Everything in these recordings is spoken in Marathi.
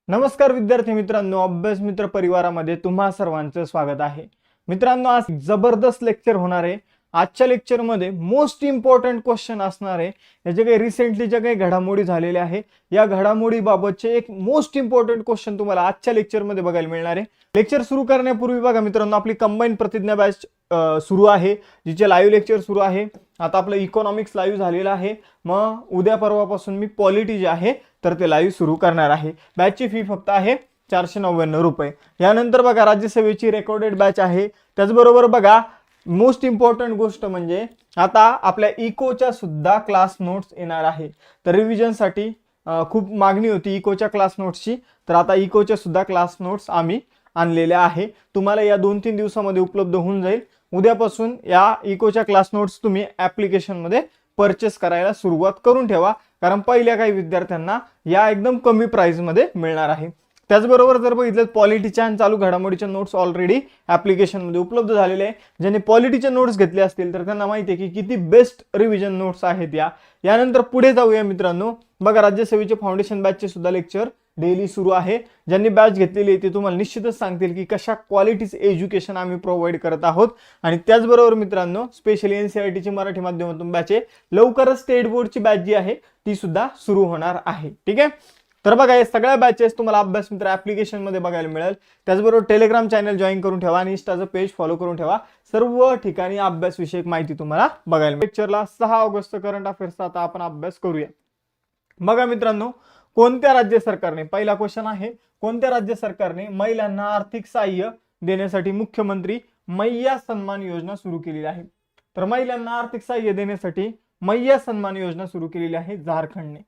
नमस्कार विद्यार्थी मित्रांनो, अभ्यास मित्र परिवारामध्ये तुम्हा सर्वांचं स्वागत आहे। मित्रांनो, आज जबरदस्त लेक्चर होणार आहे। आजच्या लेक्चरमध्ये मोस्ट इम्पॉर्टंट क्वेश्चन असणार आहे। या जे काही रिसेंटली जे काही घडामोडी झालेल्या आहे, या घडामोडीबाबतचे एक मोस्ट इम्पॉर्टंट क्वेश्चन तुम्हाला आजच्या लेक्चरमध्ये बघायला मिळणार आहे। लेक्चर सुरू करण्यापूर्वी बघा मित्रांनो, आपली कंबाईन प्रतिज्ञा बॅच सुरू आहे, जिचे लाईव्ह लेक्चर सुरू आहे। आता आपलं इकॉनॉमिक्स लाईव्ह झालेलं आहे, मग उद्या परवापासून मी पॉलिटी जे आहे तर ते लाईव्ह सुरू करणार आहे। बॅचची फी फक्त आहे 499 रुपये। यानंतर बघा राज्यसेवेची रेकॉर्डेड बॅच आहे। त्याचबरोबर बघा मोस्ट इम्पॉर्टंट गोष्ट म्हणजे आता आपल्या इकोच्या सुद्धा क्लास नोट्स येणार आहे। तर रिव्हिजनसाठी खूप मागणी होती इकोच्या क्लास नोट्सची, तर आता इकोच्या सुद्धा क्लास नोट्स आम्ही आणलेल्या आहे। तुम्हाला या 2-3 दिवसामध्ये उपलब्ध होऊन जाईल। उद्यापासून या इकोच्या क्लास नोट्स तुम्ही ॲप्लिकेशनमध्ये परचेस करायला सुरुवात करून ठेवा, कारण पहिल्या काही विद्यार्थ्यांना या एकदम कमी प्राइसमध्ये मिळणार आहे। त्याचबरोबर जर बघितलं पॉलिटीच्या आणि चालू घडामोडीच्या नोट्स ऑलरेडी ॲप्लिकेशनमध्ये उपलब्ध झालेले आहे। ज्यांनी पॉलिटीच्या नोट्स घेतले असतील तर त्यांना माहिती आहे की किती बेस्ट रिव्हिजन नोट्स आहेत या। यानंतर पुढे जाऊया मित्रांनो, बघा राज्यसेवेचे फाउंडेशन बॅचचे सुद्धा लेक्चर डेली सुरू आहे। ज्यांनी बॅच घेतलेली आहे ते तुम्हाला निश्चितच सांगतील की कशा क्वालिटीचं एज्युकेशन आम्ही प्रोव्हाइड करत आहोत। आणि त्याचबरोबर मित्रांनो, स्पेशली एनसीईआरटीची मराठी माध्यमातून बॅच आहे। लवकरच स्टेट बोर्डची बॅच जी आहे ती सुद्धा सुरू होणार आहे। ठीक आहे, तर बघा या सगळ्या बॅचेस तुम्हाला अभ्यास मित्र ॲप्लिकेशन मध्ये बघायला मिळेल। त्याचबरोबर टेलिग्राम चॅनल जॉईन करून ठेवा आणि इंस्टाचं पेज फॉलो करून ठेवा। सर्व ठिकाणी अभ्यास विषयक माहिती तुम्हाला बघायला मिळेल। लेक्चरला 6 ऑगस्ट करंट अफेअर्सचा आता आपण अभ्यास करूया। बघा मित्रांनो, कोणत्या राज्य सरकारने, पहिला क्वेश्चन आहे, कोणत्या राज्य सरकारने महिलांना आर्थिक सहाय्य देण्यासाठी मुख्यमंत्री मैया सन्मान योजना सुरू केलेली आहे? तर महिलांना आर्थिक सहाय्य देण्यासाठी मैया सन्मान योजना सुरू केलेली आहे झारखंडने।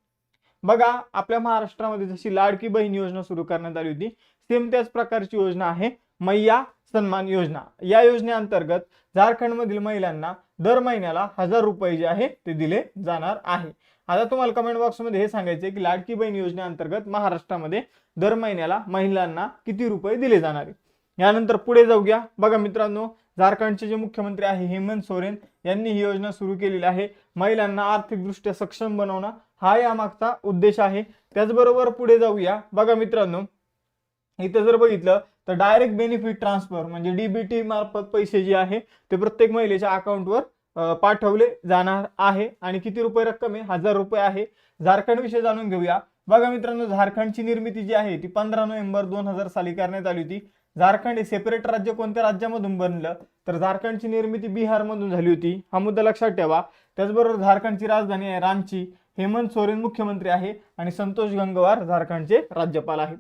बघा आपल्या महाराष्ट्रामध्ये जशी लाडकी बहीण योजना सुरू करण्यात आली होती, सेम त्याच प्रकारची योजना आहे मैया सन्मान योजना। या योजनेअंतर्गत झारखंडमधील महिलांना दर महिन्याला 1000 रुपये जे आहे ते दिले जाणार आहे। आता तुम्हाला कमेंट बॉक्समध्ये हे सांगायचं आहे की लाडकी बहीण योजनेअंतर्गत महाराष्ट्रामध्ये दर महिन्याला महिलांना किती रुपये दिले जाणार आहे। यानंतर पुढे जाऊया। बघा मित्रांनो, झारखंडचे जे मुख्यमंत्री आहे हेमंत सोरेन यांनी ही योजना सुरू केलेली आहे। महिलांना आर्थिकदृष्ट्या सक्षम बनवणं हा यामागचा उद्देश आहे। त्याचबरोबर पुढे जाऊया। बघा मित्रांनो, इथे जर बघितलं तर डायरेक्ट बेनिफिट ट्रान्सफर म्हणजे डीबीटी मार्फत पैसे जे आहे ते प्रत्येक महिलेच्या अकाउंटवर पाठवले जाणार आहे। आणि किती रुपये रक्कम आहे? 1000 रुपये आहे। झारखंड विषय जाणून घेऊया। बघा मित्रांनो, झारखंडची निर्मिती जी आहे ती 15 नोव्हेंबर 2000 साली करण्यात आली होती। झारखंड हे सेपरेट राज्य कोणत्या राज्यामधून बनलं? तर झारखंडची निर्मिती बिहार मधून झाली होती, हा मुद्दा लक्षात ठेवा। त्याचबरोबर झारखंडची राजधानी आहे रांची। हेमंत सोरेन मुख्यमंत्री आहे आणि संतोष गंगवार झारखंडचे राज्यपाल आहेत।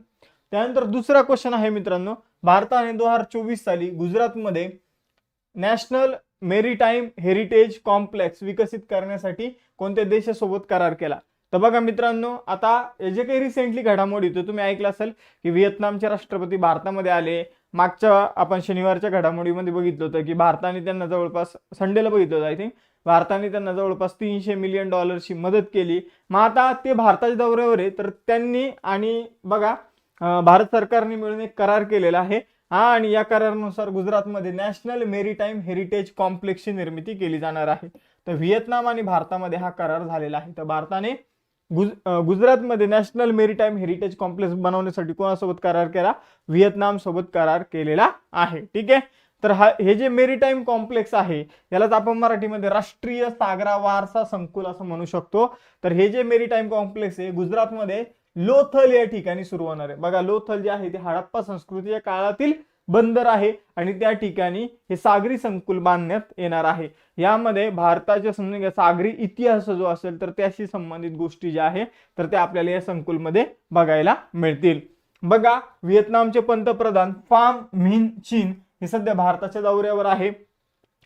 त्यानंतर दुसरा क्वेश्चन आहे मित्रांनो, भारताने 2024 साली गुजरातमध्ये नॅशनल मेरीटाईम हेरिटेज कॉम्प्लेक्स विकसित करण्यासाठी कोणत्या देशासोबत करार केला? तर बघा मित्रांनो, आता जे काही रिसेंटली घडामोडी होती तुम्ही ऐकलं असेल की व्हिएतनामचे राष्ट्रपती भारतामध्ये आले। मागच्या आपण शनिवारच्या घडामोडीमध्ये बघितलं होतं की भारताने त्यांना जवळपास, संडेला बघितलं होतं आय थिंक, भारताने त्यांना जवळपास $300 मिलियन ची मदत केली। मग आता ते भारताच्या दौऱ्यावर आहे, तर त्यांनी आणि बघा भारत सरकारने मिळून एक करार केलेला आहे आणि या करारानुसार गुजरातमध्ये नॅशनल मेरीटाईम हेरिटेज कॉम्प्लेक्सची निर्मिती केली जाणार आहे। तर व्हिएतनाम आणि भारतामध्ये हा करार झालेला आहे। तर भारताने गुजरातमध्ये नॅशनल मेरीटाईम हेरिटेज कॉम्प्लेक्स बनवण्यासाठी कोणासोबत करार केला? व्हिएतनाम सोबत करार केलेला आहे। ठीक आहे, तर हे जे मेरीटाईम कॉम्प्लेक्स आहे यालाच आपण मराठीमध्ये राष्ट्रीय सागरा वारसा संकुल असं म्हणू शकतो। तर हे जे मेरीटाईम कॉम्प्लेक्स आहे गुजरातमध्ये लोथल या ठिकाणी सुरू होणार आहे। बघा लोथल जे आहे ते हडप्पा संस्कृतीच्या काळातील बंदर आहे आणि त्या ठिकाणी हे सागरी संकुल बांधण्यात येणार आहे। यामध्ये भारताच्या समजा सागरी इतिहास जो असेल तर त्याशी संबंधित गोष्टी ज्या आहे तर त्या आपल्याला या संकुलमध्ये बघायला मिळतील। बघा व्हिएतनामचे पंतप्रधान फाम मिन चिन हे सध्या भारताच्या दौऱ्यावर आहे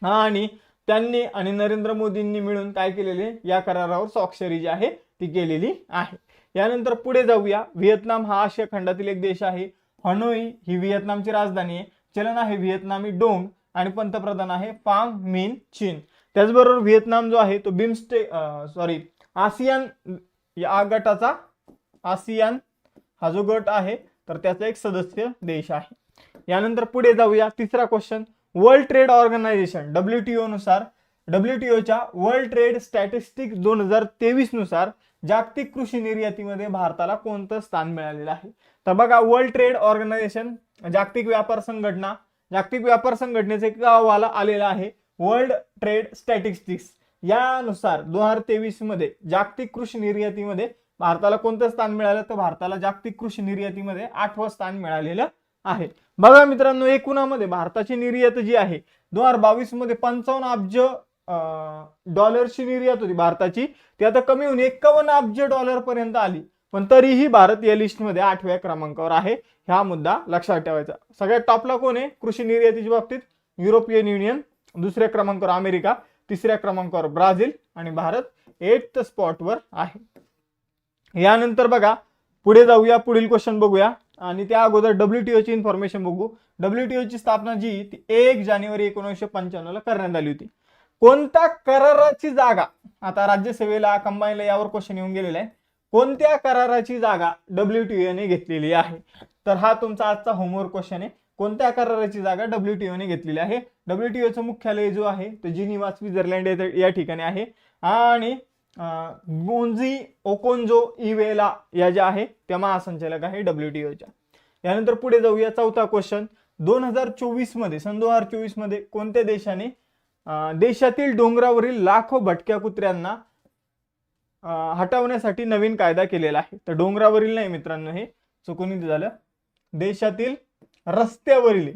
आणि त्यांनी आणि नरेंद्र मोदींनी मिळून काय केलेले, या करारावर स्वाक्षरी जी आहे ती केलेली आहे। यानंतर पुढे जाऊया। व्हिएतनाम हा आशिया खंडातील एक देश आहे। हनोई ही व्हिएतनामची राजधानी आहे। चलन आहे व्हिएतनामी डोंग आणि पंतप्रधान आहे फाम मिन चिन। त्याचबरोबर व्हिएतनाम जो आहे तो आसियान या गटाचा, आसियान हा जो गट आहे तर त्याचा एक सदस्य देश आहे। यानंतर पुढे जाऊया। तिसरा question, world trade organisation WTO नुसार, WTOच्या वर्ल्ड ट्रेड स्टॅटिस्टिक्स 2023 नुसार जागतिक कृषी निर्यातीमध्ये भारताला कोणतं स्थान मिळालेलं आहे? तर बघा, वर्ल्ड ट्रेड ऑर्गनायझेशन, जागतिक व्यापार संघटना, जागतिक व्यापार संघटनेचा एक अहवाल आलेला आहे वर्ल्ड ट्रेड स्टॅटिस्टिक्स, यानुसार 2023 मध्ये जागतिक कृषी निर्यातीमध्ये भारताला कोणतं स्थान मिळालं? तर भारताला जागतिक कृषी निर्यातीमध्ये 8वं स्थान मिळालेलं आहे. बघा मित्रांनो, एकूणामध्ये भारताची निर्यात जी आहे 2022 मध्ये 55 अब्ज डॉलरची निर्यात होती भारताची, ती आता कमी होऊन 51 अब्ज डॉलर पर्यंत आली, पण तरीही भारत या लिस्टमध्ये 8व्या क्रमांकावर आहे. हा मुद्दा लक्षात ठेवायचा. सगळ्यात टॉपला कोण आहे कृषी निर्यातीच्या बाबतीत? युरोपियन युनियन, दुसऱ्या क्रमांकावर अमेरिका, तिसऱ्या क्रमांकावर ब्राझील आणि भारत 8th स्पॉटवर आहे. यानंतर बघा, पुढे जाऊया, पुढील क्वेश्चन बघूया आणि त्या अगोदर WTO ची इन्फॉर्मेशन बघू. WTO ची स्थापना जी ती 1 जानेवारी 1995 ला करण्यात आली होती. कोणत्या कराराची जागा, आता राज्यसेवेला कंबाईनला यावर क्वेश्चन येऊन गेलेला आहे, कोणत्या कराराची जागा WTO ने घेतलेली आहे? तर हा तुमचा आजचा होमवर्क क्वेश्चन आहे. कोणत्या कराराची जागा WTO ने घेतलेली आहे? WTO चं मुख्यालय जो आहे तो जिनिव्हा, स्वित्झर्लंड या ठिकाणी आहे आणि गोंझी ओकोंजो इवेला या ज्या आहे त्या महासंचालक आहे WTOच्या. यानंतर पुढे जाऊया, चौथा क्वेश्चन. 2024 मध्ये, सन 2024 मध्ये कोणत्या देशाने देशातील डोंगरावरील लाखो भटक्या कुत्र्यांना हटवण्यासाठी नवीन कायदा केलेला आहे? तर डोंगरावरील नाही मित्रांनो, हे चुकून झालं, देशातील रस्त्यावरील,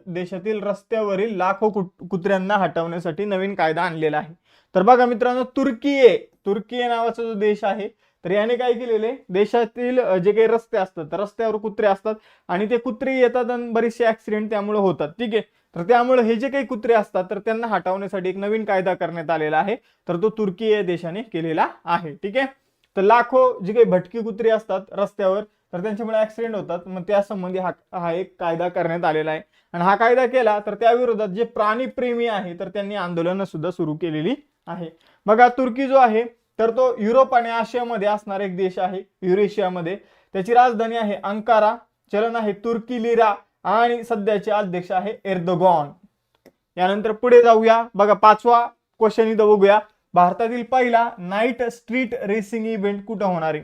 देशातील रस्त्यावरील लाखो कुत्र्यांना हटवण्यासाठी नवीन कायदा आणलेला आहे. तर बघा मित्रांनो, तुर्की नावाचा जो देश आहे, तर याने काय केलेले, देशातील जे काही रस्ते असतात, रस्त्यावर कुत्रे असतात आणि ते कुत्रे येतात आणि बरेचसे ऍक्सिडेंट त्यामुळे होतात. ठीक आहे, तर त्यामुळे हे जे काही कुत्रे असतात तर त्यांना हटवण्यासाठी एक नवीन कायदा करण्यात आलेला आहे, तर तो तुर्की या देशाने केलेला आहे. ठीक आहे, तर लाखो जे काही भटकी कुत्रे असतात रस्त्यावर, तर त्यांच्यामुळे ऍक्सिडेंट होतात, मग त्यासंबंधी हा एक कायदा करण्यात आलेला आहे. आणि हा कायदा केला तर त्या विरोधात जे प्राणीप्रेमी आहे तर त्यांनी आंदोलनं सुद्धा सुरू केलेली आहे. बघा, तुर्की जो आहे तर तो युरोप आणि आशियामध्ये असणारा एक देश आहे, युरेशियामध्ये. त्याची राजधानी आहे अंकारा, चलन आहे तुर्की लिरा आणि सध्याचे अध्यक्ष आहे एर्दोगॉन. यानंतर पुढे जाऊया, बघा पाचवा क्वेश्चन इथं बघूया. भारतातील पहिला नाईट स्ट्रीट रेसिंग इव्हेंट कुठं होणार आहे?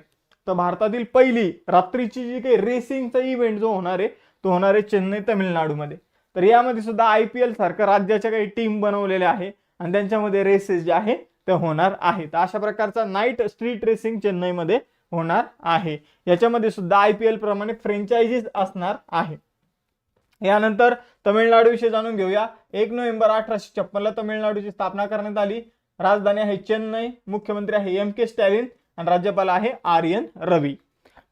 तर भारतातील पहिली रात्रीची जी काही रेसिंगचा इव्हेंट जो होणार आहे तो होणार आहे चेन्नई, तामिळनाडूमध्ये. तर यामध्ये सुद्धा IPL सारखं राज्याच्या काही टीम बनवलेल्या आहे आणि त्यांच्यामध्ये रेसेस जे आहे ते होणार आहेत. अशा प्रकारचा नाईट स्ट्रीट रेसिंग चेन्नईमध्ये होणार आहे. याच्यामध्ये सुद्धा IPL प्रमाणे फ्रँचायझीज असणार आहे. यानंतर तामिळनाडू विषयी जाणून घेऊया. 1 नोव्हेंबर 1856 ला तामिळनाडूची स्थापना करण्यात आली. राजधानी आहे चेन्नई, मुख्यमंत्री आहे MK स्टॅलिन आणि राज्यपाल आहे RN रवी.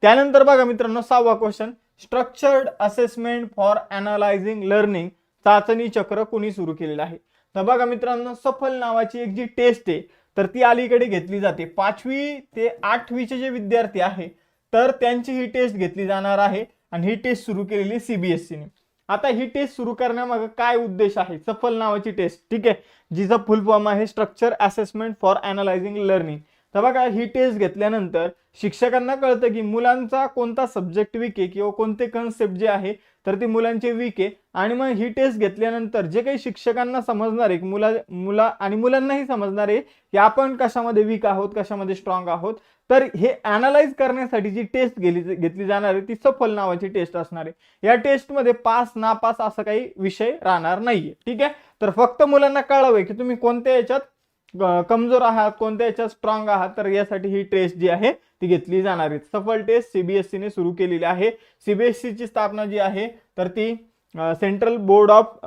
त्यानंतर बघा मित्रांनो, 6वा question. Structured assessment for analysing learning चाचणी चक्र कोणी सुरू केलेलं आहे? तर बघा मित्रांनो, सफल नावाची एक जी टेस्ट आहे तर ती अलीकडे घेतली जाते. 5वी ते 8वीचे जे विद्यार्थी आहे तर त्यांची ही टेस्ट घेतली जाणार आहे आणि ही टेस्ट सुरू केलेली CBSE ने. आता ही टेस्ट सुरू करण्यामागे काय उद्देश आहे? सफल नावाची टेस्ट, ठीक आहे, जिचा फुल फॉर्म आहे structure assessment for analysing learning. तर बघा, ही टेस्ट घेतल्यानंतर शिक्षकांना कळतं की मुलांचा कोणता सब्जेक्ट वीक आहे किंवा कोणते कन्सेप्ट जे आहे तर ते मुलांचे वीक आहे. आणि मग ही टेस्ट घेतल्यानंतर जे काही शिक्षकांना समजणार आहे, मुलांनाही समजणार आहे की आपण कशामध्ये वीक आहोत, कशामध्ये स्ट्रॉंग आहोत. तर हे अनालाइज करण्यासाठी जी टेस्ट घेतली जाणार आहे ती सफल नावाची टेस्ट असणार आहे. या टेस्टमध्ये पास नापास असं काही विषय राहणार नाहीये. ठीक आहे, तर फक्त मुलांना कळावं की तुम्ही कोणत्या याच्यात कमजोर आहात, कोणत्या याच्यात स्ट्रॉंग आहात, तर यासाठी ही टेस्ट जी आहे ती घेतली जाणार आहे. सफल टेस्ट CBSE ने सुरू केलेली आहे. CBSE ची स्थापना जी आहे तर ती central board of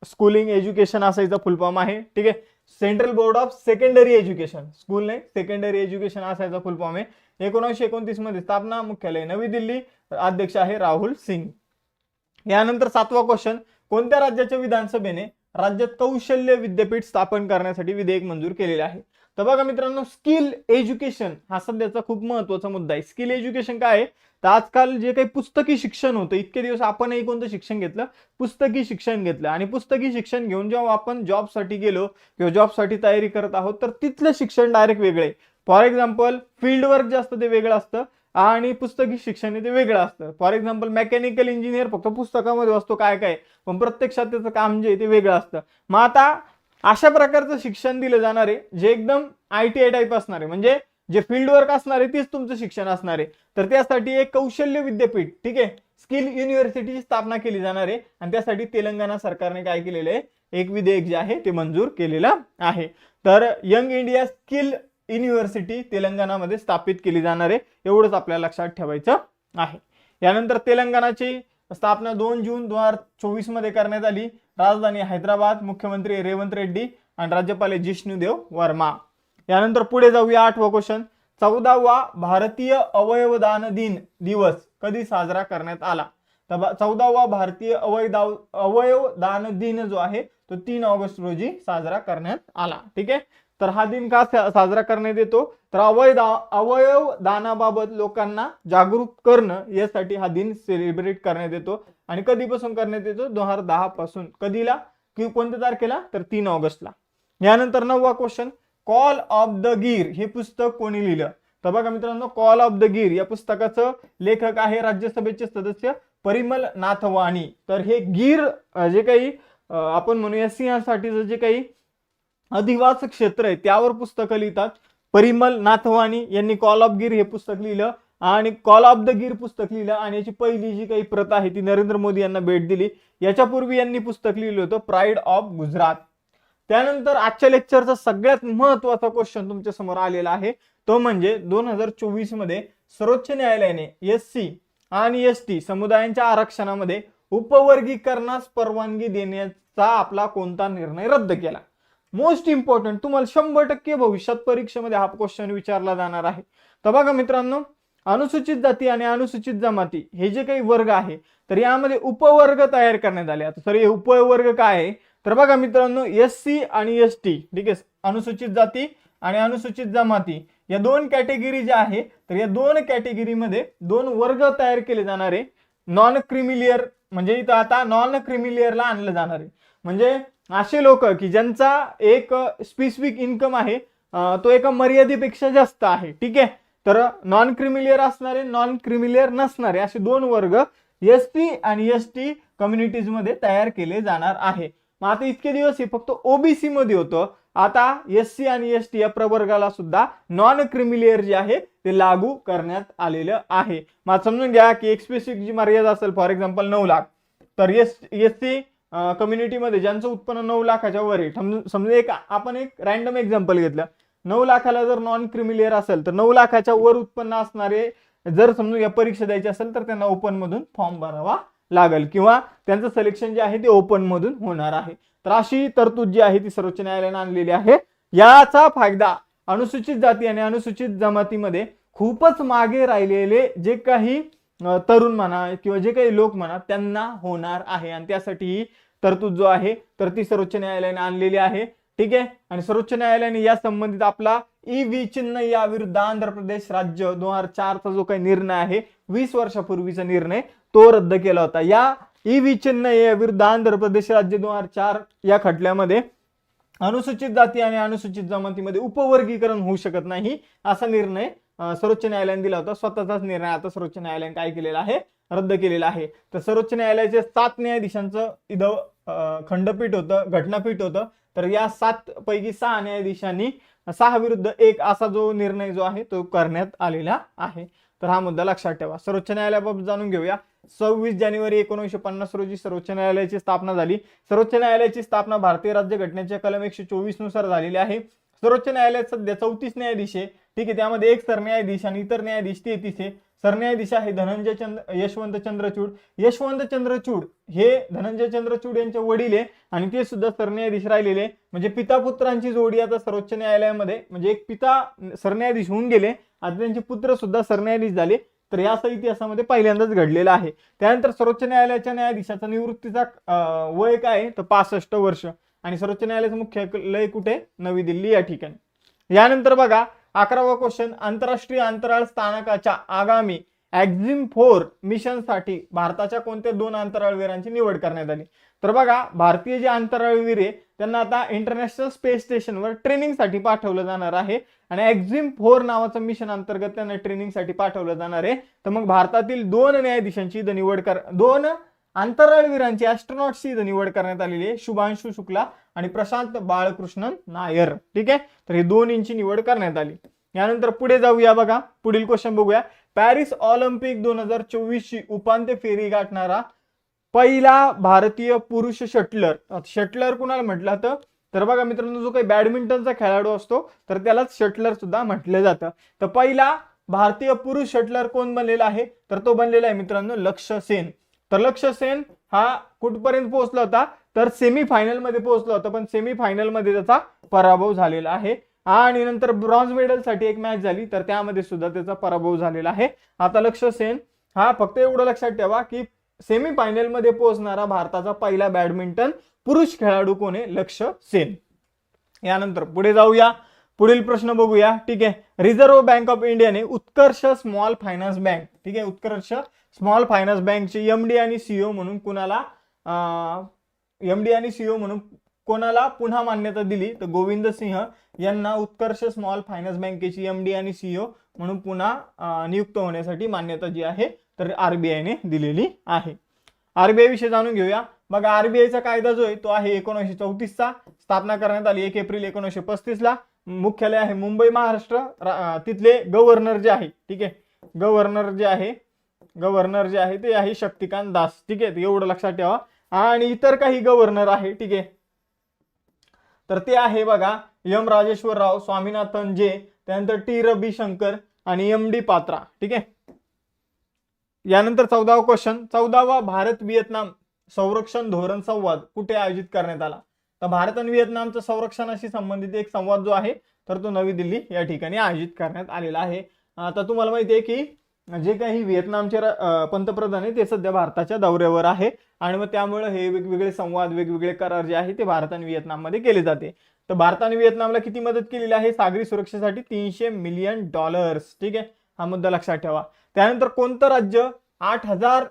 schooling education असायचा फुल फॉर्म आहे. ठीक आहे, central board of secondary education, school नाही सेकंडरी एज्युकेशन असायचा फुल फॉर्म आहे. 1929 मध्ये स्थापना, मुख्यालय नवी दिल्ली, अध्यक्ष आहे राहुल सिंग. यानंतर 7वा क्वेश्चन. कोणत्या राज्याच्या विधानसभेने राज्यात कौशल्य विद्यापीठ स्थापन करण्यासाठी विधेयक मंजूर केलेले आहे? तर बघा मित्रांनो, स्किल एज्युकेशन हा सध्याचा खूप महत्त्वाचा मुद्दा आहे. स्किल एज्युकेशन काय आहे? तर आजकाल जे काही पुस्तकी शिक्षण होतं, इतके दिवस आपणही कोणतं शिक्षण घेतलं? पुस्तकी शिक्षण घेतलं. आणि पुस्तकी शिक्षण घेऊन जेव्हा आपण जॉबसाठी गेलो किंवा जॉबसाठी तयारी करत आहोत तर तिथलं शिक्षण डायरेक्ट वेगळं आहे. फॉर एक्झाम्पल फील्ड वर्क जे असतं ते वेगळं असतं आणि पुस्तकी शिक्षण ते वेगळं असतं. फॉर एक्झाम्पल मेकॅनिकल इंजिनियर फक्त पुस्तकामध्ये असतो काय काय, पण प्रत्यक्षात त्याचं काम जे आहे ते वेगळं असतं. मग आता अशा प्रकारचं शिक्षण दिलं जाणार आहे जे एकदम ITI टाईप असणार आहे, म्हणजे जे फील्ड वर्क असणार आहे तेच तुमचं शिक्षण असणार आहे. तर त्यासाठी एक कौशल्य विद्यापीठ, ठीक आहे, स्किल युनिव्हर्सिटीची स्थापना केली जाणार आहे आणि त्यासाठी तेलंगणा सरकारने काय केलेलं आहे, एक विधेयक जे आहे ते मंजूर केलेलं आहे. तर यंग इंडिया स्किल युनिव्हर्सिटी तेलंगणामध्ये स्थापित केली जाणार आहे, एवढंच आपल्याला लक्षात ठेवायचं आहे. यानंतर तेलंगणाची स्थापना 2 जून 2024 मध्ये करण्यात आली. राजधानी हैदराबाद, मुख्यमंत्री रेवंत रेड्डी आणि राज्यपाल जिष्णुदेव वर्मा. यानंतर पुढे जाऊया 8वा क्वेश्चन. 14वा भारतीय अवयवदान दिन दिवस कधी साजरा करण्यात आला? तर 14वा भारतीय अवयवदान दिन जो आहे तो 3 ऑगस्ट रोजी साजरा करण्यात आला. ठीक आहे, तर हा दिन का साजरा करण्यात येतो? तर अवयव दानाबाबत लोकांना जागरूक करणं यासाठी हा दिन सेलिब्रेट करण्यात येतो. आणि कधीपासून करण्यात येतो? 2010 पासून. कधीला की कोणत्या तारखेला? तर 3 ऑगस्टला. यानंतर 9वा क्वेश्चन. कॉल ऑफ द गिर हे पुस्तक कोणी लिहिलं? तर बघा मित्रांनो, कॉल ऑफ द गिर या पुस्तकाचं लेखक आहे राज्यसभेचे सदस्य परिमल नाथवाणी. तर हे गिर जे काही आपण म्हणूया सिंहासाठीचं जे काही अधिवास क्षेत्र आहे त्यावर पुस्तकं लिहितात. परिमल नाथवाणी यांनी कॉल ऑफ गिर हे पुस्तक लिहिलं आणि कॉल ऑफ द गिर पुस्तक लिहिलं आणि याची पहिली जी काही प्रत आहे ती नरेंद्र मोदी यांना भेट दिली. याच्यापूर्वी यांनी पुस्तक लिहिलं होतं प्राईड ऑफ गुजरात. त्यानंतर आजच्या लेक्चरचा सगळ्यात महत्त्वाचा क्वेश्चन तुमच्या समोर आलेला आहे, तो म्हणजे 2024 मध्ये सर्वोच्च न्यायालयाने SC आणि ST समुदायांच्या आरक्षणामध्ये उपवर्गीकरणास परवानगी देण्याचा आपला कोणता निर्णय रद्द केला? मोस्ट इम्पॉर्टंट, तुम्हाला 100% भविष्यात परीक्षेमध्ये हा क्वेश्चन विचारला जाणार आहे. तर बघा मित्रांनो, अनुसूचित जाती आणि अनुसूचित जमाती हे जे काही वर्ग आहे तर यामध्ये उपवर्ग तयार करण्यात आले. आता सर हे उपवर्ग काय आहे? तर बघा मित्रांनो, SC आणि ST, ठीक आहे, अनुसूचित जाती आणि अनुसूचित जमाती या 2 कॅटेगरी ज्या आहे तर या 2 कॅटेगरीमध्ये 2 वर्ग तयार केले जाणार आहे. नॉन क्रिमिलियर, म्हणजे इथं आता नॉन क्रिमिलियरला आणलं जाणार आहे, म्हणजे असे लोक की ज्यांचा एक स्पेसिफिक इन्कम आहे तो एका मर्यादेपेक्षा जास्त आहे. ठीक आहे, तर नॉन क्रिमिलियर असणारे, नॉन क्रिमिलियर नसणारे असे 2 वर्ग SC आणि ST कम्युनिटीज मध्ये तयार केले जाणार आहे. मग आता इतके दिवस हे फक्त OBC मध्ये होतं, आता SC आणि ST या प्रवर्गाला सुद्धा नॉन क्रिमिलियर जे आहे ते लागू करण्यात आलेलं आहे. मग समजून घ्या की एक स्पेसिफिक जी मर्यादा असेल, फॉर एक्झाम्पल 9 लाख, तर SC कम्युनिटीमध्ये ज्यांचं उत्पन्न 9 लाखाच्या वर आहे, समजा आपण एक रॅन्डम एक्झाम्पल घेतलं, 9 लाखाला जर नॉन क्रिमिलियर असेल तर 9 लाखाच्या वर उत्पन्न असणारे जर समजा या परीक्षा द्यायची असेल तर त्यांना ओपन मधून फॉर्म भरावा लागेल किंवा त्यांचं सिलेक्शन जे आहे ते ओपन मधून होणार आहे. तर अशी तरतूद जी आहे ती सर्वोच्च न्यायालयाने आणलेली आहे. याचा फायदा अनुसूचित जाती आणि अनुसूचित जमातीमध्ये खूपच मागे राहिलेले जे काही तरुण म्हणा किंवा जे काही लोक म्हणा त्यांना होणार आहे आणि त्यासाठी ही तरतूद जो आहे तर ती सर्वोच्च न्यायालयाने आणलेली आहे. ठीक आहे, आणि सर्वोच्च न्यायालयाने या संबंधित आपला EV चिन्ह या विरुद्ध आंध्र प्रदेश राज्य 2004चा जो काही निर्णय आहे, 20 वर्षापूर्वीचा निर्णय, तो रद्द केला होता. या EV चिन्ह या विरुद्ध आंध्र प्रदेश राज्य 2004 या खटल्यामध्ये अनुसूचित जाती आणि अनुसूचित जमातीमध्ये उपवर्गीकरण होऊ शकत नाही असा निर्णय सर्वोच्च न्यायालयाने दिला होता. स्वतःचाच निर्णय आता सर्वोच्च न्यायालयाने काय केलेला आहे, रद्द केलेला आहे. तर सर्वोच्च न्यायालयाचे 7 न्यायाधीशांचं इथं खंडपीठ होतं, घटनापीठ होतं. तर या 7 पैकी 6 न्यायाधीशांनी 6 विरुद्ध 1 असा जो निर्णय जो आहे तो करण्यात आलेला आहे. तर हा मुद्दा लक्षात ठेवा. सर्वोच्च न्यायालयाबाबत जाणून घेऊया. 26 जानेवारी 1950 रोजी सर्वोच्च न्यायालयाची स्थापना झाली. सर्वोच्च न्यायालयाची स्थापना भारतीय राज्यघटनेच्या कलम 124 नुसार झालेली आहे. सर्वोच्च न्यायालयात सध्या 34 न्यायाधीश आहे. ठीक आहे, त्यामध्ये एक सरन्यायाधीश आणि इतर न्यायाधीश 33 आहे. सरन्यायाधीश आहे यशवंत चंद्रचूड. यशवंत चंद्रचूड हे धनंजय चंद्रचूड यांचे वडील आहे आणि ते सुद्धा सरन्यायाधीश राहिलेले. म्हणजे पिता पुत्रांची जोडी आता सर्वोच्च न्यायालयामध्ये, म्हणजे एक पिता सरन्यायाधीश होऊन गेले, आता त्यांचे पुत्र सुद्धा सरन्यायाधीश झाले. तर या इतिहासामध्ये पहिल्यांदाच घडलेला आहे. त्यानंतर सर्वोच्च न्यायालयाच्या न्यायाधीशाचा निवृत्तीचा वय काय आहे तर 65 वर्ष आणि सर्वोच्च न्यायालयाचं मुख्यालय कुठे? नवी दिल्ली या ठिकाणी. यानंतर बघा 11वा क्वेश्चन. आंतरराष्ट्रीय अंतराळ स्थानकाच्या आगामी एक्झिम 4 मिशनसाठी भारताच्या कोणत्या 2 अंतराळवीरांची निवड करण्यात आली? तर बघा, भारतीय जे अंतराळवीर आहे त्यांना आता इंटरनॅशनल स्पेस स्टेशनवर ट्रेनिंगसाठी पाठवलं जाणार आहे आणि एक्झिम 4 नावाचं मिशन अंतर्गत त्यांना ट्रेनिंगसाठी पाठवलं जाणार आहे. तर मग भारतातील 2 न्यायाधीशांची निवड 2 अंतराळवीरांची ॲस्ट्रॉनॉट्सची निवड करण्यात आलेली आहे. शुभांशु शुक्ला आणि प्रशांत बाळकृष्णन नायर. ठीक आहे, तर हे दोन्हींची निवड करण्यात आली. यानंतर पुढे जाऊया बघा, पुढील क्वेश्चन बघूया. पॅरिस ऑलिम्पिक 2024 ची उपांत्य फेरी गाठणारा पहिला भारतीय पुरुष शटलर. शटलर कुणाला म्हटलं तर बघा मित्रांनो, जो काही बॅडमिंटनचा खेळाडू असतो तर त्यालाच शटलर सुद्धा म्हटलं जातं. तर पहिला भारतीय पुरुष शटलर कोण बनलेला आहे, तर तो बनलेला आहे मित्रांनो लक्ष्य सेन. तर लक्ष्य सेन हा कुठपर्यंत पोहोचला होता, तर सेमीफायनल मध्ये पोहोचला होता, पण सेमीफायनल मध्ये त्याचा पराभव झालेला आहे. आणि नंतर ब्रॉन्झ मेडल साठी एक मॅच झाली, तर त्यामध्ये सुद्धा त्याचा पराभव झालेला आहे. आता लक्ष्य सेन हा फक्त एवढं लक्षात ठेवा की सेमीफायनल मध्ये पोहोचणारा भारताचा पहिला बॅडमिंटन पुरुष खेळाडू कोण आहे, लक्ष्य सेन. यानंतर पुढे जाऊया, पुढील प्रश्न बघूया. ठीक आहे, रिझर्व्ह बँक ऑफ इंडियाने उत्कर्ष स्मॉल फायनान्स बँक, ठीक आहे, उत्कर्ष स्मॉल फायनान्स बँकचे एमडी आणि सीईओ म्हणून कोणाला पुन्हा मान्यता दिली, तर गोविंद सिंह यांना उत्कर्ष स्मॉल फायनान्स बँकेची एमडी आणि सीईओ म्हणून पुन्हा नियुक्त होण्यासाठी मान्यता जी आहे तर आरबीआयने दिलेली आहे. आरबीआय विषयी जाणून घेऊया. बघा, आरबीआयचा कायदा जो आहे तो आहे 1934 चा, स्थापना करण्यात आली 1 एप्रिल 1935 ला. मुख्यालय आहे मुंबई महाराष्ट्र. तिथले गव्हर्नर जे आहे, ठीक आहे, गव्हर्नर जे आहे ते आहे शक्तिकांत दास. ठीक आहे, एवढं लक्षात ठेवा. आणि इतर काही गव्हर्नर आहे, ठीक आहे, तर ते आहे बघा एम राजेश्वर राव, स्वामीनाथन जे, त्यानंतर टी रविशंकर आणि एम डी पात्रा. ठीक आहे. यानंतर 14वा क्वेश्चन, 14वा भारत व्हिएतनाम संरक्षण धोरण संवाद कुठे आयोजित करण्यात आला. तर भारत आणि व्हिएतनामच्या संरक्षणाशी संबंधित एक संवाद जो आहे तर तो नवी दिल्ली या ठिकाणी आयोजित करण्यात आलेला आहे. आता तुम्हाला माहिती आहे की जे काही व्हिएतनामचे पंतप्रधान आहे ते सध्या भारताच्या दौऱ्यावर आहे आणि मग त्यामुळे हे वेगवेगळे संवाद, वेगवेगळे करार जे आहे ते भारत आणि व्हिएतनाम मध्ये केले जाते. तर भारत आणि व्हिएतनामला किती मदत केलेली आहे सागरी सुरक्षेसाठी, $300 मिलियन. ठीक आहे, हा मुद्दा लक्षात ठेवा. त्यानंतर कोणतं राज्य 8,000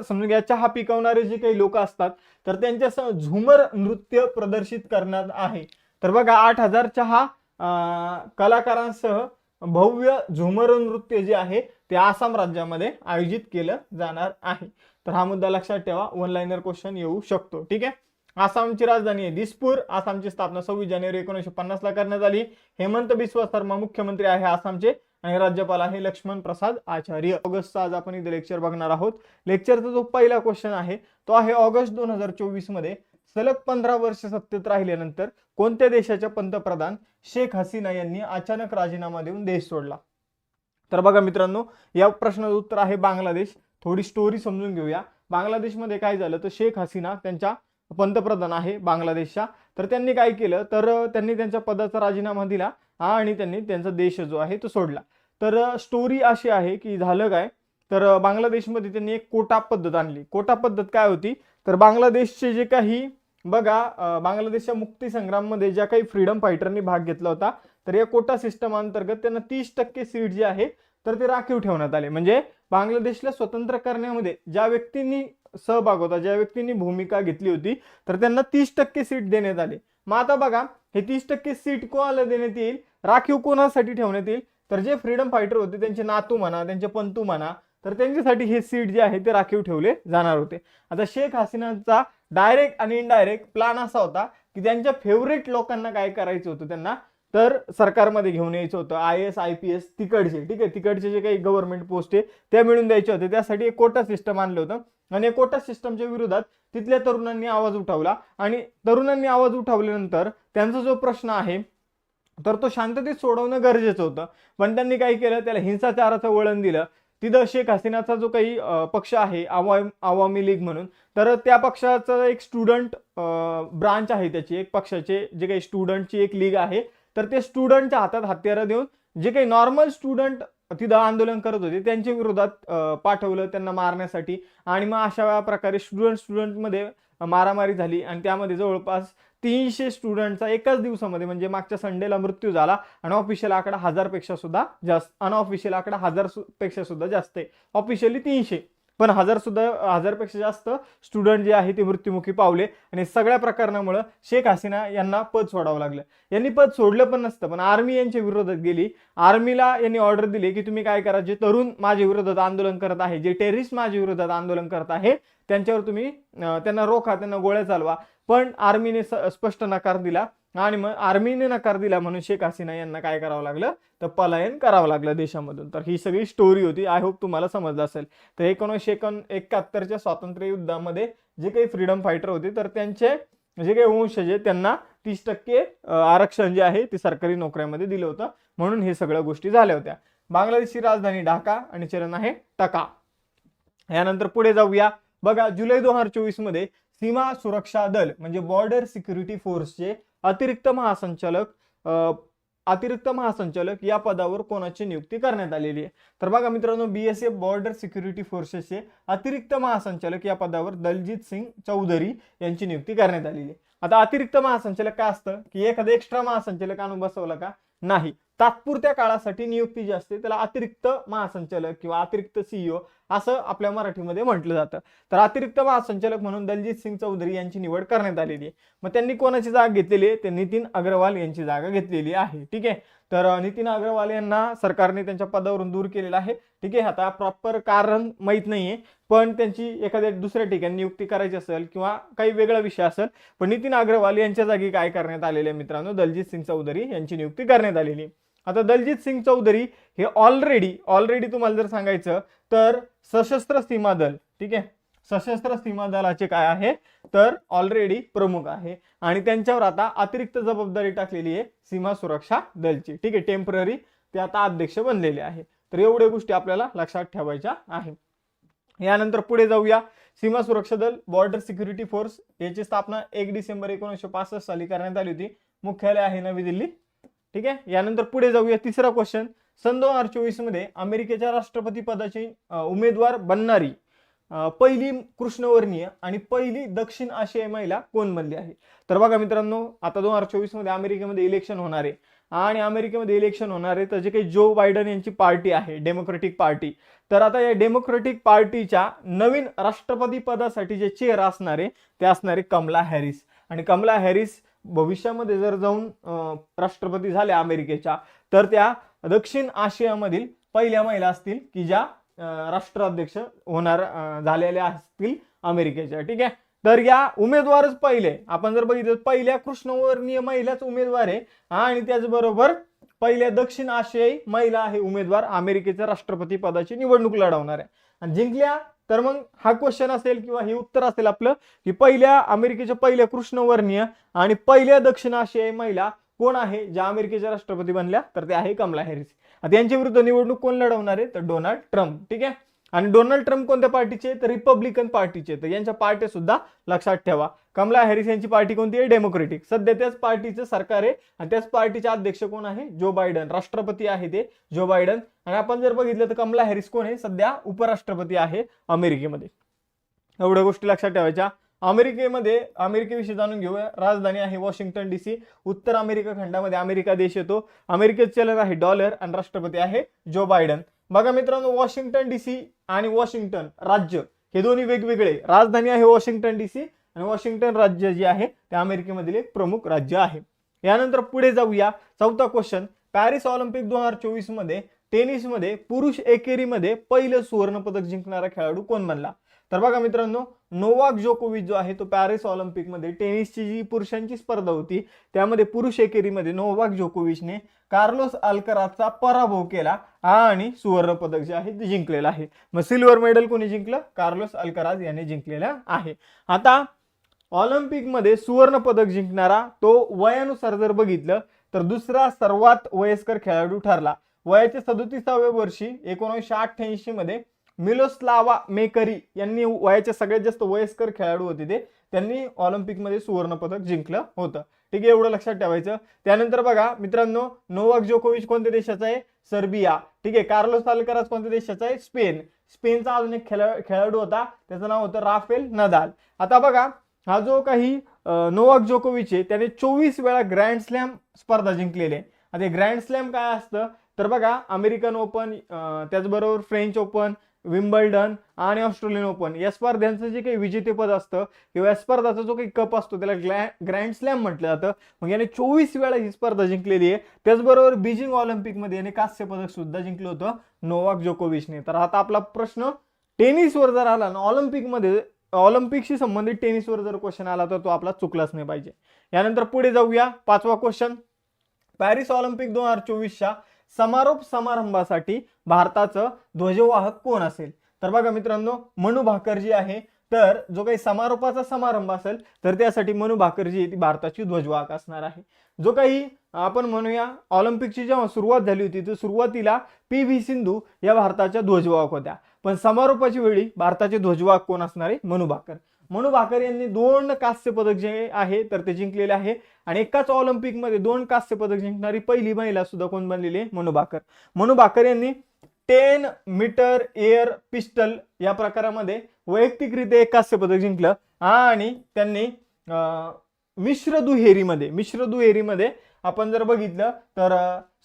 समजून घ्या चहा पिकवणारे जे काही लोक असतात तर त्यांच्यासह झुमर नृत्य प्रदर्शित करण्यात आहे. तर बघा 8,000 चहा कलाकारांसह भव्य झुमर नृत्य जे आहे ते आसाम राज्यामध्ये आयोजित केलं जाणार आहे. तर हा मुद्दा लक्षात ठेवा, वन लाइनर क्वेश्चन येऊ शकतो. ठीक आहे. आसामची राजधानी आहे दिसपूर. आसामची स्थापना 26 जानेवारी 1950 ला करण्यात आली. हेमंत बिस्वा शर्मा मुख्यमंत्री आहे आसामचे आणि राज्यपाल आहे लक्ष्मण प्रसाद आचार्य. ऑगस्टचा आज आपण इथे लेक्चर बघणार आहोत. लेक्चरचा जो पहिला क्वेश्चन आहे तो आहे ऑगस्ट 2024 मध्ये सलग 15 वर्ष सत्तेत राहिल्यानंतर कोणत्या देशाच्या पंतप्रधान शेख हसीना यांनी अचानक राजीनामा देऊन देश सोडला. तर बघा मित्रांनो, या प्रश्नाचं उत्तर आहे बांगलादेश. थोडी स्टोरी समजून घेऊया. बांगलादेशमध्ये काय झालं तर शेख हसीना त्यांच्या पंतप्रधान आहे बांगलादेशच्या, तर त्यांनी काय केलं तर त्यांनी त्यांच्या पदाचा राजीनामा दिला आणि त्यांनी त्यांचा देश जो आहे तो सोडला. तर स्टोरी अशी आहे की झालं काय तर बांगलादेशमध्ये त्यांनी एक कोटा पद्धत आणली. कोटा पद्धत काय होती तर बांगलादेशचे जे काही बघा बांगलादेशच्या मुक्ती संग्राममध्ये ज्या काही फ्रीडम फायटरनी भाग घेतला होता तर या कोटा सिस्टम अंतर्गत त्यांना 30% सीट जे आहे तर ते राखीव ठेवण्यात आले. म्हणजे बांगलादेशला स्वतंत्र करण्यामध्ये ज्या व्यक्तींनी सहभाग होता, ज्या व्यक्तींनी भूमिका घेतली होती तर त्यांना 30% सीट देण्यात आली. मग आता बघा हे 30% सीट कोणाला देण्यात येईल, राखीव कोणासाठी ठेवण्यात येईल तर जे फ्रीडम फायटर होते त्यांचे नातू म्हणा, त्यांचे पंतू म्हणा, तर त्यांच्यासाठी हे सीट जे आहे ते राखीव ठेवले जाणार होते. आता शेख हसीनाचा डायरेक्ट आणि इनडायरेक्ट प्लॅन असा होता की त्यांच्या फेवरेट लोकांना काय करायचं होतं, त्यांना तर सरकारमध्ये घेऊन यायचं होतं. IAS IPS तिकडचे, ठीक आहे, तिकडचे जे काही गव्हर्नमेंट पोस्ट आहे त्या मिळून द्यायचे होते. त्यासाठी एक कोटा सिस्टम आणलं होतं आणि कोटा सिस्टमच्या विरोधात तिथल्या तरुणांनी आवाज उठवला आणि तरुणांनी आवाज उठवल्यानंतर त्यांचा जो प्रश्न आहे तर तो शांततेत सोडवणं गरजेचं होतं. पण त्यांनी काय केलं, त्याला हिंसाचाराचं वळण दिलं. तिथं शेख हसीनाचा जो काही पक्ष आहे आवामी लीग म्हणून, तर त्या पक्षाचा एक स्टुडंट ब्रांच आहे, त्याची एक पक्षाचे जे काही स्टुडंटची एक लीग आहे तर ते स्टुडंटच्या हातात हत्यारं देऊन जे काही नॉर्मल स्टुडंट तिथं आंदोलन करत होते त्यांच्या विरोधात पाठवलं त्यांना मारण्यासाठी. आणि मग अशा प्रकारे स्टुडंट मध्ये मारामारी झाली आणि त्यामध्ये जवळपास 300 स्टुडंटचा एकाच दिवसामध्ये म्हणजे मागच्या संडेला मृत्यू झाला. आणि ऑफिशियल आकडा 1000 पेक्षा सुद्धा जास्त, अनऑफिशियल आकडा 1000 पेक्षा सुद्धा जास्त आहे, ऑफिशियली 300. पण हजारपेक्षा जास्त स्टुडंट जे आहे ते मृत्युमुखी पावले आणि सगळ्या प्रकरणामुळे शेख हसीना यांना पद सोडावं लागलं. यांनी पद सोडलं पण नसतं, पण आर्मी यांच्या विरोधात गेली. आर्मीला यांनी ऑर्डर दिली की तुम्ही काय करा, जे तरुण माझ्या विरोधात आंदोलन करत आहे, जे टेररिस्ट माझ्या विरोधात आंदोलन करत आहे, त्यांच्यावर तुम्ही त्यांना रोखा, त्यांना गोळ्या चालवा. पण आर्मीने स्पष्ट नकार दिला आणि मग आर्मीने नकार दिला म्हणून शेख हसीना यांना काय करावं लागलं, तर पलायन करावं लागलं देशामधून. तर ही सगळी स्टोरी होती. आय होप तुम्हाला समजलं असेल. तर 1971च्या स्वातंत्र्य युद्धामध्ये जे काही फ्रीडम फायटर होते, तर त्यांचे जे काही वंशज आहे त्यांना 30% आरक्षण जे आहे ते सरकारी नोकऱ्यामध्ये दिलं होतं, म्हणून हे सगळ्या गोष्टी झाल्या होत्या. बांगलादेशची राजधानी ढाका आणि चलन आहे टका. यानंतर पुढे जाऊया. बघा, जुलै 2024 मध्ये सीमा सुरक्षा दल म्हणजे बॉर्डर सिक्युरिटी फोर्सचे अतिरिक्त महासंचालक या पदावर कोणाची नियुक्ती करण्यात आलेली आहे. तर बघा मित्रांनो, BSF बॉर्डर सिक्युरिटी फोर्सेसचे अतिरिक्त महासंचालक या पदावर दलजीत सिंग चौधरी यांची नियुक्ती करण्यात आलेली आहे. आता अतिरिक्त महासंचालक काय असतं की एखादा एक्स्ट्रा महासंचालक आणून बसवला का, नाही, तात्पुरत्या काळासाठी नियुक्ती जी असते त्याला अतिरिक्त महासंचालक किंवा अतिरिक्त CEO असं आपल्या मराठीमध्ये म्हटलं जातं. तर अतिरिक्त महासंचालक म्हणून दलजीत सिंग चौधरी यांची निवड करण्यात आलेली आहे. मग त्यांनी कोणाची जागा घेतलेली आहे, ते नितीन अग्रवाल यांची जागा घेतलेली आहे. ठीक आहे. तर नितीन अग्रवाल यांना सरकारने त्यांच्या पदावरून दूर केलेलं आहे. ठीक आहे. आता प्रॉपर कारण माहीत नाहीये, पण त्यांची एखाद्या दुसऱ्या ठिकाणी नियुक्ती करायची असेल किंवा काही वेगळा विषय असेल, पण नितीन अग्रवाल यांच्या जागी काय करण्यात आलेले आहे मित्रांनो, दलजीत सिंग चौधरी यांची नियुक्ती करण्यात आलेली. आता दलजीत सिंग चौधरी हे ऑलरेडी तुम्हाला जर सांगायचं तर सशस्त्र सीमा दल, ठीक आहे, सशस्त्र सीमा दलाचे काय आहे तर ऑलरेडी प्रमुख आहे आणि त्यांच्यावर आता अतिरिक्त जबाबदारी टाकलेली आहे सीमा सुरक्षा दलची. ठीक आहे. टेम्पररी ते आता अध्यक्ष बनलेले आहे. तर एवढ्या गोष्टी आपल्याला लक्षात ठेवायच्या आहे. यानंतर पुढे जाऊया. सीमा सुरक्षा दल बॉर्डर सिक्युरिटी फोर्स याची स्थापना 1 डिसेंबर 1965 साली करण्यात आली होती. मुख्यालय आहे नवी दिल्ली. ठीक आहे. यानंतर पुढे जाऊया. तिसरा क्वेश्चन, सन 2024 मध्ये अमेरिकेच्या राष्ट्रपती पदाची उमेदवार बनणारी पहिली कृष्णवर्णीय आणि पहिली दक्षिण आशियाई महिला कोण बनली आहे. तर बघा मित्रांनो, आता 2024 मध्ये अमेरिकेमध्ये इलेक्शन होणार आहे आणि अमेरिकेमध्ये इलेक्शन होणार आहे तर जे काही जो बायडन यांची पार्टी आहे, डेमोक्रेटिक पार्टी, तर आता या डेमोक्रेटिक पार्टीच्या नवीन राष्ट्रपती पदासाठी जे चेअर असणार आहे ते असणारे कमला हॅरिस. आणि कमला हॅरिस भविष्यामध्ये जर जाऊन राष्ट्रपती झाल्या अमेरिकेच्या, तर त्या दक्षिण आशियामधील पहिल्या महिला असतील की ज्या राष्ट्राध्यक्ष होणार झालेल्या असतील अमेरिकेच्या. ठीक आहे. तर या उमेदवारच पहिले आपण जर बघितलं, पहिल्या कृष्णवर्णीय महिलाच उमेदवार आहे आणि त्याचबरोबर पहिल्या दक्षिण आशियाई महिला आहे उमेदवार अमेरिकेच्या राष्ट्रपती पदाची निवडणूक लढवणार आहे. आणि जिंकल्या तर मग हा क्वेश्चन असेल किंवा हे उत्तर असेल आपलं की पहिल्या अमेरिकेच्या पहिल्या कृष्णवर्णीय आणि पहिल्या दक्षिण आशियाई महिला कोण आहे ज्या अमेरिकेच्या राष्ट्रपती बनल्या, तर ते आहे कमला हॅरिस. आता यांच्या विरुद्ध निवडणूक कोण लढवणार आहे तर डोनाल्ड ट्रम्प. ठीक आहे. आणि डोनाल्ड ट्रम्प कोणत्या पार्टीचे तर रिपब्लिकन पार्टीचे. तर यांच्या पार्टी सुद्धा लक्षात ठेवा. कमला हॅरिस यांची पार्टी कोणती आहे डेमोक्रेटिक. सध्या त्याच पार्टीचं सरकार आहे आणि त्याच पार्टीचे अध्यक्ष कोण आहे जो बायडन, राष्ट्रपती आहे ते जो बायडन. आणि आपण जर बघितलं तर कमला हॅरिस कोण आहे सध्या उपराष्ट्रपती आहे अमेरिकेमध्ये. एवढ्या गोष्टी लक्षात ठेवायच्या. अमेरिकेविषयी जाणून घेऊया. राजधानी आहे वॉशिंग्टन DC. उत्तर अमेरिका खंडामध्ये अमेरिका देश येतो. अमेरिकेचे चलन आहे डॉलर आणि राष्ट्रपती आहे जो बायडन. बघा मित्रांनो, वॉशिंग्टन DC आणि वॉशिंग्टन राज्य हे दोन्ही वेगवेगळे. राजधानी आहे वॉशिंग्टन DC आणि वॉशिंग्टन राज्य जे आहे ते अमेरिकेमधील एक प्रमुख राज्य आहे. यानंतर पुढे जाऊया. चौथा क्वेश्चन, पॅरिस ऑलिम्पिक 2024 मध्ये टेनिसमध्ये पुरुष एकेरीमध्ये पहिलं सुवर्ण पदक जिंकणारा खेळाडू कोण बनला. तर बघा मित्रांनो, नोवाक जोकोविच जो आहे तो पॅरिस ऑलिम्पिकमध्ये टेनिसची जी पुरुषांची स्पर्धा होती त्यामध्ये पुरुष एकेरीमध्ये नोवाक जोकोविचने कार्लोस अल्कराजचा पराभव केला आणि सुवर्ण पदक जे आहे ते जिंकलेलं आहे. मग सिल्वर मेडल कोणी जिंकलं, कार्लोस अल्कराज याने जिंकलेलं आहे. आता ऑलिम्पिकमध्ये सुवर्ण पदक जिंकणारा तो वयानुसार जर बघितलं तर दुसरा सर्वात वयस्कर खेळाडू ठरला. वयाच्या 37व्या वर्षी 1988 मध्ये मिलोस्लावा मेकरी यांनी, वयाचे सगळ्यात जास्त वयस्कर खेळाडू होते ते, त्यांनी ऑलिम्पिकमध्ये सुवर्ण पदक जिंकलं होतं. ठीक आहे. एवढं लक्षात ठेवायचं. त्यानंतर बघा मित्रांनो, नोवाक जोकोविच कोणत्या देशाचा आहे, सर्बिया. ठीक आहे. कार्लोस अल्कराज कोणत्या देशाचा आहे, स्पेन. स्पेनचा अजून एक खेळाडू होता त्याचं नाव होतं राफेल नदाल. आता बघा, हा जो काही नोवाक जोकोविच आहे त्याने 24 वेळा ग्रँड स्लॅम स्पर्धा जिंकलेली आहे. आता ग्रँड स्लॅम काय असतं तर बघा, अमेरिकन ओपन, त्याचबरोबर फ्रेंच ओपन, विम्बल्डन आणि ऑस्ट्रेलियन ओपन या स्पर्धांचं जे काही विजेतेपद असतं किंवा या स्पर्धाचा जो काही कप असतो त्याला ग्रँड स्लॅम म्हटलं जातं. मग याने 24 वेळा ही स्पर्धा जिंकलेली आहे. त्याचबरोबर बीजिंग ऑलिम्पिकमध्ये याने कांस्य पदक सुद्धा जिंकलं होतं नोवाक जोकोविचने. तर आता आपला प्रश्न टेनिसवर जर आला ना, ऑलिम्पिकशी संबंधित टेनिसवर जर क्वेश्चन आला तर तो आपला चुकलाच नाही पाहिजे. यानंतर पुढे जाऊया. 5वा क्वेश्चन, पॅरिस ऑलिम्पिक 2024च्या समारोप समारंभासाठी भारताचं ध्वजवाहक कोण असेल? तर बघा मित्रांनो, मनू भाकर जी आहे, तर जो काही समारोपाचा समारंभ असेल तर त्यासाठी मनू भाकर जी ती भारताची ध्वजवाहक असणार आहे. जो काही आपण म्हणूया ऑलिम्पिकची जेव्हा सुरुवात झाली होती तर सुरुवातीला PV सिंधू या भारताच्या ध्वजवाहक होत्या, पण समारोपाची वेळी भारताचे ध्वजवाहक कोण असणार आहे? मनू भाकर. मनू भाकर यांनी 2 कांस्य पदक जे आहे तर ते जिंकलेले आहे आणि एकाच ऑलिम्पिकमध्ये 2 कांस्य पदक जिंकणारी पहिली महिला सुद्धा कोण बनलेली आहे? मनू भाकर. मनू भाकर यांनी 10 मीटर एअर पिस्टल या प्रकारामध्ये वैयक्तिकरित्या एक कांस्य पदक जिंकलं आणि त्यांनी मिश्र दुहेरीमध्ये आपण जर बघितलं तर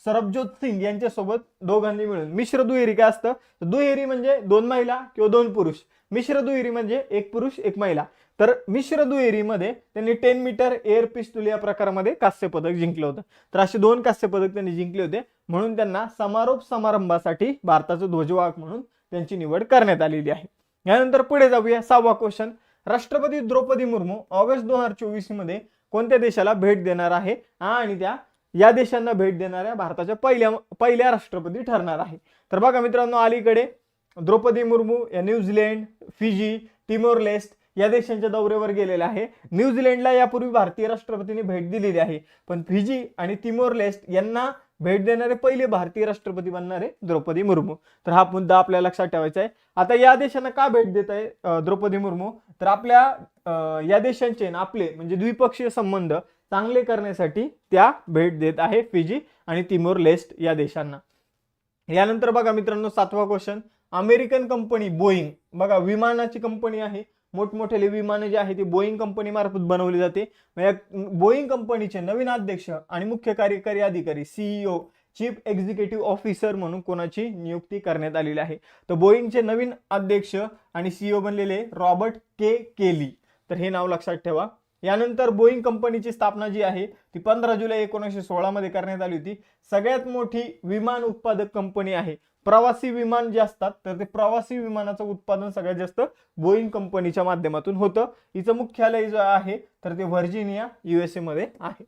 सरबजोत सिंग यांच्यासोबत दोघांनी मिळून मिश्र दुहेरी काय असतं? दुहेरी म्हणजे 2 महिला किंवा 2 पुरुष, मिश्र दुहेरी म्हणजे 1 पुरुष 1 महिला. तर मिश्र दुहेरीमध्ये त्यांनी 10 मीटर एअर पिस्तूल या प्रकारामध्ये कांस्य पदक जिंकलं होतं. तर असे 2 कांस्य पदक त्यांनी जिंकले होते, म्हणून त्यांना समारोप समारंभासाठी भारताचं ध्वजवाहक म्हणून त्यांची निवड करण्यात आलेली आहे. यानंतर पुढे जाऊया. 6वा क्वेश्चन, राष्ट्रपती द्रौपदी मुर्मू ऑगस्ट 2024 मध्ये कोणत्या देशाला भेट देणार आहे आणि या देशांना भेट देणाऱ्या भारताच्या पहिल्या राष्ट्रपती ठरणार आहे? तर बघा मित्रांनो, अलीकडे द्रौपदी मुर्मू या न्यूझीलंड, फिजी, तिमोर लेस्ट या देशांच्या दौऱ्यावर गेलेला आहे. न्यूझीलंडला यापूर्वी भारतीय राष्ट्रपतींनी भेट दिलेली आहे, पण फिजी आणि तिमोर लेस्ट यांना भेट देणारे पहिले भारतीय राष्ट्रपती बनणारे द्रौपदी मुर्मू. तर हा मुद्दा आपल्याला लक्षात ठेवायचा आहे. आता या देशांना का भेट देत आहे द्रौपदी मुर्मू? तर आपल्या या देशांचे आपले म्हणजे द्विपक्षीय संबंध चांगले करण्यासाठी त्या भेट देत आहे फिजी आणि तिमोर लेस्ट या देशांना. यानंतर बघा मित्रांनो, 7वा क्वेश्चन, अमेरिकन कंपनी बोईंग, बघा विमानाची कंपनी आहे, मोठमोठे विमानं जे आहे ती बोईंग कंपनी मार्फत बनवली जाते. बोईंग कंपनीचे नवीन अध्यक्ष आणि मुख्य कार्यकारी अधिकारी CEO चीफ एक्झिक्युटिव्ह ऑफिसर म्हणून कोणाची नियुक्ती करण्यात आलेली आहे? तर बोईंगचे नवीन अध्यक्ष आणि CEO बनलेले रॉबर्ट केली. तर हे नाव लक्षात ठेवा. यानंतर बोईंग कंपनीची स्थापना जी आहे ती 15 जुलै 1916 मध्ये करण्यात आली होती. सगळ्यात मोठी विमान उत्पादक कंपनी आहे. प्रवासी विमान जे असतात तर ते प्रवासी विमानाचं उत्पादन सगळ्यात जास्त बोईंग कंपनीच्या माध्यमातून होतं. हिचं मुख्यालय जे आहे तर ते व्हर्जिनिया USA मध्ये आहे.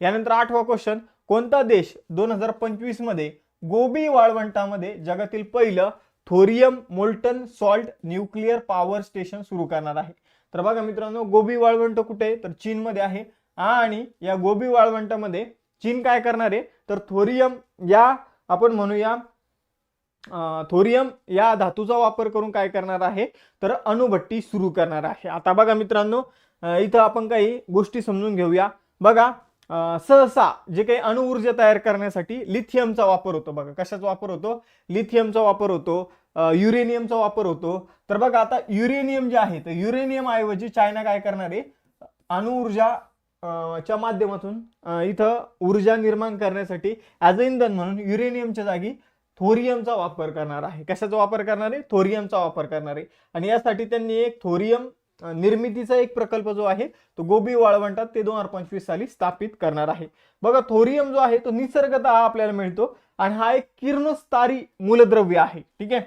यानंतर 8वा क्वेश्चन, कोणता देश 2025 मध्ये गोबी वाळवंटामध्ये जगातील पहिलं thorium molten salt nuclear power station सुरू करणार आहे? तर बघा मित्रांनो, गोबी वाळवंट कुठे आहे तर चीनमध्ये आहे आणि या गोबी वाळवंटामध्ये चीन काय करणार आहे तर थोरियम या आपण म्हणूया थोरियम या धातूचा वापर करून काय करणार आहे तर अणुभट्टी सुरू करणार आहे. आता बघा मित्रांनो, इथं आपण काही गोष्टी समजून घेऊया. बघा, सहसा जे काही अणुऊर्जा तयार करण्यासाठी लिथियमचा वापर होतो. बघा कशाचा वापर होतो? लिथियमचा वापर होतो, युरेनियमचा वापर होतो. तर बघा आता युरेनियम जे आहे तर युरेनियम ऐवजी चायना काय करणार आहे अणुऊर्जा च्या माध्यमातून इथं ऊर्जा निर्माण करण्यासाठी ॲज अ इंधन म्हणून युरेनियमच्या जागी थोरियमचा वापर करणार आहे. कशाचा वापर करणार आहे? थोरियमचा वापर करणार आहे. आणि यासाठी त्यांनी एक थोरियम निर्मितीचा एक प्रकल्प जो आहे तो गोबी वाळवंटात ते 2025 साली स्थापित करणार आहे. बघा, थोरियम जो आहे तो निसर्गतः आपल्याला मिळतो आणि हा एक किरणोत्सारी मूलद्रव्य आहे. ठीक आहे,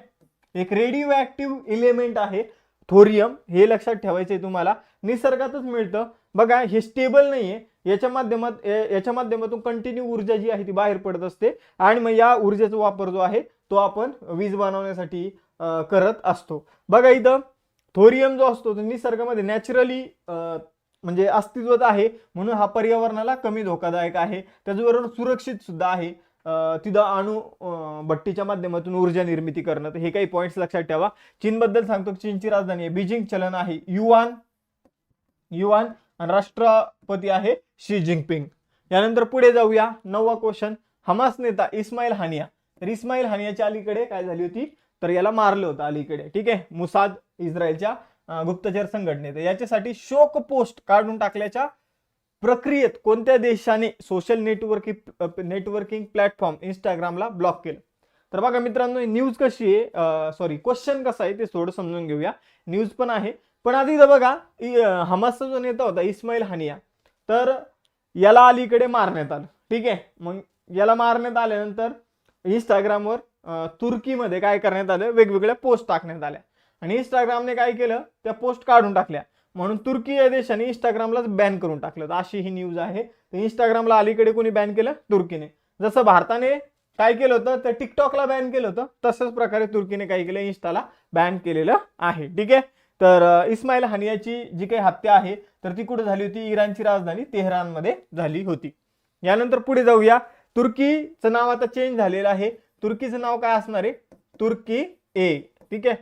एक रेडिओ ऍक्टिव्ह एलिमेंट आहे थोरियम, हे लक्षात ठेवायचंय तुम्हाला. निसर्गातच मिळतं. बघा, हे स्टेबल नाहीये, याच्या माध्यमातून कंटिन्यू ऊर्जा जी आहे ती बाहेर पडत असते आणि मग या ऊर्जेचा वापर जो आहे तो आपण वीज बनवण्यासाठी करत असतो. बघा, इथं थोरियम जो असतो तो निसर्गामध्ये नॅचरली म्हणजे अस्तित्वात आहे, म्हणून हा पर्यावरणाला कमी धोकादायक आहे. त्याचबरोबर सुरक्षित सुद्धा आहे. तिथं अणु भट्टीच्या माध्यमातून ऊर्जा निर्मिती करणं. तर हे काही पॉइंट्स लक्षात ठेवा. चीन बद्दल सांगतो, चीनची राजधानी आहे बीजिंग, चलन आहे युआन आणि राष्ट्रपती आहे शी जिनपिंग. यानंतर पुढे जाऊया. 9वा क्वेश्चन, हमास नेता इस्माईल हानिया. तर इस्माईल हानियाच्या अलीकडे काय झाली होती तर याला मारलं होतं अलीकडे. ठीक आहे, मुसाद इस्रायलच्या गुप्तचर संघटनेत. याच्यासाठी शोक पोस्ट काढून टाकल्याच्या प्रक्रियेत कोणत्या देशाने सोशल नेटवर्किंग प्लॅटफॉर्म इंस्टाग्रामला ब्लॉक केलं? तर बघा मित्रांनो, न्यूज कशी आहे, सॉरी क्वेश्चन कसा आहे ते थोडं समजून घेऊया. न्यूज पण आहे, पण आधी इथं बघा, हमासचा जो नेता होता इस्माईल हानिया, तर याला अलीकडे मारण्यात आलं. ठीक आहे, मग याला मारण्यात आल्यानंतर इंस्टाग्रामवर तुर्कीमध्ये काय करण्यात आलं, वेगवेगळ्या पोस्ट टाकण्यात आल्या आणि इंस्टाग्रामने काय केलं, त्या पोस्ट काढून टाकल्या. म्हणून तुर्की या देशाने इंस्टाग्रामलाच बॅन करून टाकलं. अशी ही न्यूज आहे. तर इंस्टाग्रामला अलीकडे कोणी बॅन केलं, तुर्कीने. जसं भारताने काय केलं होतं, तर टिकटॉकला बॅन केलं होतं, तसंच प्रकारे तुर्कीने काय केलं, इंस्टाला बॅन केलेलं आहे. ठीक आहे, तर इस्माईल हानियाची जी काही हत्या आहे तर ती कुठे झाली होती, इराणची राजधानी तेहरानमध्ये झाली होती. यानंतर पुढे जाऊया. तुर्कीचं नाव आता चेंज झालेलं आहे. तुर्कीचं नाव काय असणार आहे, तुर्की ए. ठीक आहे,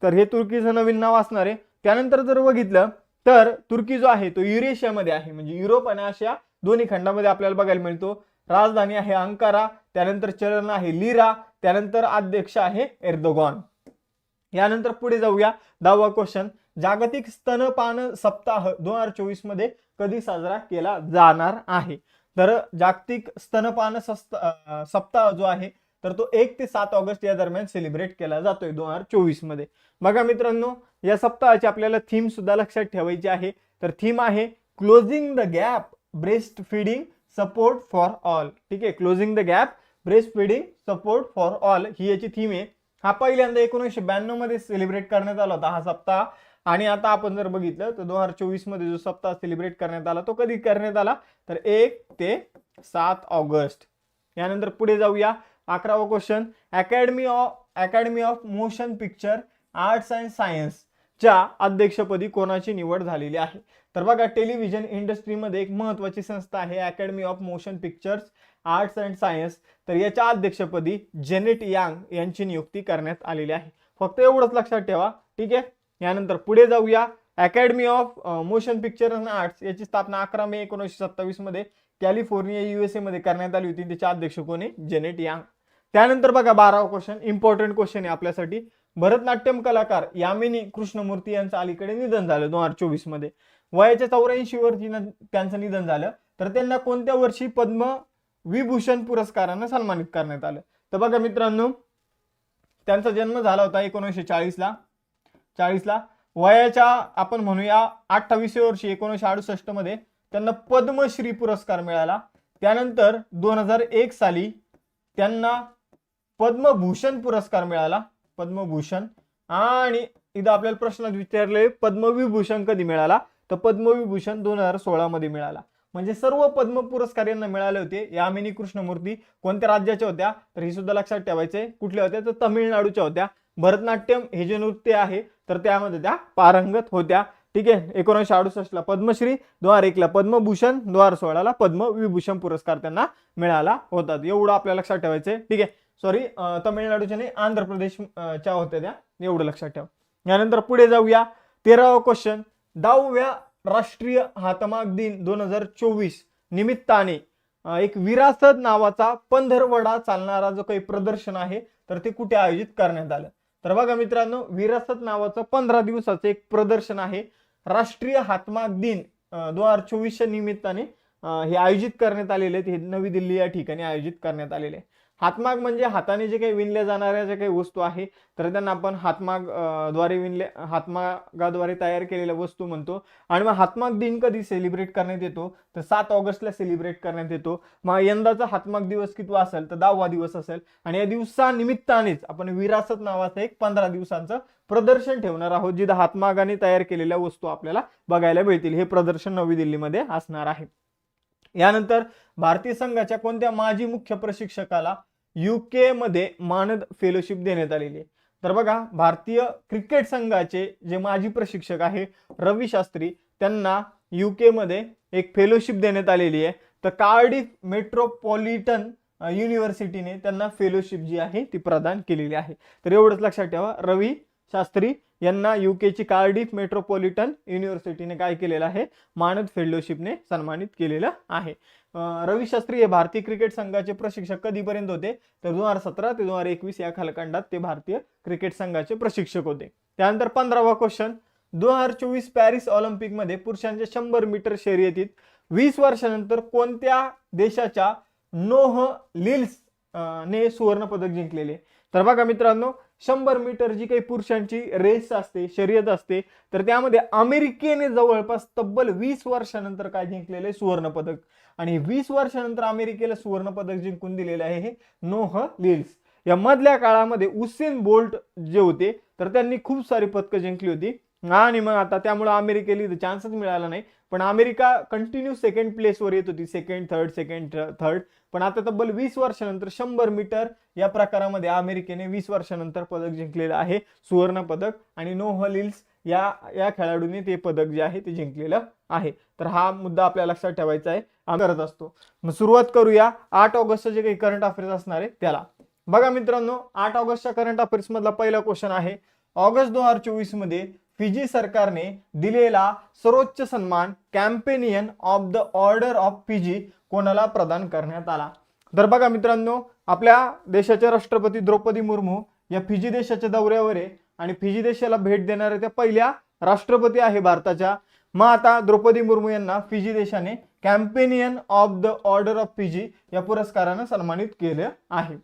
तर हे तुर्कीचं नवीन नाव असणार आहे. त्यानंतर जर बघितलं तर तुर्की जो आहे तो युरेशियामध्ये आहे, म्हणजे युरोप आणि आशिया दोन्ही खंडामध्ये आपल्याला बघायला मिळतो. राजधानी आहे अंकारा, त्यानंतर चलन आहे लिरा, त्यानंतर अध्यक्ष आहे एर्दोगॉन. यानंतर पुढे जाऊया. 10वा क्वेश्चन, जागतिक स्तनपान सप्ताह 2024 मध्ये कधी साजरा केला जाणार आहे. तर जागतिक स्तनपान सप्ताह जो आहे तर तो 1 ते 7 ऑगस्ट या दरम्यान सेलिब्रेट केला जातोय 2024 मध्ये. बघा मित्रांनो, या सप्ताहाची आपल्याला थीम सुद्धा लक्षात ठेवायची आहे. तर थीम आहे closing the gap breast feeding support for all. ठीक आहे, closing the gap breast feeding support for all he याची थीम आहे. हा पहिल्यांदा 1992 मध्ये सेलिब्रेट करण्यात आला होता हा सप्ताह. आणि आता आपण जर बघितलं तर 2024 मध्ये जो सप्ताह सेलिब्रेट करण्यात आला तो कधी करण्यात आला, तर 1 ते 7 ऑगस्ट. यानंतर पुढे जाऊया. 11वा question, academy of motion picture arts and science च्या अध्यक्षपदी कोणाची निवड झालेली आहे. तर बघा, टेलिव्हिजन इंडस्ट्रीमध्ये एक महत्वाची संस्था आहे academy of motion pictures arts and science. तर याच्या अध्यक्षपदी जेनेट यांग यांची नियुक्ती करण्यात आलेली आहे. फक्त एवढंच लक्षात ठेवा. ठीक आहे, यानंतर पुढे जाऊया. Academy of motion picture and arts याची स्थापना 11 मे 1927 मध्ये कॅलिफोर्निया USA मध्ये करण्यात आली होती. त्याचे अध्यक्ष कोण आहे, जेनेट यांग. त्यानंतर बघा 12वा क्वेश्चन, इम्पॉर्टंट क्वेश्चन आहे आपल्यासाठी. भरतनाट्यम कलाकार यामिनी कृष्णमूर्ती यांचं अलीकडे निधन झालं 2024 मध्ये. वयाच्या 84 वर्षी त्यांचं निधन झालं. तर त्यांना कोणत्या वर्षी पद्मविभूषण पुरस्कारानं सन्मानित करण्यात आलं. तर बघा मित्रांनो, त्यांचा जन्म झाला होता 1940 ला. वयाच्या आपण म्हणूया 28 वर्षी 1968 मध्ये त्यांना पद्मश्री पुरस्कार मिळाला. त्यानंतर 2001 साली त्यांना पद्मभूषण पुरस्कार मिळाला, पद्मभूषण. आणि इथं आपल्याला प्रश्न विचारले पद्मविभूषण कधी मिळाला, तर पद्मविभूषण 2016 मध्ये मिळाला. म्हणजे सर्व पद्म पुरस्कार यांना मिळाले होते. यामिनी कृष्णमूर्ती कोणत्या राज्याच्या होत्या, तर ही सुद्धा लक्षात ठेवायचे. कुठल्या होत्या, तर तमिळनाडूच्या होत्या. भरतनाट्यम हे जे नृत्य आहे तर त्यामध्ये त्या पारंगत होत्या. ठीक आहे, 1968 ला पद्मश्री, 2001 ला पद्मभूषण, 2016 ला पद्मविभूषण पुरस्कार त्यांना मिळाला होता. एवढं आपल्याला लक्षात ठेवायचंय. ठीक आहे, सॉरी तमिळनाडूच्या नाही, आंध्र प्रदेशच्या होत्या त्या, एवढं लक्षात ठेवा. यानंतर पुढे जाऊया. 13वा क्वेश्चन, 10व्या राष्ट्रीय हातमाग दिन 2024 निमित्ताने एक विरासत नावाचा पंधरवडा चालणारा जो काही प्रदर्शन आहे तर ते कुठे आयोजित करण्यात आलं. तर बघा मित्रांनो, विरासत नावाचं 15 दिवसाचं एक प्रदर्शन आहे. राष्ट्रीय हातमाग दिन 2024च्या निमित्ताने हे आयोजित करण्यात आलेले आहेत. हे नवी दिल्ली या ठिकाणी आयोजित करण्यात आलेले आहे. हातमाग म्हणजे हाताने जे काही विणल्या जाणाऱ्या ज्या काही वस्तू आहे तर त्यांना आपण हातमागाद्वारे तयार केलेल्या वस्तू म्हणतो. आणि मग हातमाग दिन कधी सेलिब्रेट करण्यात येतो, तर 7 ऑगस्टला सेलिब्रेट करण्यात येतो. मग यंदाचा हातमाग दिवस किती असेल, तर 10वा दिवस असेल. आणि या दिवसानिमित्तानेच आपण विरासत नावाचं एक 15 दिवसांचं प्रदर्शन ठेवणार आहोत, जिथं हातमागाने तयार केलेल्या वस्तू आपल्याला बघायला मिळतील. हे प्रदर्शन नवी दिल्लीमध्ये असणार आहे. यानंतर भारतीय संघाच्या कोणत्या माजी मुख्य प्रशिक्षकाला UK मध्ये मानद फेलोशिप देण्यात आलेली आहे. तर बघा, भारतीय क्रिकेट संघाचे जे माजी प्रशिक्षक आहे रवी शास्त्री, त्यांना UK मध्ये एक फेलोशिप देण्यात आलेली आहे. तर कार्डिफ मेट्रोपॉलिटन युनिव्हर्सिटीने त्यांना फेलोशिप जी आहे ती प्रदान केलेली आहे. तर एवढंच लक्षात ठेवा, रवी शास्त्री यांना UKची कार्डिफ मेट्रोपॉलिटन युनिव्हर्सिटीने काय केलेलं आहे, मानद फेलोशिपने सन्मानित केलेलं आहे. रवी शास्त्री हे भारतीय क्रिकेट संघाचे प्रशिक्षक कधीपर्यंत होते, तर 2017 ते 2021 या कालखंडात ते भारतीय क्रिकेट संघाचे प्रशिक्षक होते. त्यानंतर 15वा क्वेश्चन, 2024 पॅरिस ऑलिम्पिक मध्ये पुरुषांच्या 100 मीटर शर्यतीत 20 वर्षानंतर कोणत्या देशाच्या नोह लिल्स ने सुवर्ण पदक जिंकलेले. तर बघा मित्रांनो, 100 मीटर जी काही पुरुषांची रेस असते, शर्यत असते, तर त्यामध्ये अमेरिकेने जवळपास तब्बल 20 वर्षानंतर काय जिंकलेले सुवर्ण पदक. आणि 20 वर्षानंतर अमेरिकेला सुवर्ण पदक जिंकून दिलेले आहे हे नोह लिल्स. या मधल्या काळामध्ये उसेन बोल्ट जे होते तर त्यांनी खूप सारी पदकं जिंकली होती. आणि मग आता त्यामुळे अमेरिकेला चान्सच मिळाला नाही. पण अमेरिका कंटिन्यू सेकंड प्लेसवर येत होती, सेकंड थर्ड. पण आता तब्बल 20 वर्षानंतर 100 मीटर या प्रकारामध्ये अमेरिकेने 20 वर्षानंतर पदक जिंकलेलं आहे, सुवर्ण पदक. आणि नोह लिल्स या खेळाडूने ते पदक जे आहे ते जिंकलेलं आहे. तर हा मुद्दा आपल्या लक्षात ठेवायचा आहे, करत असतो. मग सुरुवात करूया 8 ऑगस्ट जे काही करंट अफेअर्स असणार आहे त्याला. बघा मित्रांनो, 8 ऑगस्टच्या करंट अफेअर्स मधला पहिला क्वेश्चन आहे, ऑगस्ट 2024 मध्ये फिजी सरकारने दिलेला सर्वोच्च सन्मान companion of the order of Fiji कोणाला प्रदान करण्यात आला. तर बघा मित्रांनो, आपल्या देशाच्या राष्ट्रपती द्रौपदी मुर्मू या फिजी देशाच्या दौऱ्यावर आहे आणि फिजी देशाला भेट देणाऱ्या त्या पहिल्या राष्ट्रपती आहे भारताच्या. मग आता द्रौपदी मुर्मू यांना फिजी देशाने companion of the order of Fiji या पुरस्काराने सन्मानित केले आहे.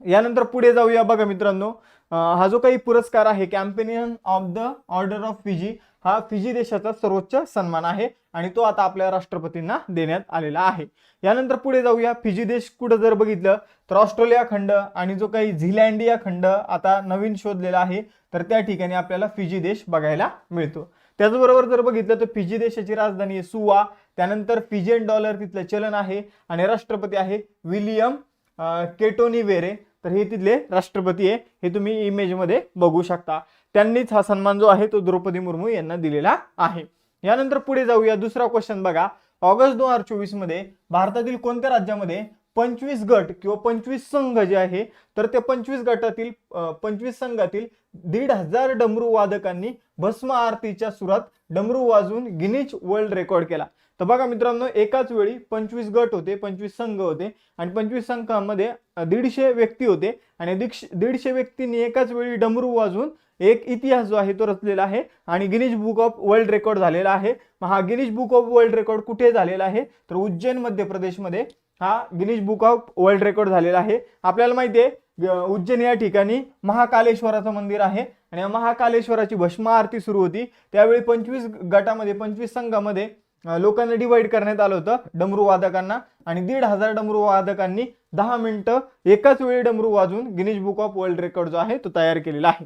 यानंतर पुढे जाऊया. बघा मित्रांनो, हा जो काही पुरस्कार आहे companion of the order of Fiji, हा फिजी देशाचा सर्वोच्च सन्मान आहे आणि तो आता आपल्या राष्ट्रपतींना देण्यात आलेला आहे. यानंतर पुढे जाऊया. फिजी देश कुठं जर बघितलं तर ऑस्ट्रेलिया खंड आणि जो काही झीलँडिया खंड आता नवीन शोधलेला आहे, तर त्या ठिकाणी आपल्याला फिजी देश बघायला मिळतो. त्याचबरोबर जर बघितलं तर फिजी देशाची राजधानी आहे सुवा. त्यानंतर फिजियन डॉलर तिथलं चलन आहे आणि राष्ट्रपती आहे विलियम केटोनिवेरे. तर हे तिथले राष्ट्रपती आहे, हे तुम्ही इमेज मध्ये बघू शकता. त्यांनीच हा सन्मान जो आहे तो द्रौपदी मुर्मू यांना दिलेला आहे. यानंतर पुढे जाऊया. दुसरा क्वेश्चन बघा, ऑगस्ट 2024 मध्ये भारतातील कोणत्या राज्यामध्ये 25 गट किंवा 25 संघ जे आहे तर त्या 25 गटातील 25 संघातील 1,500 डमरू वादकांनी भस्म आरतीच्या सुरात डमरू वाजवून गिनीज वर्ल्ड रेकॉर्ड केला. तर बघा मित्रांनो, एकाच वेळी 25 गट होते, 25 संघ होते आणि 25 संघामध्ये 150 व्यक्ती होते आणि 150 व्यक्तींनी एकाच वेळी डमरू वाजवून एक इतिहास जो आहे तो रचलेला आहे आणि Guinness book of world record झालेला आहे. हा Guinness book of world record कुठे झालेला आहे तर उज्जैन मध्य प्रदेशमध्ये हा Guinness book of world record झालेला आहे. आपल्याला माहिती आहे उज्जैन या ठिकाणी महाकालेश्वराचं मंदिर आहे आणि महाकालेश्वराची भस्म आरती सुरू होती. त्यावेळी 25 गटामध्ये 25 संघामध्ये लोकांना डिवाइड करण्यात आलं होतं डमरू वादकांना आणि 1,500 डमरू वादकांनी 10 मिनिटं एकाच वेळी डमरू वाजवून Guinness book of world record जो आहे तो तयार केलेला आहे.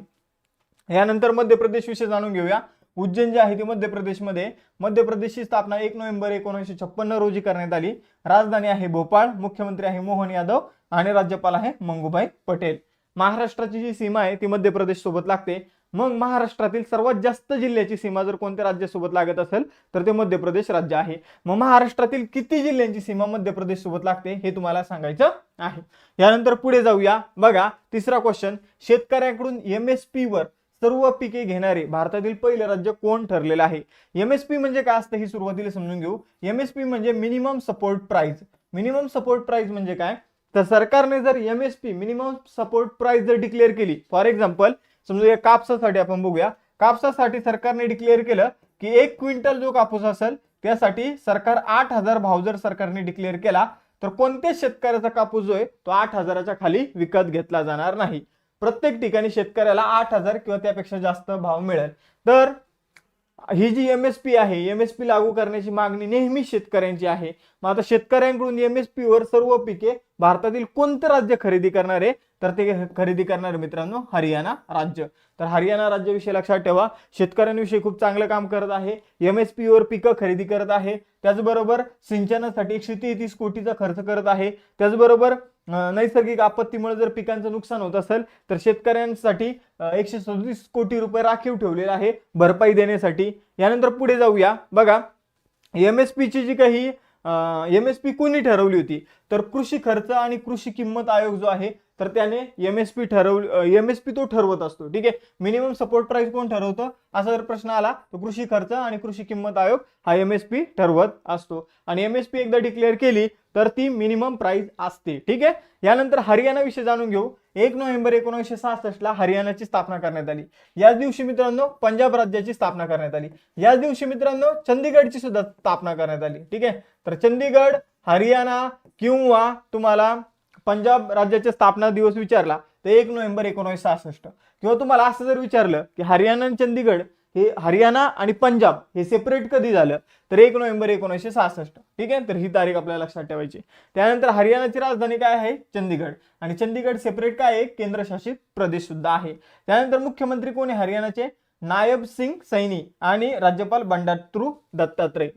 यानंतर मध्य प्रदेश विषयी जाणून घेऊया. उज्जैन जे आहे ते मध्य प्रदेशमध्ये, मध्य प्रदेशची स्थापना 1 नोव्हेंबर 1956 रोजी करण्यात आली. राजधानी आहे भोपाळ, मुख्यमंत्री आहे मोहन यादव आणि राज्यपाल आहे मंगूभाई पटेल. महाराष्ट्राची जी सीमा आहे ती मध्य प्रदेश सोबत लागते. मग महाराष्ट्रातील सर्वात जास्त जिल्ह्याची सीमा जर कोणत्या राज्यासोबत लागत असेल तर ते मध्य प्रदेश राज्य आहे. मग महाराष्ट्रातील किती जिल्ह्यांची सीमा मध्य प्रदेश सोबत लागते हे तुम्हाला सांगायचं आहे. यानंतर पुढे जाऊया. बघा तिसरा क्वेश्चन, शेतकऱ्यांकडून MSP वर सर्व पिके घेणारे भारतातील पहिले राज्य कोण ठरलेलं आहे. MSP म्हणजे काय असतं ही सुरुवातीला समजून घेऊ. MSP म्हणजे minimum support price. Minimum support price म्हणजे काय तर सरकारने जर MSP मिनिमम सपोर्ट प्राइस जर डिक्लेअर केली, फॉर एक्झाम्पल समजा या कापसासाठी आपण बघूया, कापसासाठी सरकारने डिक्लेअर केलं की 1 क्विंटल जो कापूस असेल त्यासाठी सरकार 8,000 भाव जर सरकारने डिक्लेअर केला तर कोणत्याच शेतकऱ्याचा कापूस जो आहे तो 8,000च्या खाली विकत घेतला जाणार नाही. प्रत्येक ठिकाणी शेतकऱ्याला 8,000 किंवा त्यापेक्षा जास्त भाव मिळेल. तर ही जी MSP आहे, MSP लागू करण्याची मागणी नेहमी शेतकऱ्यांची आहे. मग आता शेतकऱ्यांकडून MSP वर सर्व पिके भारतातील कोणतं राज्य खरेदी करणार आहे तर ते खरेदी करणार मित्रांनो हरियाणा राज्य. तर हरियाणा राज्याविषयी लक्षात ठेवा, शेतकऱ्यांविषयी खूप चांगलं काम करत आहे, MSP वर पिकं खरेदी करत आहे. त्याचबरोबर सिंचनासाठी 133 कोटीचा खर्च करत आहे. त्याचबरोबर नैसर्गिक आपत्तीमुळे जर पिकांचं नुकसान होत असेल तर शेतकऱ्यांसाठी 137 कोटी रुपये राखीव ठेवलेले आहे भरपाई देण्यासाठी. यानंतर पुढे जाऊया. बघा MSP ची जी काही MSP कोणी ठरवली होती तर कृषी खर्च आणि कृषी किंमत आयोग जो आहे तर त्याने MSP तो ठरवत असतो. ठीक आहे, मिनिमम सपोर्ट प्राइस कोण ठरवतं असा जर प्रश्न आला तर कृषी खर्च आणि कृषी किंमत आयोग हा MSP ठरवत असतो आणि MSP एकदा डिक्लेअर केली तर ती मिनिमम प्राइस असते. ठीक आहे. यानंतर हरियाणा विषयी जाणून घेऊ. 1 नोव्हेंबर 1966 ला हरियाणाची स्थापना करण्यात आली. याच दिवशी मित्रांनो पंजाब राज्याची स्थापना करण्यात आली. याच दिवशी मित्रांनो चंदीगडची सुद्धा स्थापना करण्यात आली. ठीक आहे, तर चंदीगड, हरियाणा किंवा तुम्हाला पंजाब राज्याचा स्थापना दिवस विचारला तर 1 नोव्हेंबर 1966. किंवा तुम्हाला असं जर विचारलं की हरियाणा आणि चंदीगड हे हरियाणा आणि पंजाब हे सेपरेट कधी झालं तर 1 नोव्हेंबर 1966. ठीक आहे, तर ही तारीख आपल्याला लक्षात ठेवायची. त्यानंतर हरियाणाची राजधानी काय आहे? चंदीगड. आणि चंदीगड सेपरेट काय आहे? केंद्रशासित प्रदेश सुद्धा आहे. त्यानंतर मुख्यमंत्री कोण आहे हरियाणाचे? नायब सिंग सैनी आणि राज्यपाल बंडारू दत्तात्रय.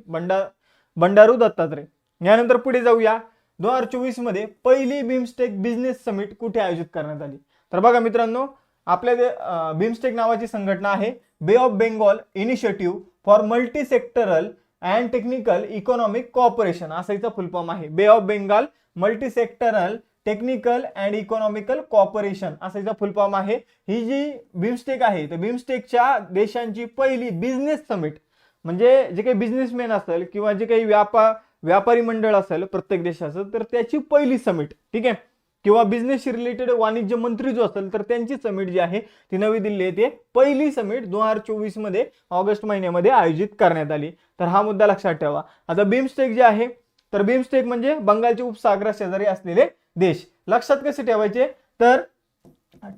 यानंतर पुढे जाऊया. 2024 मध्ये पहिली बिमस्टेक बिझनेस समिट कुठे आयोजित करण्यात आली? तर बघा मित्रांनो, आपल्या बिमस्टेक नावाची संघटना आहे. बे of Bengal initiative for multi sectoral and technical economic cooperation असा हिचा फुल फॉर्म आहे. बे of Bengal multi sectoral technical and economical cooperation असा हिचा फुल फॉर्म आहे. ही जी बिमस्टेक आहे तर बिमस्टेकच्या देशांची पहिली बिझनेस समिट, म्हणजे जे काही बिझनेसमॅन असेल किंवा जे काही व्यापारी मंडळ असेल प्रत्येक देशाचं, तर त्याची पहिली समिट. ठीक आहे, किंवा बिझनेसशी रिलेटेड वाणिज्य मंत्री जो असेल तर त्यांची समिट जी आहे ती नवी दिल्ली येथे पहिली समिट 2024 मध्ये ऑगस्ट महिन्यामध्ये आयोजित करण्यात आली. तर हा मुद्दा लक्षात ठेवा. आता बिमस्टेक जे आहे तर बिमस्टेक म्हणजे बंगालच्या उपसागरा शेजारी असलेले देश. लक्षात कसे ठेवायचे तर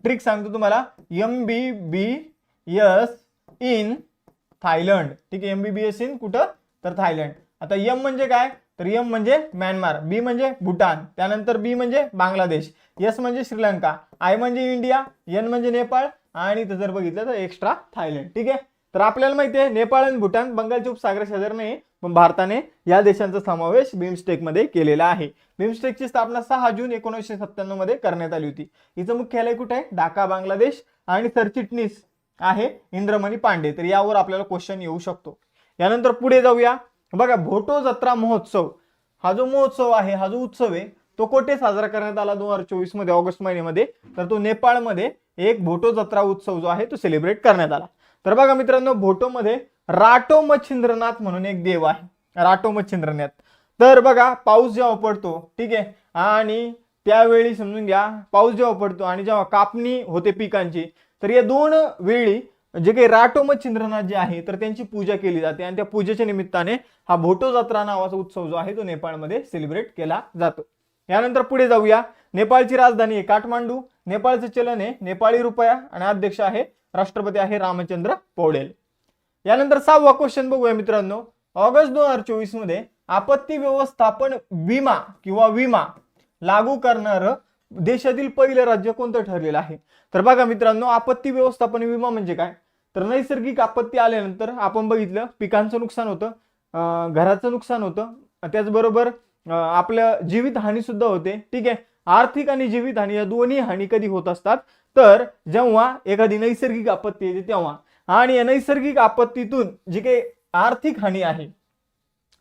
ट्रिक सांगतो तुम्हाला. MBBS in Thailand. ठीक आहे, MBBS इन कुठं तर थायलंड. आता M म्हणजे काय तर M म्हणजे म्यानमार, B म्हणजे भूटान, त्यानंतर B म्हणजे बांगलादेश, S म्हणजे श्रीलंका, I म्हणजे इंडिया, N म्हणजे नेपाळ आणि इथं जर बघितलं तर एक्स्ट्रा थायलंड. ठीक आहे, तर आपल्याला माहिती आहे नेपाळ आणि भूटान बंगालच्या उपसागरा शेजारी नाही, पण भारताने या देशांचा समावेश बिमस्टेक मध्ये केलेला आहे. बिमस्टेकची स्थापना 6 जून 1997 मध्ये करण्यात आली होती. हिचं मुख्यालय कुठे आहे? ढाका बांगलादेश आणि सरचिटणीस आहे इंद्रमणी पांडे. तर यावर आपल्याला क्वेश्चन येऊ शकतो. यानंतर पुढे जाऊया. बघा, भोटो जत्रा महोत्सव हा जो महोत्सव आहे, हा जो उत्सव आहे तो कुठे साजरा करण्यात आला 2024 मध्ये ऑगस्ट महिन्यामध्ये? तर तो नेपाळमध्ये एक भोटो जत्रा उत्सव जो आहे तो सेलिब्रेट करण्यात आला. तर बघा मित्रांनो, भोटो मध्ये राटो मच्छिंद्रनाथ म्हणून एक देव आहे, राटो मच्छिंद्रनाथ. तर बघा, पाऊस जेव्हा पडतो, ठीक आहे, आणि त्यावेळी समजून घ्या पाऊस जेव्हा पडतो आणि जेव्हा कापणी होते पिकांची, तर या दोन वेळी जे काही राटो मच्छिंद्रनाथ जे आहे तर त्यांची पूजा केली जाते आणि त्या पूजेच्या निमित्ताने हा भोटो जत्रा नावाचा उत्सव जो आहे तो नेपाळमध्ये सेलिब्रेट केला जातो. यानंतर पुढे जाऊया. नेपाळची राजधानी आहे काठमांडू. नेपाळचे चलन आहे नेपाळी रुपया आणि अध्यक्ष आहे राष्ट्रपती आहे रामचंद्र पौडेल. यानंतर 6वा क्वेश्चन बघूया मित्रांनो. ऑगस्ट 2024 मध्ये आपत्ती व्यवस्थापन विमा किंवा विमा लागू करणारं देशातील पहिलं राज्य कोणतं ठरलेलं आहे? तर बघा मित्रांनो, आपत्ती व्यवस्थापन विमा म्हणजे काय तर नैसर्गिक आपत्ती आल्यानंतर आपण बघितलं पिकांचं नुकसान होतं, घराचं नुकसान होतं, त्याचबरोबर आपलं जीवित हानी सुद्धा होते. ठीक आहे, आर्थिक आणि जीवित हानी या दोन्ही हानी कधी होत असतात तर जेव्हा एखादी नैसर्गिक आपत्ती येते तेव्हा. आणि या नैसर्गिक आपत्तीतून जी काही आर्थिक हानी आहे,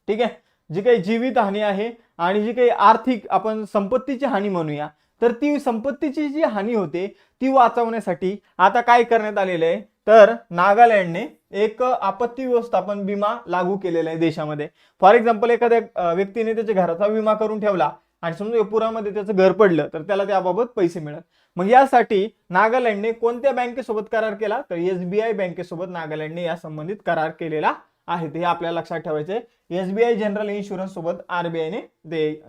ठीक आहे, जी काही जीवित हानी आहे आणि जी काही आर्थिक आपण संपत्तीची हानी म्हणूया, तर ती संपत्तीची जी हानी होते ती वाचवण्यासाठी आता काय करण्यात आलेलं आहे तर नागालँडने एक आपत्ती व्यवस्थापन विमा लागू केलेला आहे देशामध्ये. फॉर एक्झाम्पल, एखाद्या व्यक्तीने त्याच्या घराचा विमा करून ठेवला आणि समजा पुरामध्ये त्याचं घर पडलं तर त्याला त्याबाबत पैसे मिळत. मग यासाठी नागालँडने कोणत्या बँकेसोबत करार केला तर SBI बँकेसोबत नागालँडने या संबंधित करार केलेला आहे. हे आपल्याला लक्षात ठेवायचे. SBI जनरल इन्शुरन्स सोबत RBIने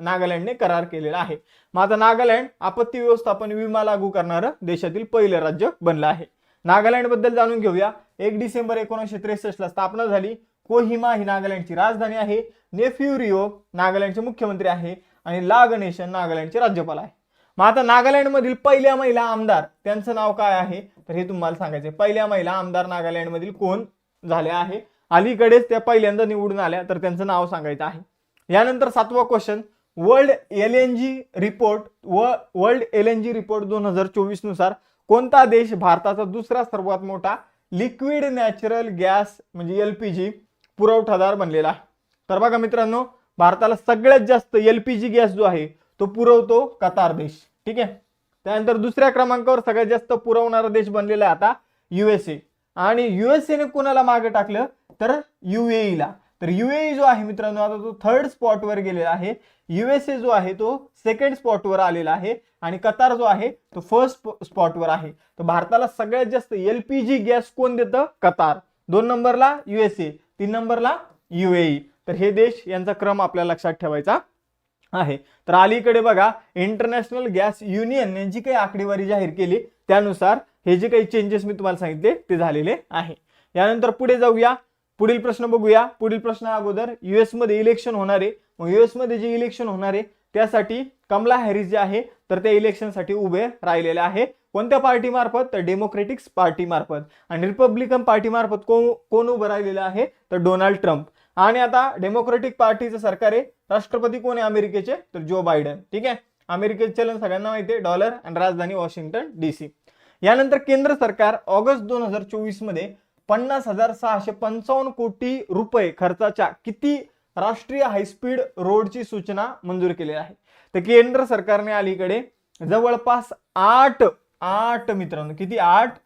नागालँडने करार केलेला आहे. मग आता नागालँड आपत्ती व्यवस्थापन विमा लागू करणारं देशातील पहिलं राज्य बनलं आहे. नागालँड बद्दल जाणून घेऊया. 1 डिसेंबर 1963 ला स्थापना झाली. कोहिमा ही नागालँडची राजधानी आहे. नेफ्यू रिओ नागालँडचे मुख्यमंत्री आहे आणि ला गणेशन नागालँडचे राज्यपाल आहे. मग आता नागालँड मधील पहिल्या महिला आमदार त्यांचं नाव काय आहे तर हे तुम्हाला सांगायचे. पहिल्या महिला आमदार नागालँड मधील कोण झाल्या आहे? अलीकडेच त्या पहिल्यांदा निवडून आल्या तर त्यांचं नाव सांगायचं आहे. यानंतर 7वा क्वेश्चन. वर्ल्ड LNG रिपोर्ट 2024 नुसार कोणता देश भारताचा दुसरा सर्वात मोठा लिक्विड नॅचरल गॅस म्हणजे LPG पुरवठादार बनलेला आहे? तर बघा मित्रांनो, भारताला सगळ्यात जास्त LPG गॅस जो आहे तो पुरवतो कतार देश. ठीक आहे, त्यानंतर दुसऱ्या क्रमांकावर सगळ्यात जास्त पुरवणारा देश बनलेला आहे आता USA. आणि USAने कोणाला मागे टाकलं तर UAE ला. तर UAE जो आहे मित्रांनो आता तो 3rd स्पॉटवर गेलेला आहे. USA जो आहे तो 2nd स्पॉटवर आलेला आहे आणि कतार जो आहे तो 1st स्पॉटवर आहे. तर भारताला सगळ्यात जास्त LPG गॅस कोण देतं? कतार. 2 नंबरला USA, 3 नंबरला UAE. तर हे देश यांचा क्रम आपल्याला लक्षात ठेवायचा आहे. तर अलीकडे बघा इंटरनॅशनल गॅस युनियनने जी काही आकडेवारी जाहीर केली त्यानुसार हे जे काही चेंजेस मी तुम्हाला सांगितले ते झालेले आहे. यानंतर पुढे जाऊया, पुढील प्रश्न बघूया. पुढील प्रश्न अगोदर US मध्ये इलेक्शन होणार आहे. मग US मध्ये जे इलेक्शन होणार आहे त्यासाठी कमला हॅरिस जे आहे तर त्या इलेक्शनसाठी उभे राहिलेले आहे. कोणत्या पार्टी मार्फत? तर डेमोक्रेटिक पार्टी मार्फत. आणि रिपब्लिकन पार्टी मार्फत कोण उभं राहिलेलं आहे? तर डोनाल्ड ट्रम्प. आणि आता डेमोक्रेटिक पार्टीचं सरकार आहे, राष्ट्रपती कोण आहे अमेरिकेचे? तर जो बायडन. ठीक आहे. अमेरिकेचे चलन सगळ्यांना माहिती आहे डॉलर आणि राजधानी वॉशिंग्टन DC. यानंतर केंद्र सरकार ऑगस्ट 2024 मध्ये 50,655 कोटी रुपये खर्चाच्या किती राष्ट्रीय हायस्पीड रोडची सूचना मंजूर केली आहे? तर केंद्र सरकारने अलीकडे जवळपास आठ मित्रांनो, किती? 8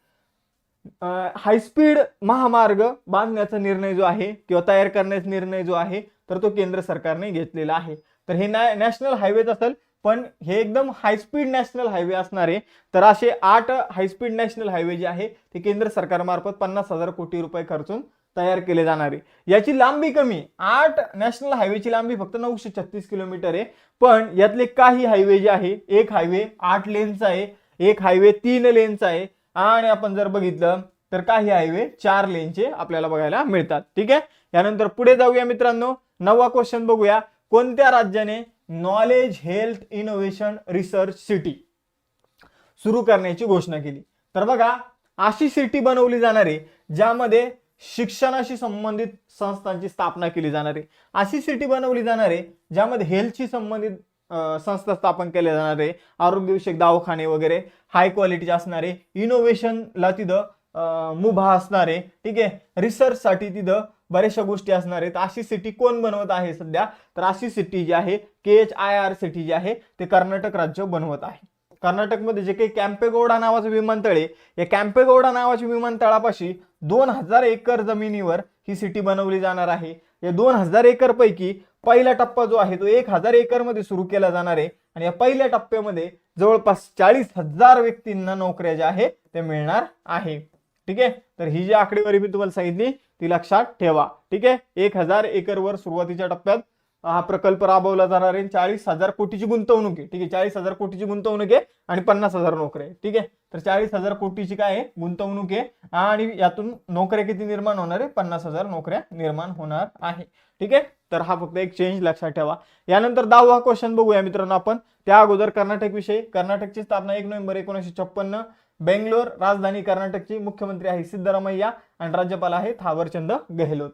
हायस्पीड महामार्ग बांधण्याचा निर्णय जो आहे किंवा तयार करण्याचा निर्णय जो आहे तर तो केंद्र सरकारने घेतलेला आहे. तर हे नॅशनल हायवेज असेल, पण हे एकदम हायस्पीड नॅशनल हायवे असणार आहे. तर असे 8 हायस्पीड नॅशनल हायवे जे आहे ते केंद्र सरकारमार्फत 50,000 कोटी रुपये खर्चून तयार केले जाणार आहे. याची लांबी कमी, 8 नॅशनल हायवेची लांबी फक्त 936 किलोमीटर आहे. पण यातले काही हायवे जे आहे, एक हायवे 8 लेनचा आहे, एक हायवे 3 लेनचा आहे, आणि आपण जर बघितलं तर काही हायवे 4 लेनचे आपल्याला बघायला मिळतात. ठीक आहे. यानंतर पुढे जाऊया मित्रांनो, 9वा क्वेश्चन बघूया. कोणत्या राज्याने knowledge health innovation research city सुरू करण्याची घोषणा केली? तर बघा, अशी सिटी बनवली जाणार आहे ज्यामध्ये शिक्षणाशी संबंधित संस्थांची स्थापना केली जाणार आहे. अशी सिटी बनवली जाणार आहे ज्यामध्ये हेल्थशी संबंधित संस्था स्थापन केल्या जाणार आहे, आरोग्यविषयक दवाखाने वगैरे हाय क्वालिटीचे असणारे, इनोव्हेशनला तिथं मुभा असणार आहे. ठीक आहे. रिसर्च साठी तिथं बऱ्याचशा गोष्टी असणार आहेत. अशी सिटी कोण बनवत आहे सध्या? तर अशी सिटी जी आहे KHIR सिटी जी आहे ते कर्नाटक राज्य बनवत आहे. कर्नाटकमध्ये जे काही कॅम्पेगौडा नावाचं विमानतळ आहे, या कॅम्पेगौडा नावाच्या विमानतळापाशी 2000 एकर जमिनीवर ही सिटी बनवली जाणार आहे. या 2000 एकर पैकी पहिला टप्पा जो आहे तो 1000 एकर मध्ये सुरू केला जाणार आहे. आणि या पहिल्या टप्प्यामध्ये जवळपास 40,000 व्यक्तींना नोकऱ्या ज्या आहे ते मिळणार आहे. ठीक आहे. तर ही जी आकडेवारी मी तुम्हाला सांगितली ती लक्षात ठेवा. ठीक आहे. 1000 एकरवर सुरुवातीच्या टप्प्यात हा प्रकल्प राबवला जाणार आहे. 40,000 कोटीची गुंतवणूक आहे. ठीक आहे. 40,000 कोटीची गुंतवणूक आहे आणि 50,000 नोकऱ्या आहे. ठीक आहे. तर 40,000 कोटीची काय आहे? गुंतवणूक आहे, आणि यातून नोकऱ्या किती निर्माण होणार आहे? 50,000 नोकऱ्या निर्माण होणार आहे. ठीक आहे. तर हा फक्त एक चेंज लक्षात ठेवा. यानंतर 10वा क्वेश्चन बघूया मित्रांनो आपण. त्या अगोदर कर्नाटक विषयी. कर्नाटकची स्थापना 1 नोव्हेंबर 1956. बेंगलोर राजधानी कर्नाटकची. मुख्यमंत्री आहे सिद्धरामय्या आणि राज्यपाल आहे थावरचंद गेहलोत.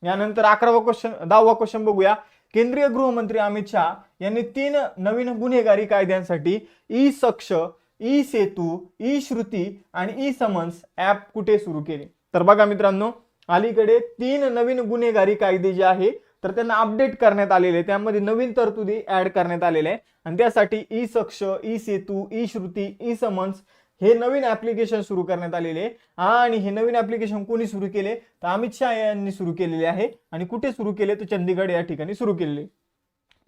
यानंतर 10वा क्वेश्चन बघूया. केंद्रीय गृहमंत्री अमित शहा यांनी 3 नवीन गुन्हेगारी कायद्यांसाठी ई-सक्ष, ई-सेतू, ई-श्रुती आणि ई-समन्स ऍप कुठे सुरू केले? तर बघा मित्रांनो, अलीकडे 3 नवीन गुन्हेगारी कायदे जे आहे तर त्यांना अपडेट करण्यात आलेले, त्यामध्ये नवीन तरतुदी ऍड करण्यात आलेल्या आहे. आणि त्यासाठी ई-सक्ष, ई-सेतू, ई-श्रुती, ई-समन्स हे नवीन ऍप्लिकेशन सुरू करण्यात आलेले आहे. आणि हे नवीन ऍप्लिकेशन कोणी सुरू केले? तर अमित शहा यांनी सुरू केलेले आहे. आणि कुठे सुरू केले? तर चंदीगड या ठिकाणी सुरू केलेले.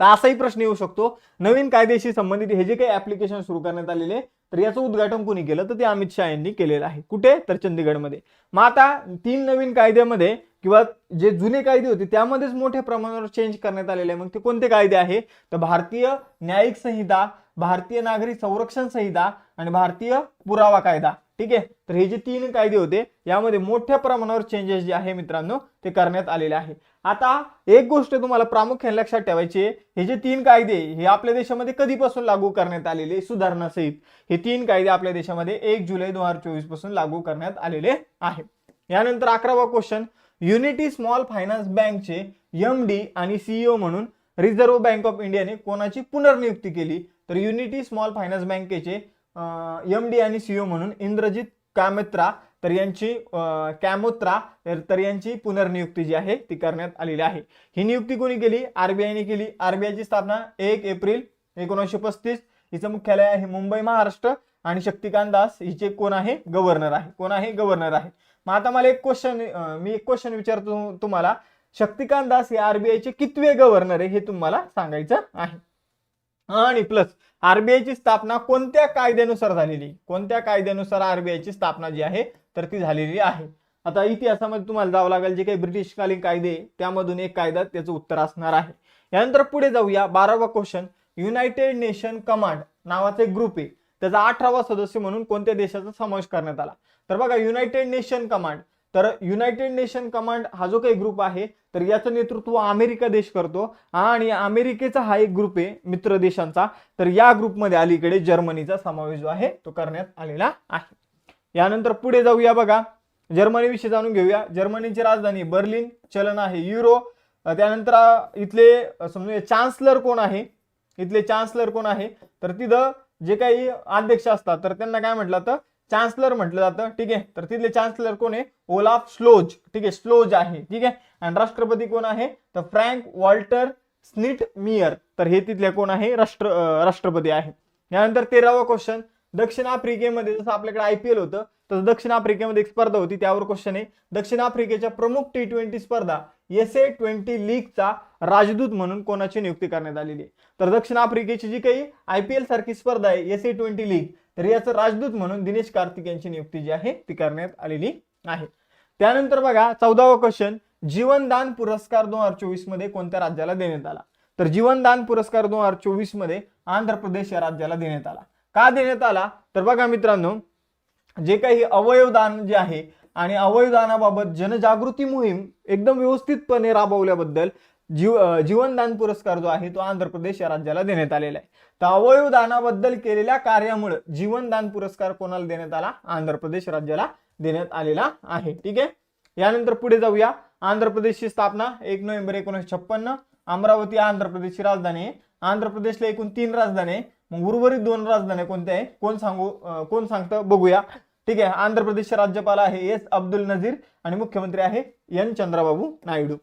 तर असाही प्रश्न येऊ शकतो, नवीन कायद्याशी संबंधित हे जे काही ऍप्लिकेशन सुरू करण्यात आलेले तर याचं उद्घाटन कोणी केलं? तर ते अमित शहा यांनी केलेलं आहे. कुठे? तर चंदीगडमध्ये. मग आता 3 नवीन कायद्यामध्ये किंवा जे जुने कायदे होते त्यामध्येच मोठ्या प्रमाणावर चेंज करण्यात आलेले आहे. मग ते कोणते कायदे आहे? तर भारतीय न्यायिक संहिता, भारतीय नागरी संरक्षण संहिता आणि भारतीय पुरावा कायदा. ठीक आहे. तर हे जे 3 कायदे होते यामध्ये मोठ्या प्रमाणावर चेंजेस जे आहे मित्रांनो ते करण्यात आलेले आहे. आता एक गोष्ट तुम्हाला प्रामुख्याने लक्षात ठेवायची आहे, हे जे 3 कायदे हे आपल्या देशामध्ये कधीपासून लागू करण्यात आलेले सुधारणा सहित हे 3 कायदे आपल्या देशामध्ये 1 जुलै 2024 पासून लागू करण्यात आलेले आहे. यानंतर 11वा क्वेश्चन. युनिटी स्मॉल फायनान्स बँकचे MD आणि CEO म्हणून रिझर्व्ह बँक ऑफ इंडियाने कोणाची पुनर्नियुक्ती केली? तर युनिटी स्मॉल फायनान्स बँकेचे MD आणि CEO म्हणून इंद्रजित कामोत्रा तर यांची पुनर्नियुक्ती जी आहे ती करण्यात आलेली आहे. ही नियुक्ती कोणी केली? RBIने केली. RBIची स्थापना 1 एप्रिल 1935. हिचं मुख्यालय आहे मुंबई महाराष्ट्र. आणि शक्तिकांत दास हिचे कोण आहे? गव्हर्नर आहे. कोण आहे? गव्हर्नर आहे. मग आता मला एक क्वेश्चन विचारतो तुम्हाला. शक्तिकांत दास हे RBIचे कितवे गव्हर्नर आहे हे तुम्हाला सांगायचं आहे. आणि प्लस RBIची स्थापना कोणत्या कायद्यानुसार झालेली? कोणत्या कायद्यानुसार RBIची स्थापना जी आहे तर ती झालेली आहे? आता इतिहासामध्ये तुम्हाला जावं लागेल, जे काही ब्रिटिशकालीन कायदे त्यामधून एक कायदा त्याचं उत्तर असणार आहे. यानंतर पुढे जाऊया 12वा क्वेश्चन, युनायटेड नेशन कमांड नावाचा एक ग्रुप आहे, त्याचा 18वा सदस्य म्हणून कोणत्या देशाचा समावेश करण्यात आला? तर बघा युनायटेड नेशन कमांड, तर युनायटेड नेशन कमांड हा जो काही ग्रुप आहे तर याचं नेतृत्व अमेरिका देश करतो आणि अमेरिकेचा हा एक ग्रुप आहे मित्र देशांचा, तर या ग्रुपमध्ये अलीकडे जर्मनीचा समावेश जो आहे तो करण्यात आलेला आहे. यानंतर पुढे जाऊया बघा, जर्मनी विषयी जाणून घेऊया. जर्मनीची राजधानी बर्लिन, चलन आहे युरो. त्यानंतर इथले समजा चान्सलर कोण आहे, इथले चान्सलर कोण आहे तर तिथं जे काही अध्यक्ष असतात तर त्यांना काय म्हटलं जातं, चान्सलर म्हटलं जातं. ठीक आहे, तर तिथले चान्सलर कोण आहे, ओलाफ स्लोज. ठीक आहे, स्लोज आहे. ठीक आहे, आणि राष्ट्रपती कोण आहे तर फ्रँक वॉल्टर स्निटमियर, तर हे तिथले कोण आहे, राष्ट्रपती आहे. यानंतर 13वा क्वेश्चन, दक्षिण आफ्रिकेमध्ये जसं आपल्याकडे IPL होतं तसं दक्षिण आफ्रिकेमध्ये एक स्पर्धा होती, त्यावर क्वेश्चन आहे. दक्षिण आफ्रिकेच्या प्रमुख T20 स्पर्धा SA-20 लीगचा राजदूत म्हणून कोणाची नियुक्ती करण्यात आलेली आहे? तर दक्षिण आफ्रिकेची जी काही IPL सारखी स्पर्धा आहे SA-20 लीग, तर याचं राजदूत म्हणून दिनेश कार्तिक यांची नियुक्ती जी आहे ती करण्यात आलेली आहे. त्यानंतर बघा 14वा क्वेश्चन, जीवनदान पुरस्कार 2024 मध्ये कोणत्या राज्याला देण्यात आला? तर जीवनदान पुरस्कार 2024 मध्ये आंध्र प्रदेश या राज्याला देण्यात आला. का देण्यात आला तर बघा मित्रांनो, जे काही अवयवदान जे आहे आणि अवयवदानाबाबत जनजागृती मोहीम एकदम व्यवस्थितपणे राबवल्याबद्दल जीवनदान पुरस्कार जो आहे तो आंध्र प्रदेश या राज्याला देण्यात आलेला आहे. तर अवयवदानाबद्दल केलेल्या कार्यामुळे जीवनदान पुरस्कार कोणाला देण्यात आला? आंध्र प्रदेश राज्याला देण्यात आलेला आहे. ठीक आहे, यानंतर पुढे जाऊया. आंध्र प्रदेशची स्थापना 1 नोव्हेंबर 1956. अमरावती आंध्र प्रदेशची राजधानी आहे. आंध्र प्रदेशला एकूण 3 राजधानी आहे, मग उर्वरित 2 राजधानी कोणत्या आहे कोण सांगतं बघूया. ठीक आहे, आंध्र प्रदेशचे राज्यपाल आहे S अब्दुल नजीर आणि मुख्यमंत्री आहे N चंद्रबाबू नायडू.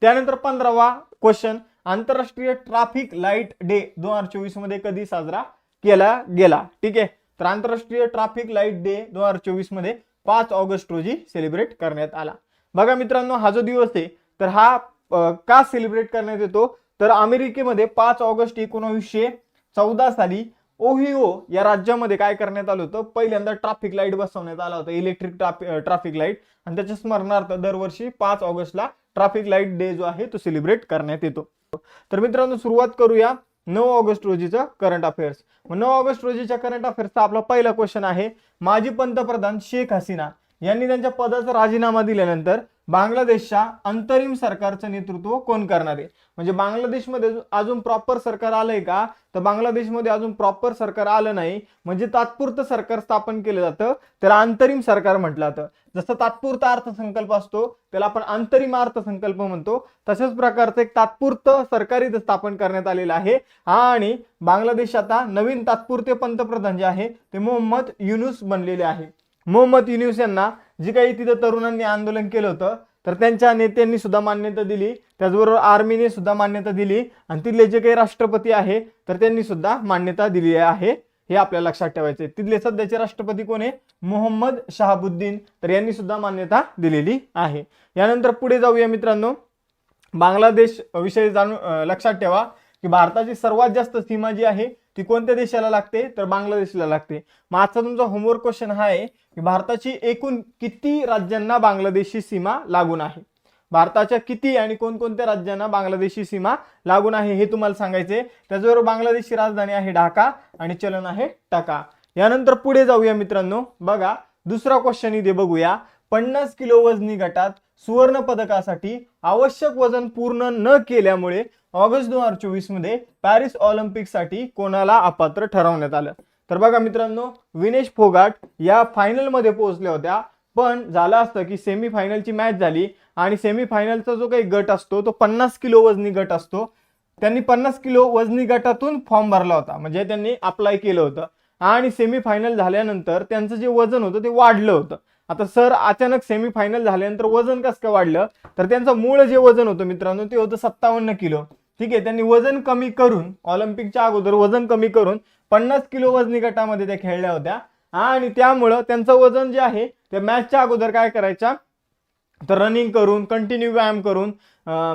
त्यानंतर 15वा क्वेश्चन, आंतरराष्ट्रीय ट्रॅफिक लाईट डे 2024 मध्ये कधी साजरा केला गेला? ठीक आहे, तर आंतरराष्ट्रीय ट्रॅफिक लाईट डे 2024 मध्ये 5 ऑगस्ट रोजी सेलिब्रेट करण्यात आला. बघा मित्रांनो, हा जो दिवस आहे तर हा का सेलिब्रेट करण्यात येतो तर अमेरिकेमध्ये 5 ऑगस्ट 1914 साली ओहिओ या राज्यामध्ये काय करण्यात आलं होतं, पहिल्यांदा ट्रॅफिक लाईट बसवण्यात आला होता, इलेक्ट्रिक ट्रॅफिक लाईट, आणि त्याच्या स्मरणार्थ दरवर्षी 5 ऑगस्टला ट्रॅफिक लाईट डे जो आहे तो सेलिब्रेट करण्यात येतो. तर मित्रांनो सुरुवात करूया 9 ऑगस्ट रोजीचा करंट अफेअर्स. 9 ऑगस्ट रोजीच्या करंट अफेअर्सचा आपला पहिला क्वेश्चन आहे, माजी पंतप्रधान शेख हसीना यांनी त्यांच्या पदाचा राजीनामा दिल्यानंतर बांगलादेशच्या अंतरिम सरकारचं नेतृत्व कोण करणार आहे? म्हणजे बांगलादेशमध्ये अजून प्रॉपर सरकार आलंय का? तर बांगलादेशमध्ये अजून प्रॉपर सरकार आलं नाही, म्हणजे तात्पुरतं सरकार स्थापन केलं जातं, त्याला अंतरिम सरकार म्हटलं जातं. जसं तात्पुरता अर्थसंकल्प असतो त्याला आपण अंतरिम अर्थसंकल्प म्हणतो, तशाच प्रकारचं एक तात्पुरतं सरकार इथं स्थापन करण्यात आलेलं आहे. आणि बांगलादेश आता नवीन तात्पुरते पंतप्रधान जे आहे ते मोहम्मद युनूस बनलेले आहे. मोहम्मद युनूस यांना जी काही तिथं तरुणांनी आंदोलन केलं होतं तर त्यांच्या नेत्यांनी सुद्धा मान्यता दिली, त्याचबरोबर आर्मीने सुद्धा मान्यता दिली, आणि तिथले जे काही राष्ट्रपती आहे तर त्यांनी सुद्धा मान्यता दिली आहे. हे आपल्याला लक्षात ठेवायचे. तिथले सध्याचे राष्ट्रपती कोण आहे? मोहम्मद शहाबुद्दीन, तर यांनी सुद्धा मान्यता दिलेली आहे. यानंतर पुढे जाऊया मित्रांनो, बांगलादेश विषयी जाणून लक्षात ठेवा की भारताची सर्वात जास्त सीमा जी आहे ती कोणत्या देशाला लागते तर बांगलादेशला लागते. मग आजचा तुमचा होमवर्क क्वेश्चन हा आहे की भारताची एकूण किती राज्यांना बांगलादेशची सीमा लागून आहे? भारताच्या किती आणि कोणकोणत्या राज्यांना बांगलादेशची सीमा लागून आहे हे तुम्हाला सांगायचे. त्याचबरोबर बांगलादेशची राजधानी आहे ढाका आणि चलन आहे टका. यानंतर पुढे जाऊया मित्रांनो, बघा दुसरा क्वेश्चन इथे बघूया. 50 किलो वजनी गटात सुवर्ण पदकासाठी आवश्यक वजन पूर्ण न केल्यामुळे ऑगस्ट 2024 मध्ये पॅरिस ऑलिम्पिक साठी कोणाला अपात्र ठरवण्यात आलं? तर बघा मित्रांनो, विनेश फोगाट या फायनल मध्ये पोहोचल्या होत्या, पण झालं असतं की सेमीफायनलची मॅच झाली आणि सेमीफायनलचा जो काही गट असतो तो 50 किलो वजनी गट असतो. त्यांनी 50 किलो वजनी गटातून फॉर्म भरला होता, म्हणजे त्यांनी अप्लाय केलं होतं, आणि सेमीफायनल झाल्यानंतर त्यांचं जे वजन होतं ते वाढलं होतं. आता सर अचानक सेमीफायनल झाल्यानंतर वजन कसं काय वाढलं तर त्यांचं मूळ जे वजन होतं मित्रांनो ते होतं 57 किलो. ठीक आहे, त्यांनी वजन कमी करून ऑलिम्पिकच्या अगोदर वजन कमी करून 50 किलो वजनी गटामध्ये त्या खेळल्या होत्या, आणि त्यामुळं त्यांचं वजन जे आहे ते मॅचच्या अगोदर काय करायच्या तर रनिंग करून कंटिन्यू व्यायाम करून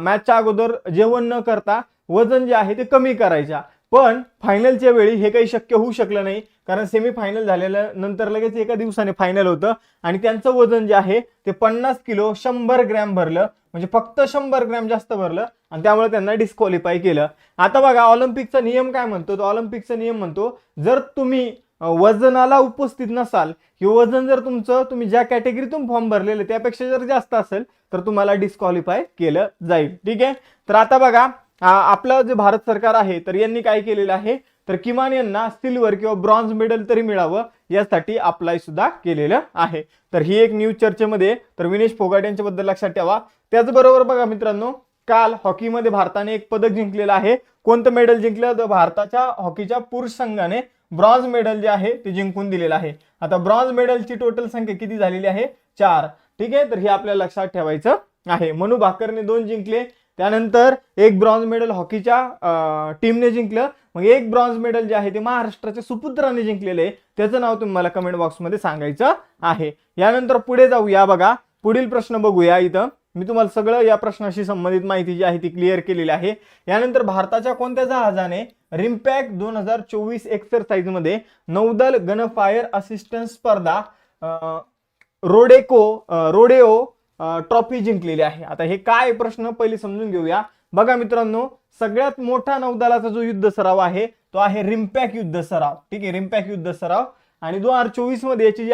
मॅचच्या अगोदर जेवण न करता वजन जे आहे ते कमी करायच्या. पण फायनलच्या वेळी हे काही शक्य होऊ शकलं नाही, कारण सेमीफायनल झालेल्या नंतर लगेच एका दिवसाने फायनल होतं आणि त्यांचं वजन जे आहे ते 50 किलो 100 ग्रॅम भरलं, म्हणजे फक्त 100 ग्रॅम जास्त भरलं आणि त्यामुळे त्यांना डिस्क्वालिफाय केलं. आता बघा ऑलिम्पिकचा नियम काय म्हणतो, तो ऑलिम्पिकचा नियम म्हणतो जर तुम्ही वजनाला उपस्थित नसाल किंवा वजन जर तुमचं तुम्ही ज्या कॅटेगरीतून फॉर्म भरलेले त्यापेक्षा जर जास्त असेल तर तुम्हाला डिस्क्वालिफाय केलं जाईल. ठीक आहे, तर आता बघा आपलं जे भारत सरकार आहे तर यांनी काय केलेलं आहे, तर किमान यांना सिल्वर किंवा ब्रॉन्झ मेडल तरी मिळावं यासाठी अप्लाय सुद्धा केलेलं आहे. तर ही एक न्यूज चर्चेमध्ये तर विनेश फोगाट यांच्याबद्दल लक्षात ठेवा. त्याचबरोबर बघा मित्रांनो, काल हॉकीमध्ये भारताने एक पदक जिंकलेलं आहे. कोणतं मेडल जिंकलं, तर भारताच्या हॉकीच्या पुरुष संघाने ब्रॉन्झ मेडल जे आहे ते जिंकून दिलेलं आहे. आता ब्रॉन्झ मेडलची टोटल संख्या किती झालेली आहे, 4. ठीक आहे, तर हे आपल्याला लक्षात ठेवायचं आहे. मनू भाकरने 2 जिंकले, त्यानंतर एक ब्रॉन्झ मेडल हॉकीच्या टीमने जिंकलं, मग एक ब्रॉन्झ मेडल जे आहे ते महाराष्ट्राच्या सुपुत्राने जिंकलेले आहे. त्याचं नाव तुम्ही मला कमेंट बॉक्समध्ये सांगायचं आहे. यानंतर पुढे जाऊया, बघा पुढील प्रश्न बघूया. इथं मी तुम्हाला सगळं या प्रश्नाशी संबंधित माहिती जी आहे ती क्लिअर केलेली आहे. यानंतर भारताच्या कोणत्या जहाजाने रिम्पॅक 2024 एक्सरसाइज मध्ये नौदल गनफायर असिस्टन्स स्पर्धा रोडेओ ट्रॉफी जिंकलेली आहे. आता हे काय प्रश्न पहिले समजून घेऊया. बघा मित्रांनो, सगळ्यात मोठा नौदलाचा जो युद्ध सराव आहे तो आहे रिम्पॅक युद्ध सराव. ठीक आहे, रिम्पॅक युद्ध सराव, आणि 2024 मध्ये याची जी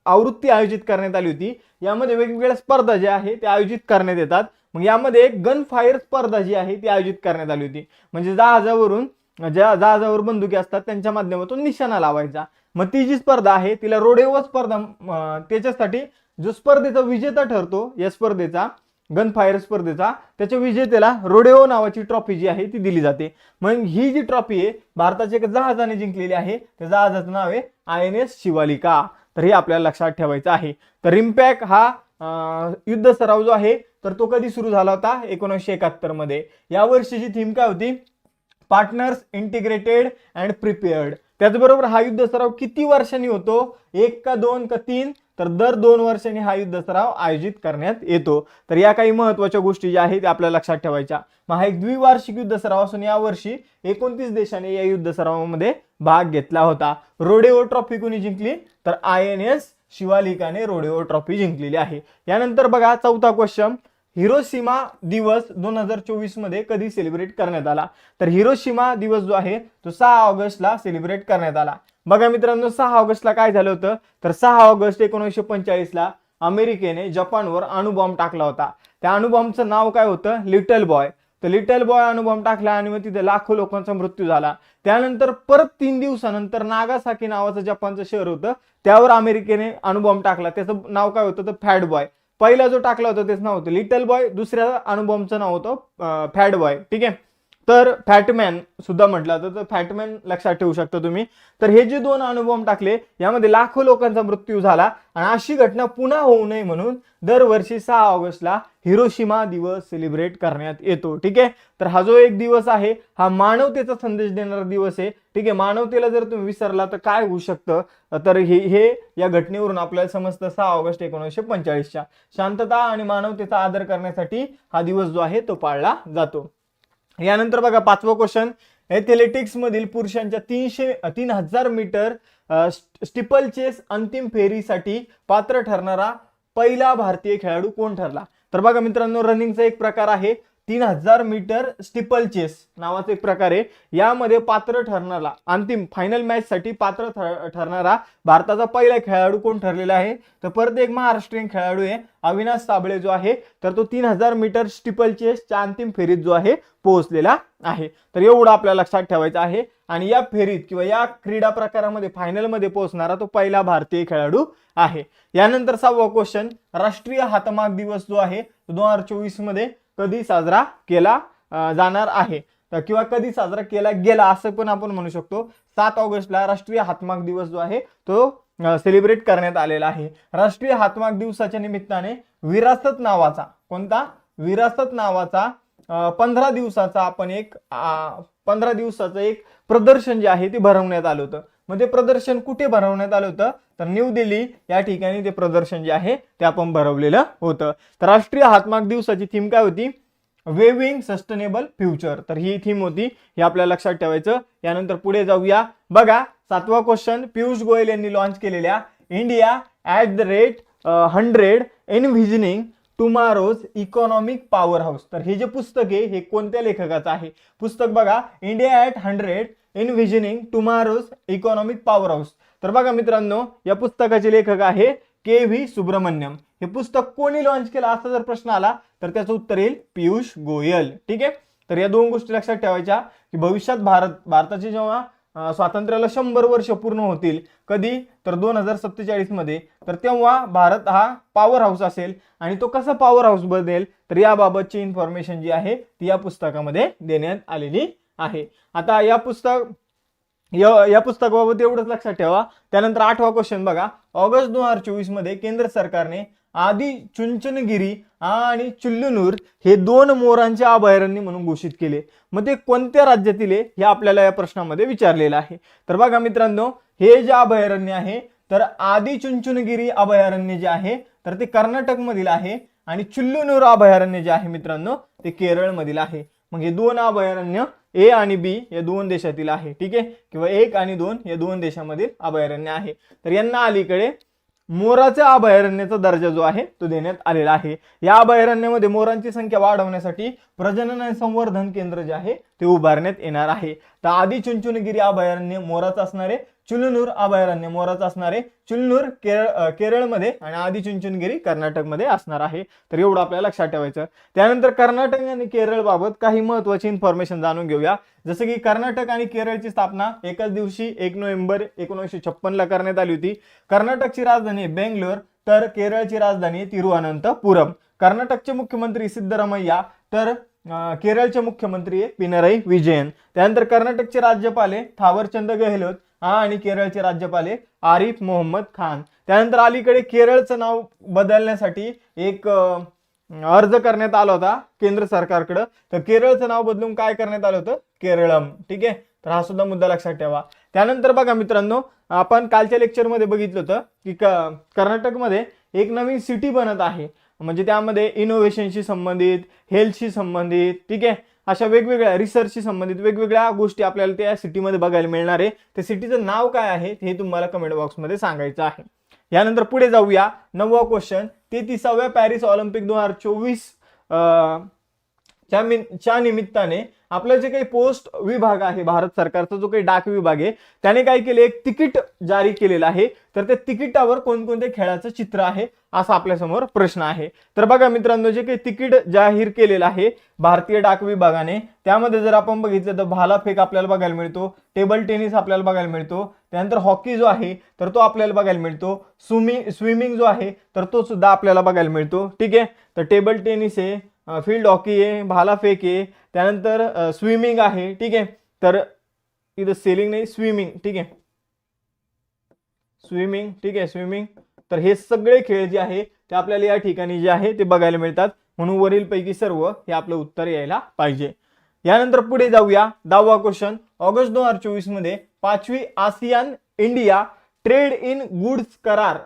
आवृत्ती आयोजित करण्यात आली होती, यामध्ये वेगवेगळ्या स्पर्धा ज्या आहे ते आयोजित करण्यात येतात. मग यामध्ये एक गन फायर स्पर्धा जी आहे ती आयोजित करण्यात आली होती, म्हणजे जहाजावर बंदुकी असतात त्यांच्या माध्यमातून निशाणा लावायचा. मग ती जी स्पर्धा आहे तिला रोडेओ स्पर्धा, त्याच्यासाठी जो स्पर्धेचा विजेता ठरतो या स्पर्धेचा, गन फायर स्पर्धेचा, त्याच्या विजेत्याला रोडेओ नावाची ट्रॉफी जी आहे ती दिली जाते. मग ही जी ट्रॉफी आहे भारताच्या एका जहाजाने जिंकलेली आहे, त्या जहाजाचं नाव आहे INS शिवालिका. तर हे आपल्याला लक्षात ठेवायचं आहे. तर रिम्पॅक हा युद्ध सराव जो आहे तर तो कधी सुरू झाला होता, 1971 मध्ये. या वर्षीची थीम काय होती, पार्टनर्स इंटिग्रेटेड अँड प्रिपेअर्ड. त्याचबरोबर हा युद्ध सराव किती वर्षांनी होतो, 1 का 2 का 3, तर दर 2 वर्षांनी हा युद्ध सराव आयोजित करण्यात येतो. तर या काही महत्वाच्या गोष्टी ज्या आहेत त्या आपल्याला लक्षात ठेवायच्या. मग हा एक द्विवार्षिक युद्ध सराव असून यावर्षी 29 देशांनी या युद्ध सरावामध्ये भाग घेतला होता. रोडेओ ट्रॉफी कोणी जिंकली, तर INS शिवालिकाने रोडेओ ट्रॉफी जिंकलेली आहे. यानंतर बघा चौथा क्वेश्चन, हिरोशिमा दिवस 2024 मध्ये कधी सेलिब्रेट करण्यात आला. तर हिरोशिमा दिवस जो आहे तो 6 ऑगस्टला सेलिब्रेट करण्यात आला. बघा मित्रांनो, 6 ऑगस्टला काय झालं होतं, तर 6 ऑगस्ट 1945 ला अमेरिकेने जपानवर अणुबॉम्ब टाकला होता. त्या अणुबॉम्बचं नाव काय होतं, लिटल बॉय. तर लिटल बॉय अणुबॉम्ब टाकला आणि मग तिथे लाखो लोकांचा मृत्यू झाला. त्यानंतर परत 3 दिवसानंतर नागासाकी नावाचं जपानचं शहर होतं, त्यावर अमेरिकेने अणुबॉम्ब टाकला. त्याचं नाव काय होतं, तर फॅट बॉय. पहिला जो टाकला होता त्याचं नाव होतं लिटल बॉय, दुसऱ्या अणुबॉम्बचं नाव होतं फॅट बॉय. ठीक आहे, तर फॅटमॅन सुद्धा म्हटलं जातं, तर फॅटमॅन लक्षात ठेवू शकता तुम्ही. तर हे जे 2 अणुबॉम्ब टाकले यामध्ये लाखो लोकांचा मृत्यू झाला आणि अशी घटना पुन्हा होऊ नये म्हणून दरवर्षी 6 ऑगस्टला हिरोशिमा दिवस सेलिब्रेट करण्यात येतो. ठीक आहे, तर हा जो एक दिवस आहे हा मानवतेचा संदेश देणारा दिवस आहे. ठीक आहे, मानवतेला जर तुम्ही विसरला तर काय होऊ शकतं, तर हे या घटनेवरून आपल्याला समजतं 6 ऑगस्ट 1945च्या शांतता आणि मानवतेचा आदर करण्यासाठी हा दिवस जो आहे तो पाळला जातो. यानंतर बघा 5वा क्वेश्चन, एथलेटिक्स मधील पुरुषांच्या 3000 मीटर स्टिपल चेस अंतिम फेरीसाठी पात्र ठरणारा पहिला भारतीय खेळाडू कोण ठरला. तर बघा मित्रांनो, रनिंगचा एक प्रकार आहे 3000 मीटर स्टिपल चेस नावाचा एक प्रकार आहे. यामध्ये पात्र ठरणारा, अंतिम फायनल मॅच साठी पात्र ठरणारा भारताचा पहिला खेळाडू कोण ठरलेला आहे, तर परत एक महाराष्ट्रीयन खेळाडू आहे अविनाश साबळे जो आहे, तर तो 3000 मीटर स्टिपल चेसच्या अंतिम फेरीत जो आहे पोहोचलेला आहे. तर एवढं आपल्याला लक्षात ठेवायचं आहे. आणि या फेरीत किंवा या क्रीडा प्रकारामध्ये फायनल मध्ये पोहोचणारा तो पहिला भारतीय खेळाडू आहे. यानंतर 6वा क्वेश्चन, राष्ट्रीय हातमाग दिवस जो आहे 2024 मध्ये कधी साजरा केला जाणार आहे, किंवा कधी साजरा केला गेला असं पण आपण म्हणू शकतो. 7 ऑगस्टला राष्ट्रीय हातमाग दिवस जो आहे तो सेलिब्रेट करण्यात आलेला आहे. राष्ट्रीय हातमाग दिवसाच्या निमित्ताने विरासत नावाचा, कोणता, विरासत नावाचा 15 दिवसाचं एक प्रदर्शन जे आहे ते भरवण्यात आलं होतं. मग ते प्रदर्शन कुठे भरवण्यात आलं होतं, तर न्यू दिल्ली या ठिकाणी ते प्रदर्शन जे आहे ते आपण भरवलेलं होतं. तर राष्ट्रीय हातमाग दिवसाची थीम काय होती, वेविंग सस्टेनेबल फ्युचर. तर ही थीम होती, हे आपल्याला लक्षात ठेवायचं. यानंतर पुढे जाऊया. बघा 7वा क्वेश्चन, पियुष गोयल यांनी लॉन्च केलेल्या India @ 100 envisioning tomorrow's economic powerhouse. तर हे जे पुस्तक आहे हे कोणत्या लेखकाचं आहे? पुस्तक बघा, India @ 100 envisioning tomorrow's economic powerhouse. तर बघा मित्रांनो, या पुस्तकाचे लेखक आहे के.व्ही. सुब्रमण्यम. हे पुस्तक कोणी लॉन्च केलं असा जर प्रश्न आला तर त्याचं उत्तर येईल पियुष गोयल. ठीक आहे. तर या दोन गोष्टी लक्षात ठेवायच्या की भविष्यात भारताचे जेव्हा स्वातंत्र्याला 100 वर्ष पूर्ण होतील, कधी तर 2047 मध्ये, तर तेव्हा भारत हा पॉवर हाऊस असेल. आणि तो कसा पॉवर हाऊस बनेल तर याबाबतची इन्फॉर्मेशन जी आहे ती या पुस्तकामध्ये देण्यात आलेली आहे. आता या पुस्तकाबाबत एवढंच लक्षात ठेवा. त्यानंतर 8वा क्वेश्चन बघा, ऑगस्ट 2024 मध्ये केंद्र सरकारने आदि चुंचनगिरी आणि चुल्लुनूर हे 2 मोरांचे अभयारण्य म्हणून घोषित केले. मग ते कोणत्या राज्यातील आहे हे आपल्याला या प्रश्नामध्ये विचारलेलं आहे. तर बघा मित्रांनो, हे जे अभयारण्य आहे तर आदि चुंचनगिरी अभयारण्य जे आहे तर ते कर्नाटक मधील आहे आणि चुल्लुनूर अभयारण्य जे आहे मित्रांनो ते केरळ मधील आहे. मग हे 2 अभयारण्य ए आणि बी या 2 देशातील आहे. ठीक आहे, किंवा 1 आणि 2 या 2 देशामधील अभयारण्य आहे. तर यांना अलीकडे मोराच्या अभयारण्याचा दर्जा जो आहे तो देण्यात आलेला आहे. या अभयारण्यामध्ये मोरांची संख्या वाढवण्यासाठी प्रजनन आणि संवर्धन केंद्र जे आहे ते उभारण्यात येणार आहे. तर आदि चुंचनगिरी अभयारण्य मोराचं असणारे, चुल्लुनूर अभयारण्य मोराचं असणारे, चुल्लुनूर केरळमध्ये आणि आदि चुंचनगिरी कर्नाटकमध्ये असणार आहे. तर एवढं आपल्याला लक्षात ठेवायचं. त्यानंतर कर्नाटक आणि केरळ बाबत काही महत्त्वाची इन्फॉर्मेशन जाणून घेऊया. जसं की कर्नाटक आणि केरळची स्थापना एकाच दिवशी 1 नोव्हेंबर 1956 ला करण्यात आली होती. कर्नाटकची राजधानी बेंगलोर तर केरळची राजधानी तिरुअनंतपुरम. कर्नाटकचे मुख्यमंत्री सिद्धरामय्या तर केरळचे मुख्यमंत्री पिनराई विजयन. त्यानंतर कर्नाटकचे राज्यपाल थावरचंद गेहलोत आणि केरळचे राज्यपाल आरिफ मोहम्मद खान. त्यानंतर अलीकडे केरळचं नाव बदलण्यासाठी एक अर्ज करण्यात आला होता केंद्र सरकारकडे. तर केरळचं नाव बदलून काय करण्यात आलं होतं? केरळम. ठीक आहे, तर हा सुद्धा मुद्दा लक्षात ठेवा. त्यानंतर बघा मित्रांनो, आपण कालच्या लेक्चरमध्ये बघितलं होतं की कर्नाटकमध्ये एक नवीन सिटी बनत आहे. म्हणजे त्यामध्ये इनोव्हेशनशी संबंधित, हेल्थशी संबंधित, ठीक आहे, अशा वेगवेगळ्या रिसर्चशी संबंधित वेगवेगळ्या गोष्टी आपल्याला त्या सिटीमध्ये बघायला मिळणार आहे. त्या सिटीचं नाव काय आहे हे तुम्हाला कमेंट बॉक्समध्ये सांगायचं आहे. यानंतर पुढे जाऊया. 9वा क्वेश्चन, 33व्या पॅरिस ऑलिम्पिक 2024 च्या निमित्ताने आपलं जे काही पोस्ट विभाग आहे, भारत सरकारचा जो काही डाक विभाग आहे, त्याने काय केले, एक तिकीट जारी केलेलं आहे. तर त्या तिकिटावर कोणकोणत्या खेळाचं चित्र आहे असा आपल्या समोर प्रश्न आहे. तर बघा मित्रांनो, जे काही तिकीट जाहीर केलेलं आहे भारतीय डाक विभागाने, त्यामध्ये जर आपण बघितलं तर भालाफेक आपल्याला बघायला मिळतो, टेबल टेनिस आपल्याला बघायला मिळतो, त्यानंतर हॉकी जो आहे तर तो आपल्याला बघायला मिळतो, स्विमिंग जो आहे तर तो सुद्धा आपल्याला बघायला मिळतो. ठीक आहे, तर टेबल टेनिस आहे, फील्ड हॉकी आहे, भालाफेक आहे, त्यानंतर स्विमिंग आहे. ठीक आहे, तर इथं सेलिंग नाही, स्विमिंग. ठीक आहे, स्विमिंग. ठीक आहे, स्विमिंग. तर हे सगळे खेळ जे आहे ते आपल्याला या ठिकाणी जे आहे ते बघायला मिळतात. म्हणून वरील पैकी सर्व हे आपलं उत्तर यायला पाहिजे. यानंतर पुढे जाऊया. 10वा क्वेश्चन, ऑगस्ट 2024 मध्ये 5वी ASEAN India trade in goods करार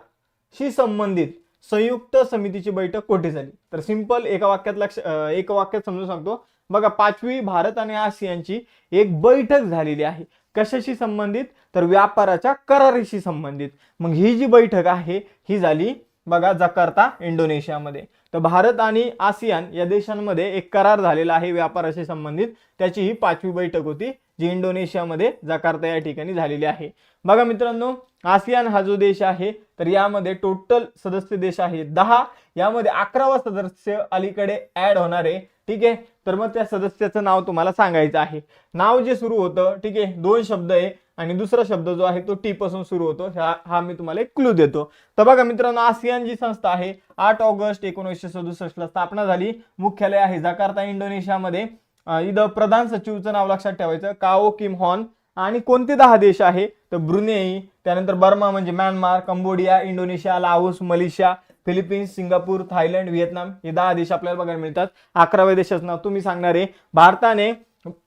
शी संबंधित संयुक्त समितीची बैठक कुठे झाली? तर सिंपल एका वाक्यात समजून सांगतो. बघा, 5वी भारत आणि आसियानची एक बैठक झालेली आहे. कशाशी संबंधित? तर व्यापाराच्या कराराशी संबंधित. मग ही जी बैठक आहे ही झाली बघा जकार्ता, इंडोनेशियामध्ये. तर भारत आणि आसियान या देशांमध्ये एक करार झालेला आहे व्यापाराशी संबंधित. त्याची ही 5वी बैठक होती जी इंडोनेशियामध्ये जकार्ता या ठिकाणी झालेली आहे. बघा मित्रांनो, आसियान हा जो देश आहे तर यामध्ये टोटल सदस्य देश आहे 10. यामध्ये 11वा सदस्य अलीकडे ऍड होणार आहे. ठीक आहे, तर मग त्या सदस्याचं नाव तुम्हाला सांगायचं आहे. नाव जे सुरू होतं, ठीक आहे, 2 शब्द आहे आणि दुसरा शब्द जो आहे तो टी पासून सुरू होतो. हा मी तुम्हाला एक क्लू देतो. तर बघा मित्रांनो, आसियान जी संस्था आहे 8 ऑगस्ट 1967 ला स्थापना झाली. मुख्यालय आहे जकार्ता, इंडोनेशियामध्ये. इथं प्रधान सचिवचं नाव लक्षात ठेवायचं, काओ किम हॉन. आणि कोणते 10 देश आहे तर ब्रुनेई, त्यानंतर बर्मा म्हणजे Myanmar, Cambodia, Indonesia, Laos, Malaysia, Philippines, Singapore, Thailand, Vietnam हे 10 देश आपल्याला बघायला मिळतात. 11व्या देशाचं नाव तुम्ही सांगणार आहे. भारताने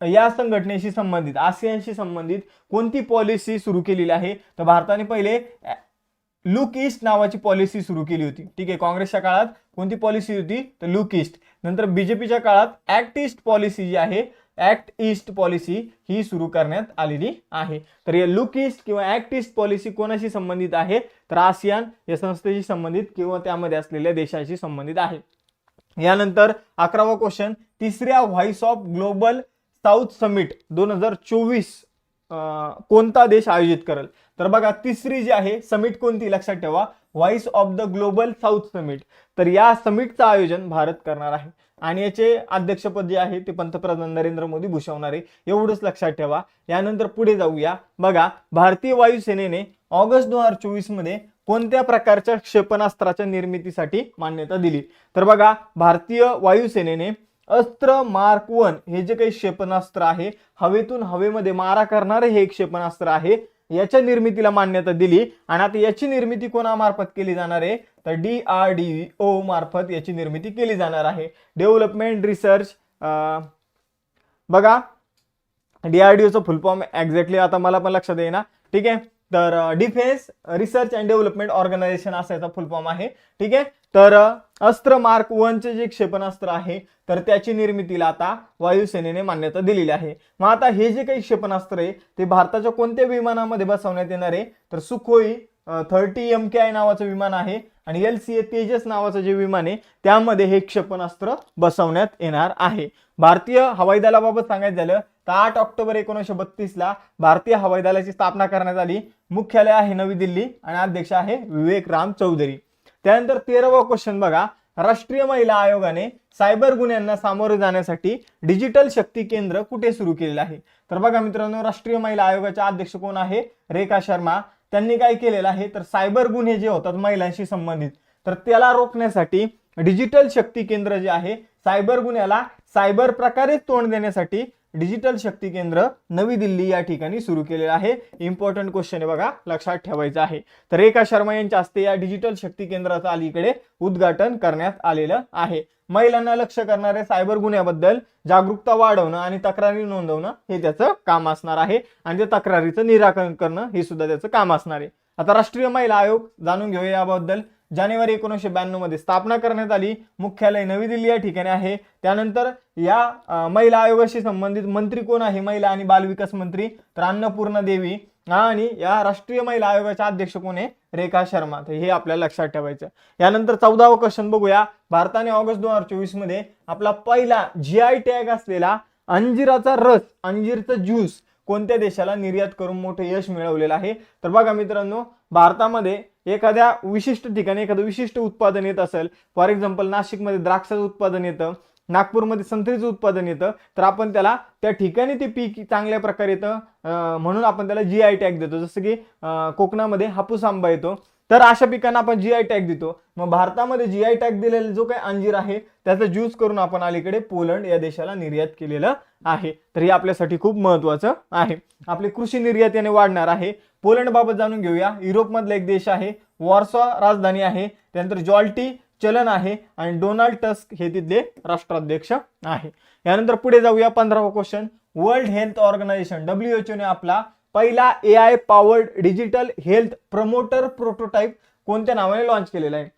या संघटनेशी संबंधित, आसियानशी संबंधित कोणती पॉलिसी सुरू केलेली आहे? तर भारताने पहिले लुक ईस्ट नावाची पॉलिसी सुरू केली होती. ठीक आहे, काँग्रेसच्या काळात कोणती पॉलिसी होती तर लुक ईस्ट. नंतर बीजेपीच्या काळात ऍक्ट ईस्ट पॉलिसी जी आहे, ऍक्ट ईस्ट पॉलिसी ही सुरू करण्यात आलेली आहे. तर या लुक ईस्ट किंवा ऍक्ट ईस्ट पॉलिसी कोणाशी संबंधित आहे तर आसियान या संस्थेशी संबंधित किंवा त्यामध्ये असलेल्या देशाशी संबंधित आहे. यानंतर 11वा क्वेश्चन, तिसऱ्या voice of global south summit 2024 कोणता देश आयोजित करेल. तर बघा तिसरी जी आहे समिट कोणती लक्षात ठेवा, voice of the global south summit. तर या समिटचं आयोजन भारत करणार आहे आणि याचे अध्यक्षपद जे आहे ते पंतप्रधान नरेंद्र मोदी भूषवणार आहे, एवढंच लक्षात ठेवा. यानंतर पुढे जाऊया. बघा भारतीय वायुसेनेने ऑगस्ट 2024 मध्ये कोणत्या प्रकारच्या क्षेपणास्त्राच्या निर्मितीसाठी मान्यता दिली. तर बघा भारतीय वायुसेनेने अस्त्र मार्क 1 हे जे काही क्षेपणास्त्र आहे, हवेतून हवेमध्ये मारा करणारे हे क्षेपणास्त्र आहे, याच्या निर्मितीला मान्यता दिली. आणि आता याची निर्मिती कोणामार्फत केली जाणार आहे तर DRDO मार्फत याची निर्मिती केली जाणार आहे. डेव्हलपमेंट रिसर्च, बघा DRDOचं फुल फॉर्म एक्झॅक्टली आता मला पण लक्षात येईना. ठीक आहे, तर defence research and development organisation असा याचा फुल फॉर्म आहे. ठीक आहे, तर अस्त्र मार्क 1 चे जे क्षेपणास्त्र आहे तर त्याची निर्मितीला आता वायुसेनेने मान्यता दिलेली आहे. मग आता हे जे काही क्षेपणास्त्र आहे ते भारताच्या कोणत्या विमानामध्ये बसवण्यात येणार आहे तर सुखोई 30 MKI नावाचं विमान आहे आणि LCA तेजस नावाचं जे विमान आहे त्यामध्ये हे क्षेपणास्त्र बसवण्यात येणार आहे. भारतीय हवाई दलाबाबत सांगायचं झालं तर 8 ऑक्टोबर 1932 ला भारतीय हवाई दलाची स्थापना करण्यात आली. मुख्यालय आहे नवी दिल्ली आणि अध्यक्ष आहे विवेक राम चौधरी. त्यानंतर 13वा क्वेश्चन बघा, राष्ट्रीय महिला आयोगाने सायबर गुन्ह्यांना सामोरे जाण्यासाठी डिजिटल शक्ती केंद्र कुठे सुरू केलेलं आहे. तर बघा मित्रांनो, राष्ट्रीय महिला आयोगाच्या अध्यक्ष कोण आहे रेखा शर्मा. त्यांनी काय केलेलं आहे तर सायबर गुन्हे जे होतात महिलांशी संबंधित तर त्याला रोखण्यासाठी डिजिटल शक्ती केंद्र जे आहे, सायबर गुन्ह्याला सायबर प्रकारे तोंड देण्यासाठी डिजिटल शक्ती केंद्र नवी दिल्ली या ठिकाणी सुरू केलेलं आहे. इम्पॉर्टंट क्वेश्चन आहे बघा, लक्षात ठेवायचं आहे. तर रेखा शर्मा यांच्या हस्ते या डिजिटल शक्ती केंद्राचं अलीकडे उद्घाटन करण्यात आलेलं आहे. महिलांना लक्ष करणाऱ्या सायबर गुन्ह्याबद्दल जागरूकता वाढवणं आणि तक्रारी नोंदवणं हे त्याचं काम असणार आहे आणि त्या तक्रारीचं निराकरण करणं हे सुद्धा त्याचं काम असणार आहे. आता राष्ट्रीय महिला आयोग जाणून घेऊया याबद्दल. जानेवारी 1992 मध्ये स्थापना करण्यात आली. मुख्यालय नवी दिल्ली या ठिकाणी आहे. त्यानंतर या महिला आयोगाशी संबंधित मंत्री कोण आहे, महिला आणि बालविकास मंत्री तर अन्नपूर्णा देवी. आणि या राष्ट्रीय महिला आयोगाच्या अध्यक्ष कोण आहे रेखा शर्मा. तर हे आपल्याला लक्षात ठेवायचं. यानंतर 14वा क्वेश्चन बघूया. भारताने ऑगस्ट 2024 मध्ये आपला पहिला GI टॅग असलेला अंजिराचा रस, अंजीरचं ज्यूस कोणत्या देशाला निर्यात करून मोठे यश मिळवलेलं आहे. तर बघा मित्रांनो, भारतामध्ये एखाद्या विशिष्ट ठिकाणी एखादं विशिष्ट उत्पादन येत असेल, फॉर एक्झाम्पल नाशिकमध्ये द्राक्षाचं उत्पादन येतं, नागपूरमध्ये संत्रीचं उत्पादन येतं, तर आपण त्याला त्या ठिकाणी ते पीक चांगल्या प्रकारे येतं म्हणून आपण त्याला GI टॅग देतो. जसं की कोकणामध्ये हापूस आंबा येतो, तर अशा पिकांना आपण GI टॅग देतो. मग भारतामध्ये GI टॅग दिलेला जो काही अंजीर आहे त्याचा ज्यूस करून आपण अलीकडे पोलंड या देशाला निर्यात केलेलं आहे. तर हे आपल्यासाठी खूप महत्वाचं आहे. आपली कृषी निर्यात याने वाढणार आहे. पोलंड बाबत जाणून घेऊया. युरोपमधला एक देश आहे, वॉर्सॉ राजधानी आहे, त्यानंतर जॉल्टी चलन आहे आणि डोनाल्ड टस्क हे तिथले राष्ट्राध्यक्ष आहे. यानंतर पुढे जाऊया. 15वा question, world health organisation WHO ने आपला पहिला AI powered digital health promoter prototype कोणत्या नावाने लॉन्च केलेला आहे.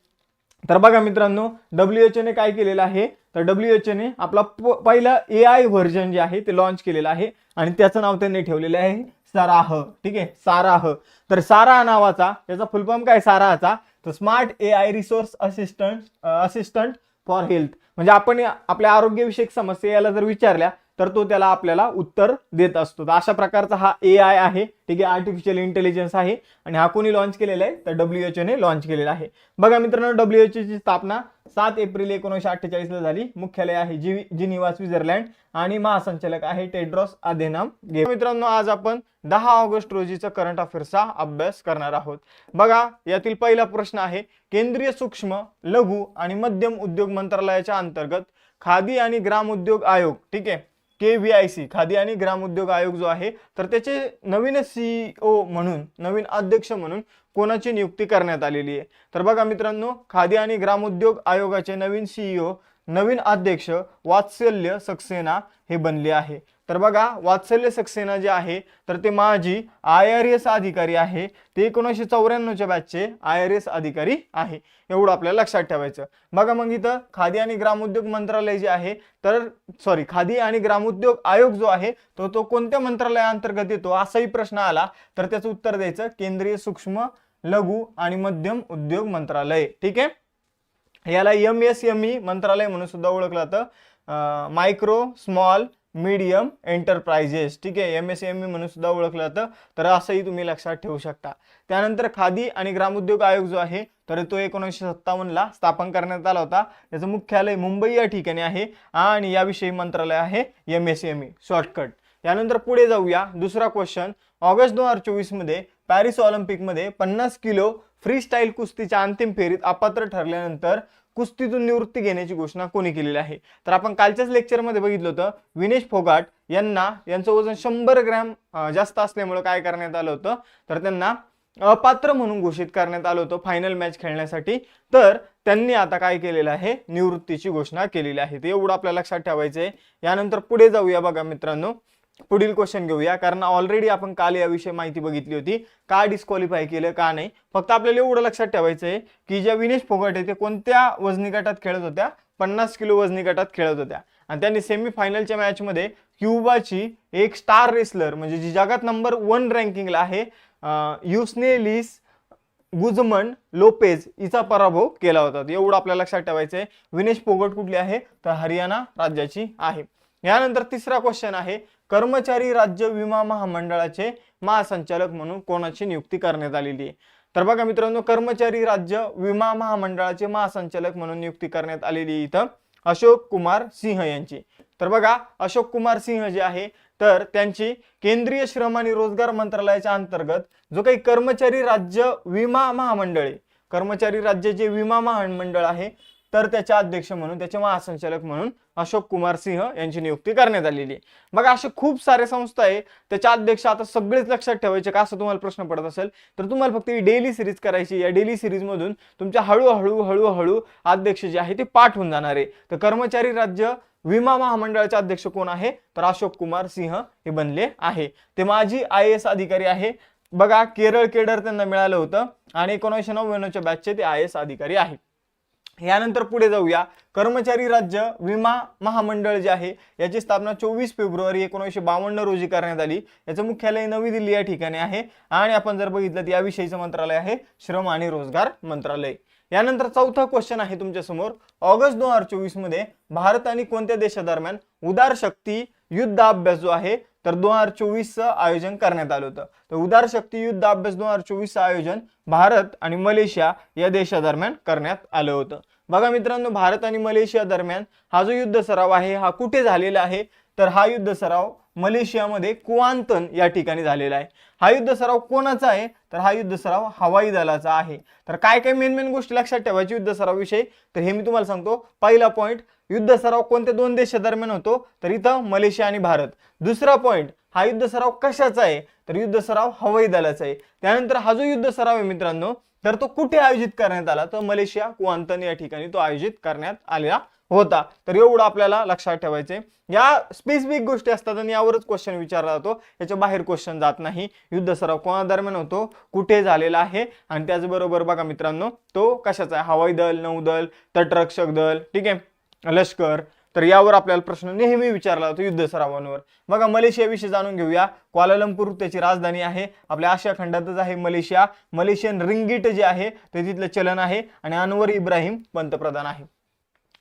तर बघा मित्रांनो, WHO ने काय केलेलं आहे तर WHO ने आपला पहिला AI व्हर्जन जे आहे ते लॉन्च केलेलं आहे आणि त्याचं नाव त्यांनी ठेवलेलं आहे साराह. ठीक आहे, साराह. तर साराह नावाचा याचा फुल फॉर्म काय साराहचा तर smart AI resource assistant for health. म्हणजे आपण आपल्या आरोग्यविषयक समस्या याला जर विचारल्या तर तो त्याला आपल्याला उत्तर देत असतो. तर अशा प्रकारचा हा AI आहे. ठीक आहे, आर्टिफिशियल इंटेलिजन्स आहे आणि हा कोणी लॉन्च केलेला आहे तर WHO ने लॉन्च केलेला आहे. बघा मित्रांनो, WHO ची स्थापना 7 एप्रिल 1948 ला झाली. मुख्यालय आहे जिनिव्हा स्वित्झर्लंड आणि महासंचालक आहे टेड्रोस अधेनॉम घेब्रेयेसस. मित्रांनो, आज आपण 10 ऑगस्ट रोजीचा करंट अफेअर्सचा अभ्यास करणार आहोत. बघा, यातील पहिला प्रश्न आहे, केंद्रीय सूक्ष्म लघु आणि मध्यम उद्योग मंत्रालयाच्या अंतर्गत खादी आणि ग्राम उद्योग आयोग, ठीक आहे KVIC, खादी आणि ग्राम उद्योग आयोग जो आहे तर त्याचे नवीन CEO म्हणून, नवीन अध्यक्ष म्हणून कोणाची नियुक्ती करण्यात आलेली आहे. तर बघा मित्रांनो, खादी आणि ग्राम उद्योग आयोगाचे नवीन CEO नवीन अध्यक्ष वात्सल्य सक्सेना हे बनले आहे. तर बघा वात्सल्य सक्सेना जे आहे तर ते माजी IRS अधिकारी आहे, ते 1994च्या बॅचचे IRS अधिकारी आहे. एवढं आपल्याला लक्षात ठेवायचं. बघा मग इथं खादी आणि ग्रामोद्योग मंत्रालय जे आहे तर खादी आणि ग्रामोद्योग आयोग जो आहे तो कोणत्या मंत्रालयाअंतर्गत येतो असाही प्रश्न आला तर त्याचं उत्तर द्यायचं केंद्रीय सूक्ष्म लघु आणि मध्यम उद्योग मंत्रालय. ठीक आहे, याला MSME मंत्रालय म्हणून सुद्धा ओळखलं जातं, मायक्रो स्मॉल मीडियम एंटरप्राइजेस. ठीक आहे, MSME म्हणून सुद्धा ओळखलं जातं. तर असंही तुम्ही लक्षात ठेवू शकता. त्यानंतर खादी आणि ग्रामोद्योग आयोग जो आहे तर तो 1957ला स्थापन करण्यात आला होता. याचं मुख्यालय मुंबई या ठिकाणी आहे आणि याविषयी मंत्रालय आहे MSME शॉर्टकट. यानंतर पुढे जाऊया. दुसरा क्वेश्चन, ऑगस्ट 2024 मध्ये पॅरिस ऑलिम्पिक मध्ये 50 किलो फ्री स्टाईल कुस्तीच्या अंतिम फेरीत अपात्र ठरल्यानंतर कुस्तीतून निवृत्ती घेण्याची घोषणा कोणी केलेली आहे? तर आपण कालच्याच लेक्चरमध्ये बघितलं होतं, विनेश फोगाट यांचं वजन 100 ग्रॅम जास्त असल्यामुळे काय करण्यात आलं होतं तर त्यांना अपात्र म्हणून घोषित करण्यात आलं होतं फायनल मॅच खेळण्यासाठी. तर त्यांनी आता काय केलेलं आहे, निवृत्तीची घोषणा केलेली आहे. ते एवढं आपल्याला लक्षात ठेवायचं आहे. यानंतर पुढे जाऊया. बघा मित्रांनो, पुढील क्वेश्चन घेऊया, कारण ऑलरेडी आपण काल याविषयी माहिती बघितली होती, का डिस्क्वालिफाय केलं का नाही. फक्त आपल्याला एवढं लक्षात ठेवायचं आहे की ज्या विनेश फोगाट आहे ते कोणत्या वजनी गटात खेळत होत्या, 50 किलो वजनी गटात खेळत होत्या आणि त्यांनी सेमीफायनलच्या मॅचमध्ये क्युबाची एक स्टार रेसलर म्हणजे जी जगात नंबर 1 रँकिंगला आहे युस्नेलिस गुझमन लोपेज हिचा पराभव केला होता. एवढं आपल्याला लक्षात ठेवायचं आहे. विनेश फोगाट कुठली आहे तर हरियाणा राज्याची आहे. यानंतर तिसरा क्वेश्चन आहे, कर्मचारी राज्य विमा महामंडळाचे महासंचालक म्हणून कोणाची नियुक्ती करण्यात आलेली आहे? तर बघा मित्रांनो, कर्मचारी राज्य विमा महामंडळाचे महासंचालक म्हणून नियुक्ती करण्यात आलेली इथं अशोक कुमार सिंह यांची. तर बघा अशोक कुमार सिंह जे आहे तर त्यांची केंद्रीय श्रम आणि रोजगार मंत्रालयाच्या अंतर्गत जो काही कर्मचारी राज्य विमा महामंडळ आहे, कर्मचारी राज्य जे विमा महामंडळ आहे तर त्याचे अध्यक्ष म्हणून, त्याचे महासंचालक म्हणून अशोक कुमार सिंह यांची नियुक्ती करण्यात आलेली आहे. बघा असे खूप सारे संस्था आहे त्याच्या अध्यक्ष आता सगळेच लक्षात ठेवायचे का असं तुम्हाला प्रश्न पडत असेल तर तुम्हाला फक्त ही डेली सिरीज करायची. या डेली सिरीज मधून तुमच्या हळूहळू अध्यक्ष जे आहे ते पाठ होऊन जाणार आहे. तर कर्मचारी राज्य विमा महामंडळाचे अध्यक्ष कोण आहे तर अशोक कुमार सिंह हे बनले आहे. ते माजी IAS अधिकारी आहे. बघा केरळ केडर त्यांना मिळालं होतं आणि 1999च्या बॅचचे ते IAS अधिकारी आहे. यानंतर पुढे जाऊया. कर्मचारी राज्य विमा महामंडळ जे आहे याची स्थापना 24 फेब्रुवारी 1952 रोजी करण्यात आली. याचं मुख्यालय नवी दिल्ली या ठिकाणी आहे आणि आपण जर बघितलं तर याविषयीचं मंत्रालय आहे श्रम आणि रोजगार मंत्रालय. यानंतर चौथा क्वेश्चन आहे तुमच्या समोर, ऑगस्ट 2024 मध्ये भारत आणि कोणत्या देशादरम्यान उदार शक्ती युद्ध अभ्यास जो आहे तर 2024चं आयोजन करण्यात आलं होतं. तर उदार शक्ती युद्ध अभ्यास 2024चं आयोजन भारत आणि मलेशिया या देशादरम्यान करण्यात आलं होतं. बघा मित्रांनो, भारत आणि मलेशिया दरम्यान हा जो युद्ध सराव आहे हा कुठे झालेला आहे तर हा युद्ध सराव मलेशियामध्ये कुआंतन या ठिकाणी झालेला आहे. हा युद्ध सराव कोणाचा आहे तर हा युद्ध सराव हवाई दलाचा आहे. तर काय काय मेन गोष्टी लक्षात ठेवायची युद्ध सराव विषयी तर हे मी तुम्हाला सांगतो. पहिला पॉइंट, युद्ध सराव कोणत्या 2 देशादरम्यान होतो तर इथं मलेशिया आणि भारत. दुसरा पॉइंट, हा युद्ध सराव कशाचा आहे तर युद्ध सराव हवाई दलाचा आहे. त्यानंतर हा जो युद्ध सराव आहे मित्रांनो तर तो कुठे आयोजित करण्यात आला तर मलेशिया कुआंतन या ठिकाणी तो आयोजित करण्यात आलेला होता. तर एवढं आपल्याला लक्षात ठेवायचंय. या स्पेसिफिक गोष्टी असतात आणि यावरच क्वेश्चन विचारला जातो, याच्या बाहेर क्वेश्चन जात नाही. युद्ध सराव कोणादरम्यान होतो, कुठे झालेला आहे आणि त्याचबरोबर बघा मित्रांनो तो कशाचा आहे, हवाई दल, नौदल, तटरक्षक दल, ठीक आहे, लष्कर. तर यावर आपल्याला प्रश्न नेहमी विचारला जातो युद्ध सरावांवर. बघा मलेशियाविषयी जाणून घेऊया. क्वालालंपूर त्याची राजधानी आहे, आपल्या आशिया खंडातच आहे मलेशिया. मलेशियन रिंगीट जे आहे ते तिथलं चलन आहे आणि अनवर इब्राहिम पंतप्रधान आहे.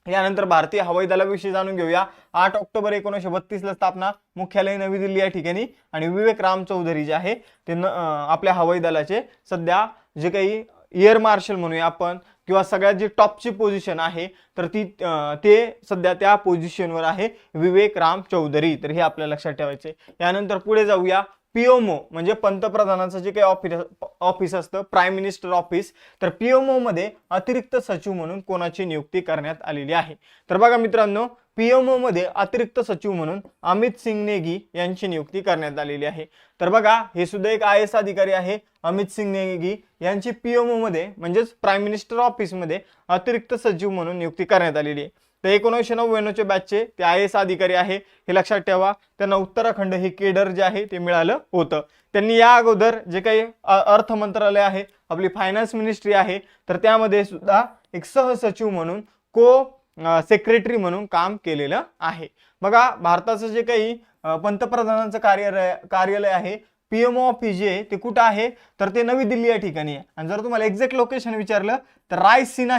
यानंतर भारतीय हवाई दलाविषयी जाणून घेऊया. 8 ऑक्टोबर 1932 ला स्थापना, मुख्यालय नवी दिल्ली या ठिकाणी आणि विवेक राम चौधरी जे आहे ते आपल्या हवाई दलाचे सध्या जे काही एअर मार्शल म्हणूया आपण किंवा सगळ्यात जी टॉपची पोझिशन आहे तर ते सध्या त्या पोझिशनवर आहे विवेक राम चौधरी. तर हे आपल्याला लक्षात ठेवायचे. यानंतर पुढे जाऊया. PMO म्हणजे पंतप्रधानांचं जे काही ऑफिस असतं, प्राईम मिनिस्टर ऑफिस, तर PMO मध्ये अतिरिक्त सचिव म्हणून कोणाची नियुक्ती करण्यात आलेली आहे तर बघा मित्रांनो PMO मध्ये अतिरिक्त सचिव म्हणून अमित सिंग नेगी यांची नियुक्ती करण्यात आलेली आहे. तर बघा हे सुद्धा एक IAS अधिकारी आहे. अमित सिंग नेगी यांची PMO मध्ये म्हणजेच प्राईम मिनिस्टर ऑफिस मध्ये अतिरिक्त सचिव म्हणून नियुक्ती करण्यात आलेली आहे. ते 1999चे बॅचचे ते IAS अधिकारी आहे, हे लक्षात ठेवा. त्यांना उत्तराखंड हे केडर जे आहे ते मिळालं होतं. त्यांनी या अगोदर जे काही अर्थ मंत्रालय आहे, आपली फायनान्स मिनिस्ट्री आहे, तर त्यामध्ये सुद्धा एक सहसचिव म्हणून सेक्रेटरी म्हणून काम केलेलं आहे. बघा भारताचं जे काही पंतप्रधानांचं कार्यालय आहे, PMO ऑफिस जे आहे ते कुठं आहे, तर ते नवी दिल्ली या ठिकाणी आहे. आणि जर तुम्हाला एक्झॅक्ट लोकेशन विचारलं तर रायसीना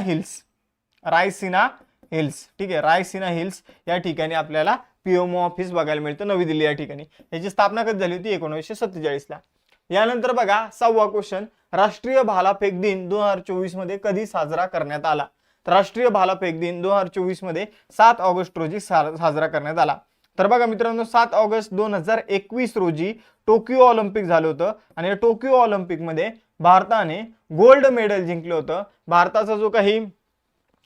हिल्स, ठीक आहे, रायसीना हिल्स या ठिकाणी आपल्याला PMO ऑफिस बघायला मिळतं नवी दिल्ली या ठिकाणी. याची स्थापना कधी झाली होती? 1947 ला. यानंतर बघा 6वा क्वेश्चन, राष्ट्रीय भालाफेक दिन 2024 मध्ये कधी साजरा करण्यात आला? तर राष्ट्रीय भालाफेक दिन 2024 मध्ये 7 ऑगस्ट रोजी साजरा करण्यात आला. तर बघा मित्रांनो, 7 ऑगस्ट 2021 रोजी टोकियो ऑलिम्पिक झालं होतं आणि या टोकियो ऑलिम्पिक मध्ये भारताने गोल्ड मेडल जिंकलं होतं. भारताचा जो काही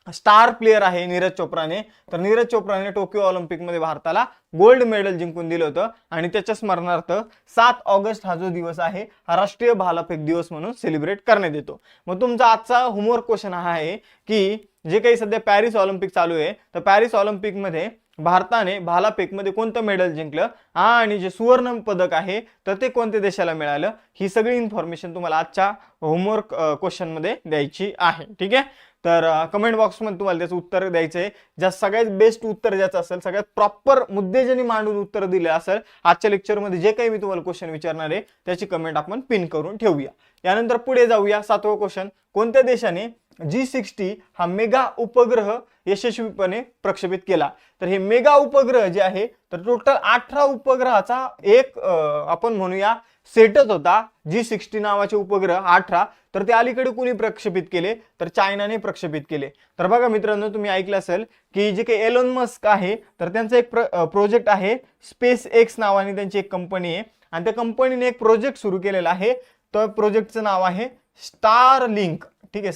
स्टार प्लेयर आहे नीरज चोप्राने, तर नीरज चोप्राने टोकियो ऑलिम्पिक मध्ये भारताला गोल्ड मेडल जिंकून दिलं होतं आणि त्याच्या स्मरणार्थ 7 ऑगस्ट हा जो दिवस आहे हा राष्ट्रीय भालाफेक दिवस म्हणून सेलिब्रेट करण्यात येतो. मग तुमचा आजचा होमवर्क क्वेश्चन हा आहे की जे काही सध्या पॅरिस ऑलिम्पिक चालू आहे, तर पॅरिस ऑलिम्पिक मध्ये भारताने भालाफेक मध्ये कोणतं मेडल जिंकलं आणि जे सुवर्ण पदक आहे तर ते कोणत्या देशाला मिळालं, ही सगळी इन्फॉर्मेशन तुम्हाला आजच्या होमवर्क क्वेश्चन मध्ये द्यायची आहे. ठीक आहे, तर कमेंट बॉक्समध्ये तुम्हाला त्याचं उत्तर द्यायचं आहे. ज्या सगळ्यात बेस्ट उत्तर ज्याचं असेल, सगळ्यात प्रॉपर मुद्दे ज्यांनी मांडून उत्तर दिले असेल आजच्या लेक्चरमध्ये जे काही मी तुम्हाला क्वेश्चन विचारणार आहे त्याची कमेंट आपण पिन करून ठेवूया. यानंतर पुढे जाऊया. 7वा क्वेश्चन, कोणत्या देशाने G60 हा मेगा उपग्रह यशस्वीपणे प्रक्षेपित केला? तर हे मेगा उपग्रह जे आहे तर टोटल 18 उपग्रहाचा एक आपण म्हणूया सेटच होता. G60 नावाचे उपग्रह 18, तर ते अलीकडे कुणी प्रक्षेपित केले? तर चायनाने प्रक्षेपित केले. तर बघा मित्रांनो, तुम्ही ऐकलं असेल की जे काही एलोन मस्क आहे तर त्यांचा एक प्रोजेक्ट आहे, स्पेस एक्स नावाने त्यांची एक कंपनी आहे आणि त्या कंपनीने एक प्रोजेक्ट सुरू केलेला आहे. तर प्रोजेक्टचं नाव आहे स्टारलिंक. ठीक आहे,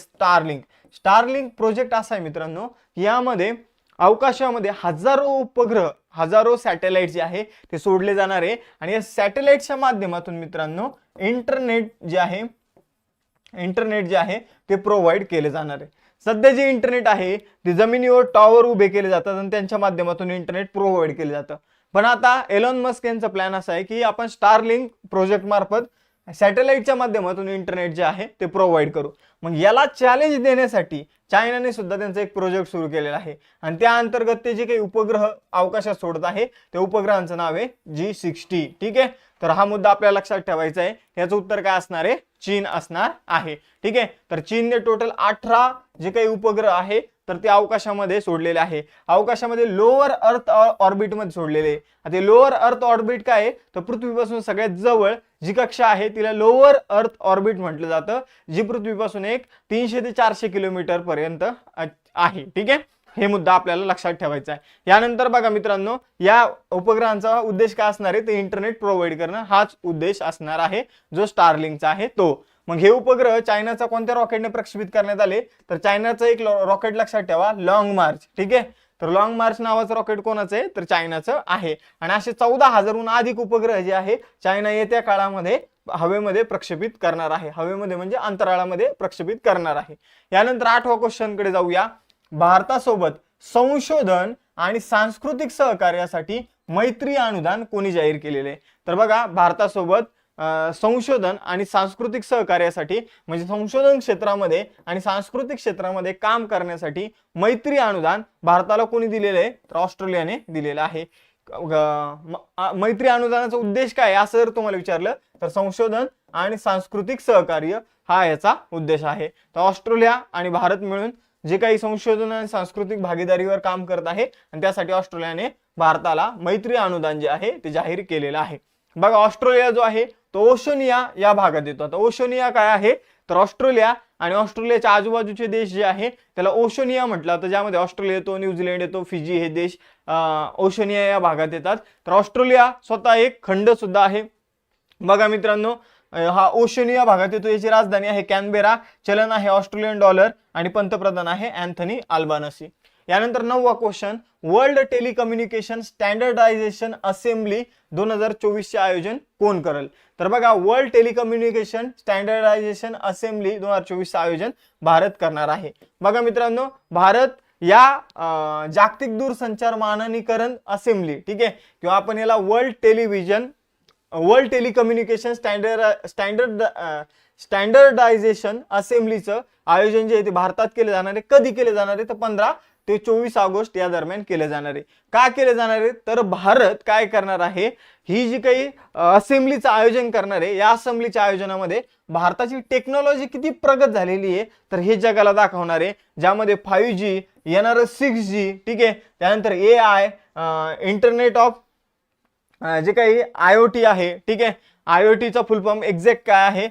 स्टारलिंक प्रोजेक्ट असा आहे मित्रांनो, यामध्ये अवकाशामध्ये हजारो उपग्रह, हजारो सॅटेलाइट जे आहे ते सोडले जाणार आहे आणि या सॅटेलाइटच्या माध्यमातून मित्रांनो इंटरनेट जे आहे ते प्रोव्हाइड केले जाणार आहे. सध्या जे इंटरनेट आहे ते जमिनीवर टॉवर उभे केले जातात आणि त्यांच्या माध्यमातून इंटरनेट प्रोव्हाइड केले जातं. पण आता एलॉन मस्क यांचा प्लॅन असा आहे की आपण स्टारलिंक प्रोजेक्ट मार्फत सॅटेलाइटच्या माध्यमातून इंटरनेट जे आहे ते प्रोव्हाइड करू. मग याला चॅलेंज देण्यासाठी चायनाने सुद्धा त्यांचा एक प्रोजेक्ट सुरू केलेला आहे आणि त्या अंतर्गत ते जे काही उपग्रह अवकाशात सोडत आहे त्या उपग्रहांचं नाव आहे G60. ठीक आहे, तर हा मुद्दा आपल्याला लक्षात ठेवायचा आहे. याचं उत्तर काय असणार आहे? चीन असणार आहे. ठीक आहे, तर चीनने टोटल 18 जे काही उपग्रह आहे तर ते अवकाशामध्ये सोडलेले आहे. अवकाशामध्ये लोअर अर्थ ऑर्बिट मध्ये सोडलेले. आता लोअर अर्थ ऑर्बिट काय आहे? तर पृथ्वीपासून सगळ्यात जवळ जी कक्षा आहे तिला लोअर अर्थ ऑर्बिट म्हटलं जातं, जी पृथ्वीपासून एक 300 ते 400 किलोमीटर पर्यंत आहे. ठीक आहे, हे मुद्दा आपल्याला लक्षात ठेवायचा आहे. यानंतर बघा मित्रांनो, या उपग्रहांचा उद्देश काय असणार आहे? ते इंटरनेट प्रोव्हाइड करणं हाच उद्देश असणार आहे जो स्टारलिंकचा आहे तो. मग हे उपग्रह चायनाचा कोणत्या रॉकेटने प्रक्षेपित करण्यात आले? तर चायनाचं एक रॉकेट लक्षात ठेवा, लॉंग मार्च. ठीक आहे, तर लॉंग मार्च नावाचं रॉकेट कोणाचं आहे? तर चायनाचं आहे. आणि असे 14,000हून अधिक उपग्रह जे आहे चायना येत्या काळामध्ये हवेमध्ये प्रक्षेपित करणार आहे. हवेमध्ये म्हणजे अंतराळामध्ये प्रक्षेपित करणार आहे. यानंतर 8व्या क्वेश्चन कडे जाऊया. भारतासोबत संशोधन आणि सांस्कृतिक सहकार्यासाठी मैत्री अनुदान कोणी जाहीर केलेले? तर बघा, भारतासोबत संशोधन आणि सांस्कृतिक सहकार्यासाठी म्हणजे संशोधन क्षेत्रामध्ये आणि सांस्कृतिक क्षेत्रामध्ये काम करण्यासाठी मैत्री अनुदान भारताला कोणी दिलेलं आहे? तर ऑस्ट्रेलियाने दिलेलं आहे. मैत्री अनुदानाचा उद्देश काय असं जर तुम्हाला विचारलं तर संशोधन आणि सांस्कृतिक सहकार्य हा याचा उद्देश आहे. तर ऑस्ट्रेलिया आणि भारत मिळून जे काही संशोधन आणि सांस्कृतिक भागीदारीवर काम करत आहे आणि त्यासाठी ऑस्ट्रेलियाने भारताला मैत्री अनुदान जे आहे ते जाहीर केलेलं आहे. बघा, ऑस्ट्रेलिया जो आहे तो ओशनिया या भागात येतो. आता ओशनिया काय आहे? तर ऑस्ट्रेलिया आणि ऑस्ट्रेलियाच्या आजूबाजूचे देश जे आहे त्याला ओशनिया म्हटलं जातं, ज्यामध्ये ऑस्ट्रेलिया येतो, न्यूझीलंड येतो, फिजी हे देश ओशनिया या भागात येतात. तर ऑस्ट्रेलिया स्वतः एक खंड सुद्धा आहे. बघा मित्रांनो, हा ओशनिया भागात येतो. याची राजधानी आहे कॅनबेरा, चलन आहे ऑस्ट्रेलियन डॉलर आणि पंतप्रधान आहे अँथनी अल्बानसी. यानंतर 9वा question, world telecommunication standardisation assembly 2024 चे आयोजन कोण करेल? तर बघा, वर्ल्ड टेलिकम्युनिकेशन स्टँडर्डायझेशन असेंब्ली 2024 चे आयोजन भारत करणार आहे. बघा मित्रांनो, भारत या जागतिक दूरसंचार मानकीकरण असेंब्ली, ठीक आहे, किंवा आपण याला वर्ल्ड टेलिकम्युनिकेशन स्टँडर्डायझेशन असेंब्लीचं आयोजन जे आहे ते भारतात केले जाणार आहे. कधी केले जाणार आहे तर 15 ते 24 ऑगस्ट या दरम्यान केले जाणार आहे. का केले जाणार आहे तर भारत काय करणार आहे, ही जी काही असेंब्लीचं आयोजन करणार आहे, या असेंब्लीच्या आयोजनामध्ये भारताची टेक्नॉलॉजी किती प्रगत झालेली आहे तर हे जगाला दाखवणार आहे. ज्यामध्ये 5G येणार, 6G, ठीक आहे, त्यानंतर AI, इंटरनेट ऑफ जे काही IoT आहे, ठीक आहे, IoTचा फुल फॉर्म एक्झॅक्ट काय आहे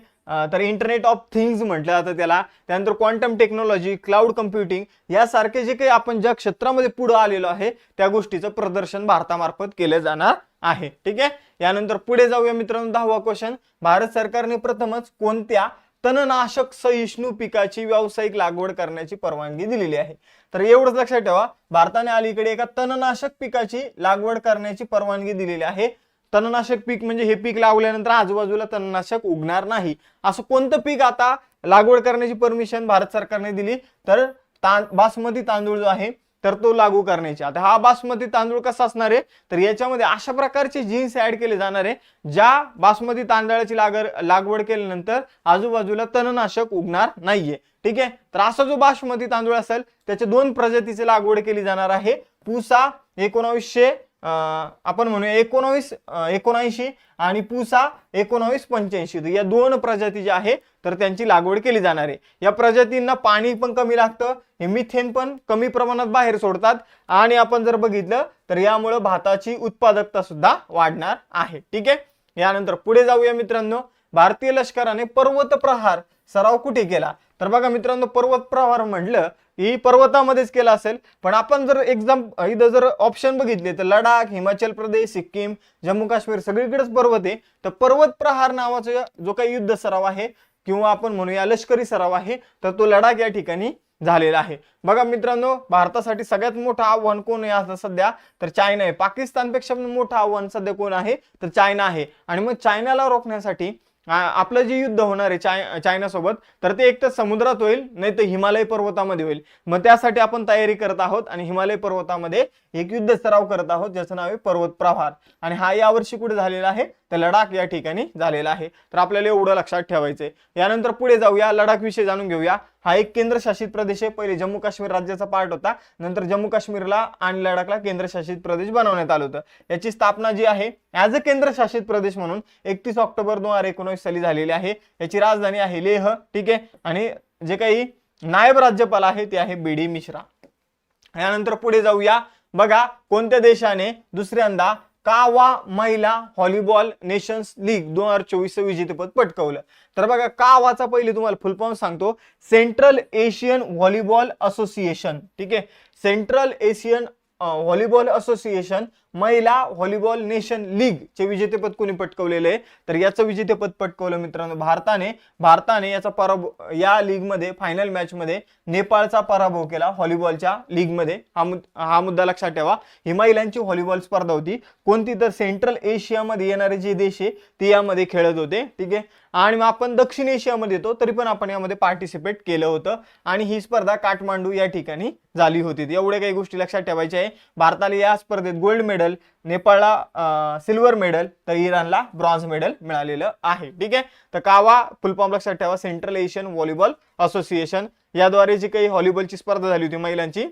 तर इंटरनेट ऑफ थिंग्स म्हटलं जातं त्याला. त्यानंतर क्वांटम टेक्नॉलॉजी, क्लाउड कम्प्युटिंग यासारखे जे काही आपण ज्या क्षेत्रामध्ये पुढे आलेलो आहे त्या गोष्टीचं प्रदर्शन भारतामार्फत केलं जाणार आहे. ठीक आहे, यानंतर पुढे जाऊया मित्रांनो. 10वा क्वेश्चन, भारत सरकारने प्रथमच कोणत्या तणनाशक सहिष्णू पिकाची व्यावसायिक लागवड करण्याची परवानगी दिलेली आहे. तर एवढंच लक्षात ठेवा, भारताने अलीकडे एका तणनाशक पिकाची लागवड करण्याची परवानगी दिलेली आहे. तणनाशक पीक म्हणजे हे पीक लावल्यानंतर आजूबाजूला तणनाशक उगणार नाही, असं कोणतं पीक आता लागवड करण्याची परमिशन भारत सरकारने दिली तर बासमती तांदूळ जो आहे तर तो लागू करण्याची. आता हा बासमती तांदूळ कसा असणार आहे तर याच्यामध्ये अशा प्रकारचे जीन्स ऍड केले जाणार आहे ज्या बासमती तांदळाची लागवड केल्यानंतर आजूबाजूला तणनाशक उगणार नाहीये. ठीक आहे, तर असा जो बासमती तांदूळ असेल त्याच्या 2 प्रजातीची लागवड केली जाणार आहे. पूसा 1900 आपण म्हणूया 1979 आणि पूसा 1985, या 2 प्रजाती ज्या आहे तर त्यांची लागवड केली जाणार आहे. या प्रजातींना पाणी पण कमी लागतं, हे मिथेन पण कमी प्रमाणात बाहेर सोडतात आणि आपण जर बघितलं तर यामुळे भाताची उत्पादकता सुद्धा वाढणार आहे. ठीक आहे, यानंतर पुढे जाऊया मित्रांनो. भारतीय लष्कराने पर्वत प्रहार सराव कुठे केला तर बघा मित्रांनो, पर्वत प्रहार म्हटलं ही पर्वतामध्येच केला असेल, पण आपण जर इथं जर ऑप्शन बघितले तर लडाख, हिमाचल प्रदेश, सिक्कीम, जम्मू काश्मीर सगळीकडेच पर्वत आहे. तर पर्वत प्रहार नावाचा जो काही युद्ध सराव आहे किंवा आपण म्हणूया लष्करी सराव आहे तर तो लडाख या ठिकाणी झालेला आहे. बघा मित्रांनो, भारतासाठी सगळ्यात मोठं आव्हान कोण आहे आता सध्या तर चायना आहे. पाकिस्तानपेक्षा मोठं आव्हान सध्या कोण आहे तर चायना आहे. आणि मग चायनाला रोखण्यासाठी आपलं जे युद्ध होणार आहे चायना सोबत तर ते एक तर समुद्रात होईल नाही तर हिमालय पर्वतामध्ये होईल. मग त्यासाठी आपण तयारी करत आहोत आणि हिमालय पर्वतामध्ये एक युद्ध सराव करत आहोत ज्याचं नाव आहे पर्वत प्रहार. आणि हा यावर्षी कुठे झालेला आहे तर लडाख या ठिकाणी झालेला आहे. तर आपल्याला एवढं लक्षात ठेवायचंय. यानंतर पुढे जाऊया, लडाख विषयी जाणून घेऊया. हा एक केंद्रशासित प्रदेश आहे. पहिले जम्मू काश्मीर राज्याचा पार्ट होता, नंतर जम्मू काश्मीरला आणि लडाखला केंद्रशासित प्रदेश बनवण्यात आलं होतं. याची स्थापना जी आहे ऍज अ केंद्रशासित प्रदेश म्हणून 31 ऑक्टोबर 2019 साली झालेली आहे. याची राजधानी आहे लेह. ठीक आहे, आणि जे काही नायब राज्यपाल आहे ते आहे बीडी मिश्रा. यानंतर पुढे जाऊया. बघा, कोणत्या देशाने दुसऱ्यांदा कावा महिला व्हॉलीबॉल नेशन्स लीग 2024 विजेतेपद पटकावलं तर बघा, कावाचा पहिले तुम्हाला फुल फॉर्म सांगतो, सेंट्रल एशियन व्हॉलीबॉल असोसिएशन. ठीक आहे, सेंट्रल एशियन व्हॉलीबॉल असोसिएशन महिला व्हॉलीबॉल नेशन लीग चे विजेतेपद कोणी पटकावलेले आहे तर याचं विजेतेपद पटकावलं मित्रांनो भारताने याचा पराभव या लीग मध्ये फायनल मॅच मध्ये नेपाळचा पराभव केला व्हॉलीबॉलच्या लीग मध्ये. हा मुद्दा लक्षात ठेवा. ही महिलांची व्हॉलीबॉल स्पर्धा होती. कोणती तर सेंट्रल एशियामध्ये येणारे जे देश आहे ते यामध्ये खेळत होते. ठीक आहे, आणि मग आपण दक्षिण एशियामध्ये येतो तरी पण आपण यामध्ये पार्टिसिपेट केलं होतं आणि ही स्पर्धा काठमांडू या ठिकाणी झाली होती. एवढ्या काही गोष्टी लक्षात ठेवायच्या आहे. भारताला या स्पर्धेत गोल्ड मेडल, नेपाळला सिल्वर मेडल तर इराणला ब्रॉन्झ मेडल मिळालेलं आहे. ठीक आहे, तर कावा फुल फॉर्म लक्षात ठेवा, सेंट्रल एशियन व्हॉलीबॉल असोसिएशन. याद्वारे जी काही व्हॉलीबॉलची स्पर्धा झाली होती महिलांची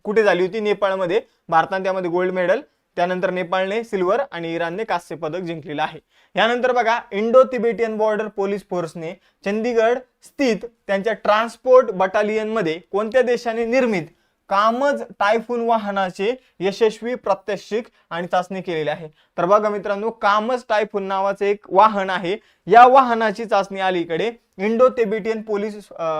कुठे झाली होती भारतामध्ये. भारताने त्यामध्ये गोल्ड मेडल, त्यानंतर नेपाळने सिल्वर आणि इराणने कांस्य पदक जिंकलेलं आहे. यानंतर बघा, इंडो तिबेटियन बॉर्डर पोलीस फोर्सने चंदीगड स्थित त्यांच्या ट्रान्सपोर्ट बटालियन मध्ये कोणत्या देशाने निर्मित कामज टायफून वाहनाचे यशस्वी प्रात्यक्षिक आणि चाचणी केलेली आहे तर बघा मित्रांनो, कामज टायफून नावाचे एक वाहन आहे. या वाहनाची चाचणी अलीकडे इंडो तिबेटियन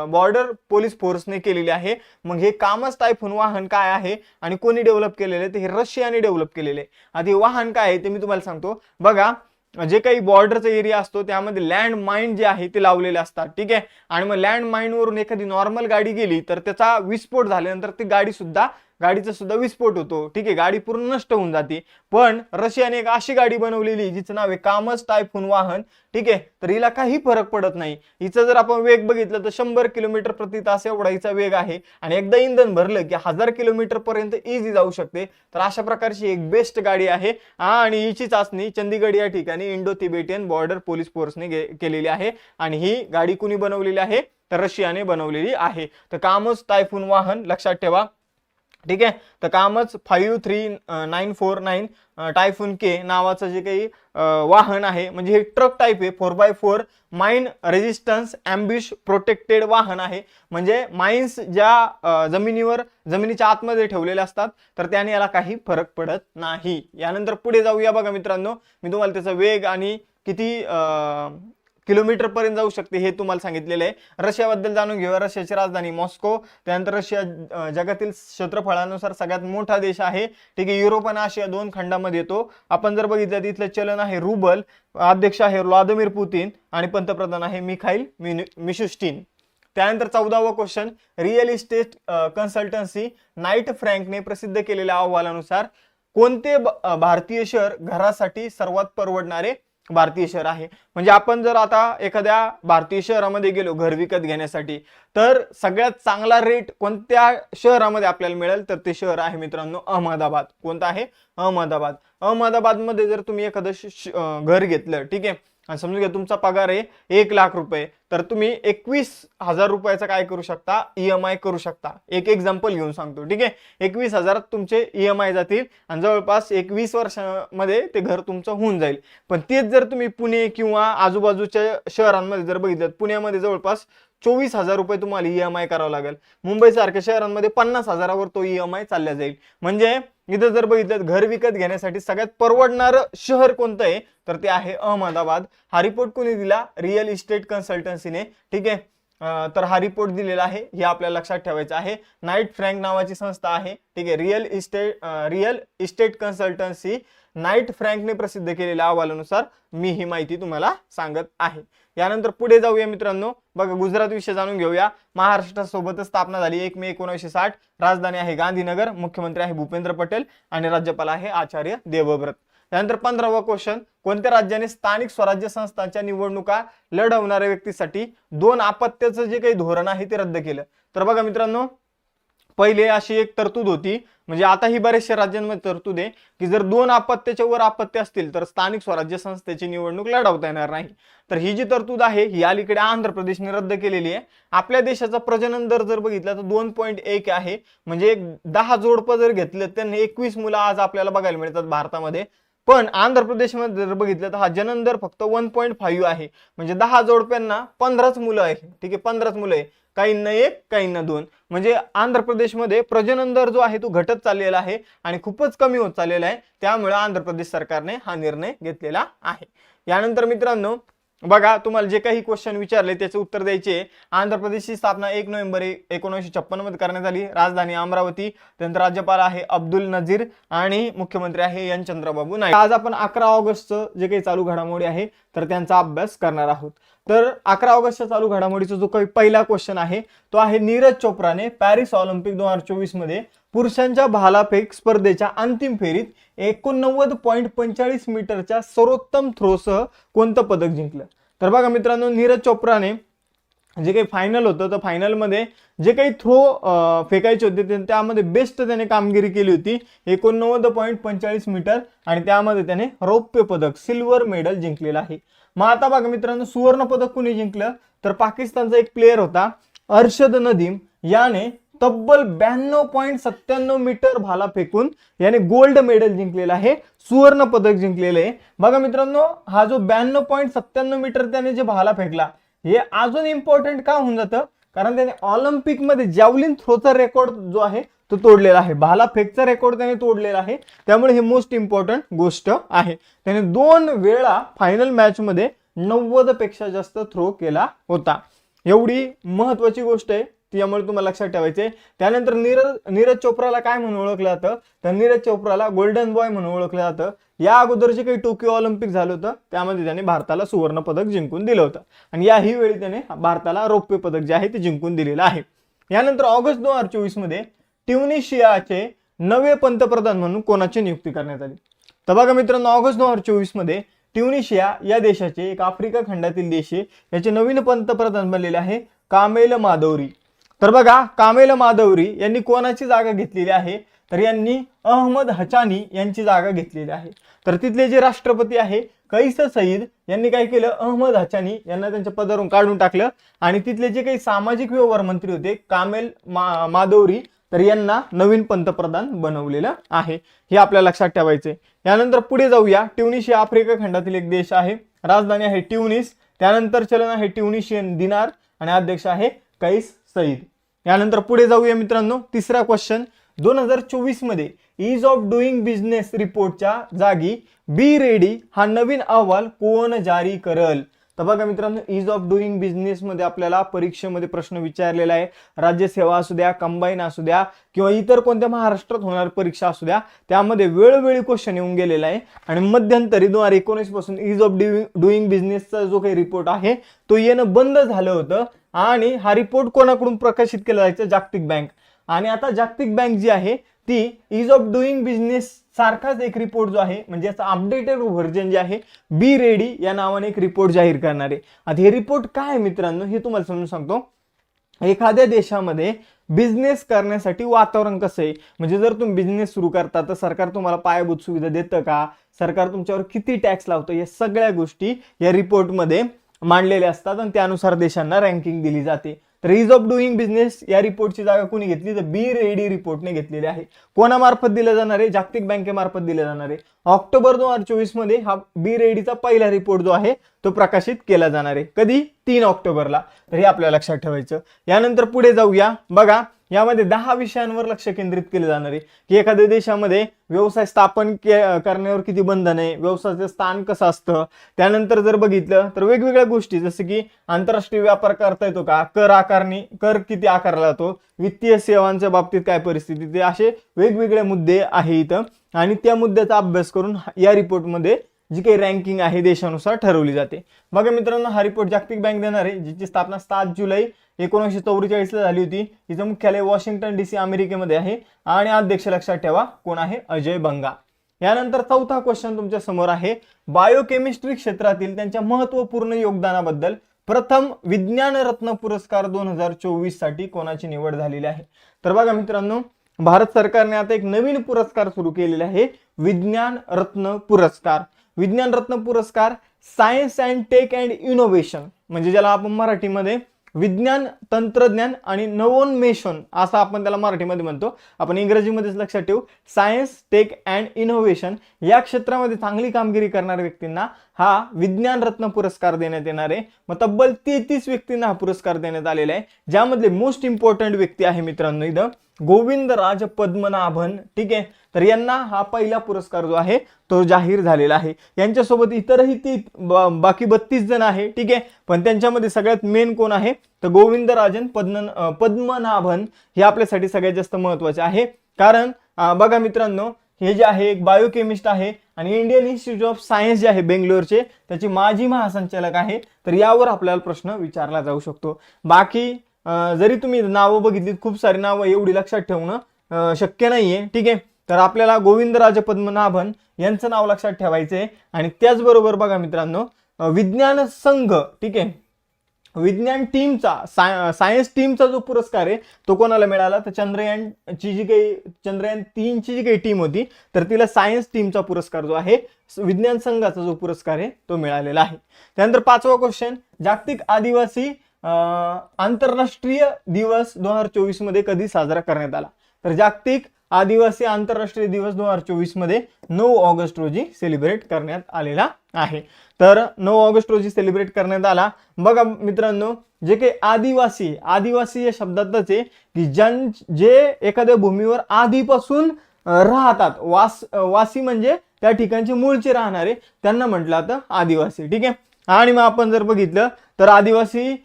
बॉर्डर पोलीस फोर्सने केलेली आहे. मग हे कामज टायफून वाहन काय आहे आणि कोणी डेव्हलप केलेले ते हे रशियाने डेव्हलप केलेले. आता हे वाहन काय आहे ते मी तुम्हाला सांगतो. बघा, जे काही बॉर्डरचा एरिया असतो त्यामध्ये लँड माइन जे आहे ते लावलेले असतात. ठीक आहे, आणि मग लँड माइन वरून एखादी नॉर्मल गाडी गेली तर त्याचा विस्फोट झाल्यानंतर ती गाडी सुद्धा गाडीचा सुद्धा विस्फोट होतो, ठीक आहे, गाडी पूर्ण नष्ट होऊन जाते. पण रशियाने एक अशी गाडी बनवलेली जिचं नाव आहे कामच टायफून वाहन, ठीक आहे. तर हिला काही फरक पडत नाही. हिचा जर आपण वेग बघितलं तर 100 किलोमीटर प्रति तास एवढा हिचा वेग आहे आणि एकदा इंधन भरलं की 1000 किलोमीटर पर्यंत इझी जाऊ शकते. तर अशा प्रकारची एक बेस्ट गाडी आहे आणि हिची चाचणी चंदीगड या ठिकाणी इंडो तिबेटियन बॉर्डर पोलीस फोर्सने केलेली आहे आणि ही गाडी कुणी बनवलेली आहे तर रशियाने बनवलेली आहे. तर कामच टायफून वाहन लक्षात ठेवा, ठीक आहे. तर कामच 53949 टायफून के नावाचं जे काही वाहन आहे, म्हणजे हे ट्रक टाईप आहे, 4x4 माइन रेजिस्टन्स अँबिश प्रोटेक्टेड वाहन आहे. म्हणजे माइन्स ज्या जमिनीच्या आतमध्ये ठेवलेल्या असतात तर त्याने याला काही फरक पडत नाही. यानंतर पुढे जाऊया बघा मित्रांनो, मी तुम्हाला त्याचा वेग आणि किती किलोमीटर पर्यंत जाऊ शकते हे तुम्हाला सांगितलेलं आहे. रशियाबद्दल जाणून घेऊया. रशियाची राजधानी मॉस्को. त्यानंतर रशिया जगातील क्षेत्रफळानुसार सगळ्यात मोठा देश आहे, ठीक आहे. युरोप आणि आशिया दोन खंडामध्ये येतो. आपण जर बघितलं तर इथलं चलन आहे रुबल, अध्यक्ष आहे व्लादिमीर पुतिन आणि पंतप्रधान आहे मिखाईल मिशुस्टिन. त्यानंतर 14वा question, real estate consultancy Knight फ्रँकने प्रसिद्ध केलेल्या अहवालानुसार कोणते भारतीय शहर घरासाठी सर्वात परवडणारे भारतीय शहर आहे. म्हणजे आपण जर आता एखाद्या भारतीय शहरामध्ये गेलो घर विकत घेण्यासाठी तर सगळ्यात चांगला रेट कोणत्या शहरामध्ये आपल्याला मिळेल तर ते शहर आहे मित्रांनो अहमदाबाद. कोणतं आहे? अहमदाबाद. अहमदाबादमध्ये जर तुम्ही एखादं घर घेतलं, ठीक आहे, आणि समजून घ्या तुमचा पगार आहे 1,00,000 रुपये, तर तुम्ही 21,000 रुपयाचा काय करू शकता? EMI करू शकता. एक एक्झाम्पल घेऊन सांगतो, ठीक आहे. 21,000 तुमचे EMI जातील आणि जवळपास 20 वर्षामध्ये ते घर तुमचं होऊन जाईल. पण तेच जर तुम्ही पुणे किंवा आजूबाजूच्या शहरांमध्ये जर बघितलं, पुण्यामध्ये जवळपास 24,000 रुपये तुम्हाला EMI करावं लागेल. मुंबईसारख्या शहरांमध्ये 50,000वर तो EMI चालला जाईल. म्हणजे इथं जर बघितलं घर विकत घेण्यासाठी सगळ्यात परवडणारं शहर कोणतं आहे तर ते आहे अहमदाबाद. हा रिपोर्ट कोणी दिला? रिअल इस्टेट कन्सल्टन्सीने, ठीक आहे. तर हा रिपोर्ट दिलेला आहे, हे आपल्याला लक्षात ठेवायचं आहे. नाईट फ्रँक नावाची संस्था आहे, ठीक आहे. रिअल इस्टेट कन्सल्टन्सी नाईट फ्रँकने प्रसिद्ध केलेल्या अहवालानुसार मी ही माहिती तुम्हाला सांगत आहे. यानंतर पुढे जाऊया मित्रांनो, बघा गुजरात विषय जाणून घेऊया. महाराष्ट्रासोबतच स्थापना झाली 1 मे 1960. राजधानी आहे गांधीनगर, मुख्यमंत्री आहे भूपेंद्र पटेल आणि राज्यपाल आहे आचार्य देवव्रत. त्यानंतर 15वा क्वेश्चन, कोणत्या राज्याने स्थानिक स्वराज्य संस्थांच्या निवडणुका लढवणाऱ्या व्यक्तीसाठी 2 अपत्याचं जे काही धोरण आहे ते रद्द केलं? तर बघा मित्रांनो, पहिले अशी एक तरतूद होती, म्हणजे आता ही बऱ्याचशा राज्यांमध्ये तरतूद आहे की जर 2 अपत्याच्या वर अपत्य असतील तर स्थानिक स्वराज्य संस्थेची निवडणूक लढवता येणार नाही. तर ही जी तरतूद आहे ही अलीकडे आंध्र प्रदेशने रद्द केलेली आहे. आपल्या देशाचा प्रजनन दर जर बघितला तर 2.1 आहे. म्हणजे 10 जोडपं जर घेतलं त्यांनी 21 मुलं आज आपल्याला बघायला मिळतात भारतामध्ये. पण आंध्र प्रदेशमध्ये जर बघितलं तर हा जनन दर फक्त 1.5 आहे. म्हणजे 10 जोडप्यांना 15च मुलं आहे, ठीक आहे, 15च मुलं आहे. काहींना 1 काहींना 2. म्हणजे आंध्र प्रदेशमध्ये प्रजनन दर जो आहे तो घटत चाललेला आहे आणि खूपच कमी होत चाललेला आहे. त्यामुळे आंध्र प्रदेश सरकारने हा निर्णय घेतलेला आहे. यानंतर मित्रांनो बघा, तुम्हाला जे काही क्वेश्चन विचारले त्याचे उत्तर द्यायचे. आंध्र प्रदेशची स्थापना 1 नोव्हेंबर 1956 मध्ये करण्यात आली. राजधानी अमरावती. त्यानंतर राज्यपाल आहे अब्दुल नजीर आणि मुख्यमंत्री आहे एन चंद्रबाबू नायडू. आज आपण 11 ऑगस्टचं जे काही चालू घडामोडी आहे तर त्यांचा अभ्यास करणार आहोत. तर 11 ऑगस्टच्या चालू घडामोडीचा जो काही पहिला क्वेश्चन आहे तो आहे, नीरज चोप्राने पॅरिस ऑलिम्पिक 2024 मध्ये पुरुषांच्या भालाफेक स्पर्धेच्या अंतिम फेरीत 89.45 मीटरच्या सर्वोत्तम थ्रोसह कोणतं पदक जिंकलं? तर बघा मित्रांनो, नीरज चोप्राने जे काही फायनल होतं तर फायनलमध्ये जे काही थ्रो फेकायचे होते त्यामध्ये बेस्ट त्याने कामगिरी केली होती, 89.45 मीटर, आणि त्यामध्ये त्याने रौप्य पदक सिल्वर मेडल जिंकलेलं आहे. मग आता बघा मित्रांनो, सुवर्ण पदक कुणी जिंकलं तर पाकिस्तानचा एक प्लेयर होता अर्शद नदीम. याने तब्बल 92.97 मीटर भाला फेकून याने गोल्ड मेडल जिंकलेलं आहे, सुवर्ण पदक जिंकलेलं आहे. बघा मित्रांनो, हा जो 92.97 मीटर त्याने जे भाला फेकला हे अजून इम्पॉर्टंट का होऊन जातं, कारण त्याने ऑलिम्पिक मध्ये जॅव्हलिन थ्रोचा रेकॉर्ड जो आहे तो तोडलेला आहे, भाला फेकचा रेकॉर्ड त्याने तोडलेला आहे. त्यामुळे हे मोस्ट इम्पॉर्टंट गोष्ट आहे. त्याने 2 वेळा फायनल मॅच मध्ये 90 पेक्षा जास्त थ्रो केला होता. एवढी महत्वाची गोष्ट आहे, त्यामुळे तुम्हाला लक्षात ठेवायचे. त्यानंतर नीरज चोप्राला काय म्हणून ओळखलं जातं तर नीरज चोप्राला गोल्डन बॉय म्हणून ओळखलं जातं. या अगोदर जे काही टोकियो ऑलिम्पिक झालं होतं त्यामध्ये त्याने भारताला सुवर्ण पदक जिंकून दिलं होतं आणि याही वेळी त्याने भारताला रौप्य पदक जे आहे ते जिंकून दिलेलं आहे. यानंतर ऑगस्ट 2024 मध्ये ट्युनिशियाचे नवे पंतप्रधान म्हणून कोणाची नियुक्ती करण्यात आली? तर बघा मित्रांनो, ऑगस्ट 2024 मध्ये ट्युनिशिया या देशाचे, एक आफ्रिका खंडातील देश आहे, याचे नवीन पंतप्रधान बनलेले आहे कामेल मादौरी. तर बघा, कामेल मादौरी यांनी कोणाची जागा घेतलेली आहे? तर यांनी अहमद हचानी यांची जागा घेतलेली आहे. तर तिथले जे राष्ट्रपती आहे कैस सईद यांनी काय केलं, अहमद हचानी यांना त्यांच्या पदावरून काढून टाकलं आणि तिथले जे काही सामाजिक व्यवहार मंत्री होते कामेल मादौरी, तर यांना नवीन पंतप्रधान बनवलेलं आहे. हे आपल्याला लक्षात ठेवायचे. यानंतर पुढे जाऊया. ट्युनिशिया आफ्रिका खंडातील एक देश आहे, राजधानी आहे ट्युनिस, त्यानंतर चलन आहे ट्युनिशियन दिनार आणि अध्यक्ष आहे कैस सईद. यानंतर पुढे जाऊया मित्रांनो, तिसरा क्वेश्चन. 2024 मध्ये ईज ऑफ डुईंग बिझनेस रिपोर्टच्या जागी बी रेडी हा नवीन अहवाल कोण जारी करल? तर बघा मित्रांनो, ईज ऑफ डुईंग बिझनेस मध्ये आपल्याला परीक्षेमध्ये प्रश्न विचारलेला आहे. राज्यसेवा असू द्या, कंबाईन असू द्या किंवा इतर कोणत्या महाराष्ट्रात होणारी परीक्षा असू द्या, त्यामध्ये वेळोवेळी क्वेश्चन येऊन गेलेला आहे. आणि मध्यंतरी 2019 पासून ईज ऑफ डुईंग बिझनेसचा जो काही रिपोर्ट आहे तो येणं बंद झालं होतं आणि हा रिपोर्ट कोणाकडून प्रकाशित केला जायचा? जागतिक बँक. आणि आता जागतिक बँक जी आहे ती ईज ऑफ डुईंग बिझनेस सारखाच एक रिपोर्ट जो आहे, म्हणजे याचा अपडेटेड व्हर्जन जे आहे बी रेडी या नावाने एक रिपोर्ट जाहीर करणार आहे. आता हे रिपोर्ट काय आहे मित्रांनो, हे तुम्हाला समजून सांगतो. एखाद्या देशामध्ये बिझनेस करण्यासाठी वातावरण कसं आहे, म्हणजे जर तुम्ही बिझनेस सुरू करता तर सरकार तुम्हाला पायाभूत सुविधा देतं का, सरकार तुमच्यावर किती टॅक्स लावतं, या सगळ्या गोष्टी या रिपोर्टमध्ये मांडलेल्या असतात आणि त्यानुसार देशांना रँकिंग दिली जाते. तर ईज ऑफ डुईंग बिझनेस या रिपोर्टची जागा कोणी घेतली? तर बी रेडी रिपोर्टने घेतलेली आहे. कोणामार्फत दिलं जाणार आहे? जागतिक बँकेमार्फत दिलं जाणार आहे. ऑक्टोबर 2024 मध्ये हा बी रेडीचा पहिला रिपोर्ट जो आहे तो प्रकाशित केला जाणार आहे. कधी? 3 ऑक्टोबरला. तर हे आपल्याला लक्षात ठेवायचं. यानंतर पुढे जाऊया. बघा, यामध्ये 10 विषयांवर लक्ष केंद्रित केले जाणार आहे की एखाद्या देशामध्ये व्यवसाय स्थापन करण्यावर किती बंधन आहे, व्यवसायाचं स्थान कसं असतं. त्यानंतर जर बघितलं तर वेगवेगळ्या गोष्टी, जसं की आंतरराष्ट्रीय व्यापार करता येतो का, कर किती आकारला जातो, वित्तीय सेवांच्या बाबतीत काय परिस्थिती, ते असे वेगवेगळे मुद्दे आहे इथं. आणि त्या मुद्द्याचा अभ्यास करून या रिपोर्टमध्ये जी काही रँकिंग आहे देशानुसार ठरवली जाते. बघा मित्रांनो, हा रिपोर्ट जागतिक बँक देणार आहे, जिची स्थापना 7 जुलै 1944 ला झाली होती. हिचं मुख्यालय वॉशिंग्टन DC अमेरिकेमध्ये आहे आणि अध्यक्ष लक्षात ठेवा कोण आहे? अजय बंगा. यानंतर चौथा क्वेश्चन तुमच्या समोर आहे. बायोकेमिस्ट्री क्षेत्रातील त्यांच्या महत्वपूर्ण योगदानाबद्दल प्रथम विज्ञान रत्न पुरस्कार 2024 साठी कोणाची निवड झालेली आहे? तर बघा मित्रांनो, भारत सरकारने आता एक नवीन पुरस्कार सुरू केलेला आहे, विज्ञान रत्न पुरस्कार. विज्ञान रत्न पुरस्कार science and tech and innovation, म्हणजे ज्याला आपण मराठीमध्ये विज्ञान, तंत्रज्ञान आणि नवोन्मेषण असं आपण त्याला मराठीमध्ये म्हणतो, आपण इंग्रजीमध्येच लक्षात ठेवू. सायन्स, टेक अँड इनोव्हेशन या क्षेत्रामध्ये चांगली कामगिरी करणाऱ्या व्यक्तींना हा विज्ञान रत्न पुरस्कार देण्यात येणार आहे. मग तब्बल 33 व्यक्तींना हा पुरस्कार देण्यात आलेला आहे, ज्यामध्ये मोस्ट इम्पॉर्टंट व्यक्ती आहे मित्रांनो इथं गोविंदराज पद्मनाभन. ठीक आहे, तर यांना हा पहिला पुरस्कार जो आहे तो जाहीर झालेला आहे. यांच्यासोबत इतरही बाकी 32 जण आहे. ठीक आहे, पण त्यांच्यामध्ये सगळ्यात मेन कोण आहे? तर गोविंदराजन पद्मनाभन हे आपल्यासाठी सगळ्यात जास्त महत्वाचे आहे. कारण बघा मित्रांनो, हे जे आहे एक बायोकेमिस्ट आहे आणि इंडियन इन्स्टिट्यूट ऑफ सायन्स जे आहे बेंगलोरचे, त्याची माजी महासंचालक आहे. तर यावर आपल्याला प्रश्न विचारला जाऊ शकतो. बाकी जरी तुम्ही नावं बघितली, खूप सारी नावं एवढी लक्षात ठेवणं शक्य नाहीये. ठीक आहे, तर आपल्याला गोविंदराज पद्मनाभन यांचं नाव लक्षात ठेवायचंय. आणि त्याचबरोबर बघा मित्रांनो, विज्ञान संघ, ठीक आहे, विज्ञान टीमचा सायन्स टीमचा जो पुरस्कार आहे तो कोणाला मिळाला? तर चंद्रयान 3 ची जी काही टीम होती, तर तिला सायन्स टीमचा पुरस्कार जो आहे, विज्ञान संघाचा जो पुरस्कार आहे तो मिळालेला आहे. त्यानंतर 5वा क्वेश्चन, जागतिक आदिवासी आंतरराष्ट्रीय दिवस 2024 मध्ये कधी साजरा करण्यात आला? तर जागतिक आदिवासी आंतरराष्ट्रीय दिवस 2024 मध्ये 9 ऑगस्ट रोजी सेलिब्रेट करण्यात आलेला आहे. तर 9 ऑगस्ट रोजी सेलिब्रेट करण्यात आला. बघा मित्रांनो, जे काही आदिवासी या शब्दातच आहे की जे एखाद्या भूमीवर आधीपासून राहतात, वासी म्हणजे त्या ठिकाणचे मूळचे राहणारे, त्यांना म्हटलं जातं आदिवासी. ठीक आहे, आणि मग आपण जर बघितलं तर आदिवासी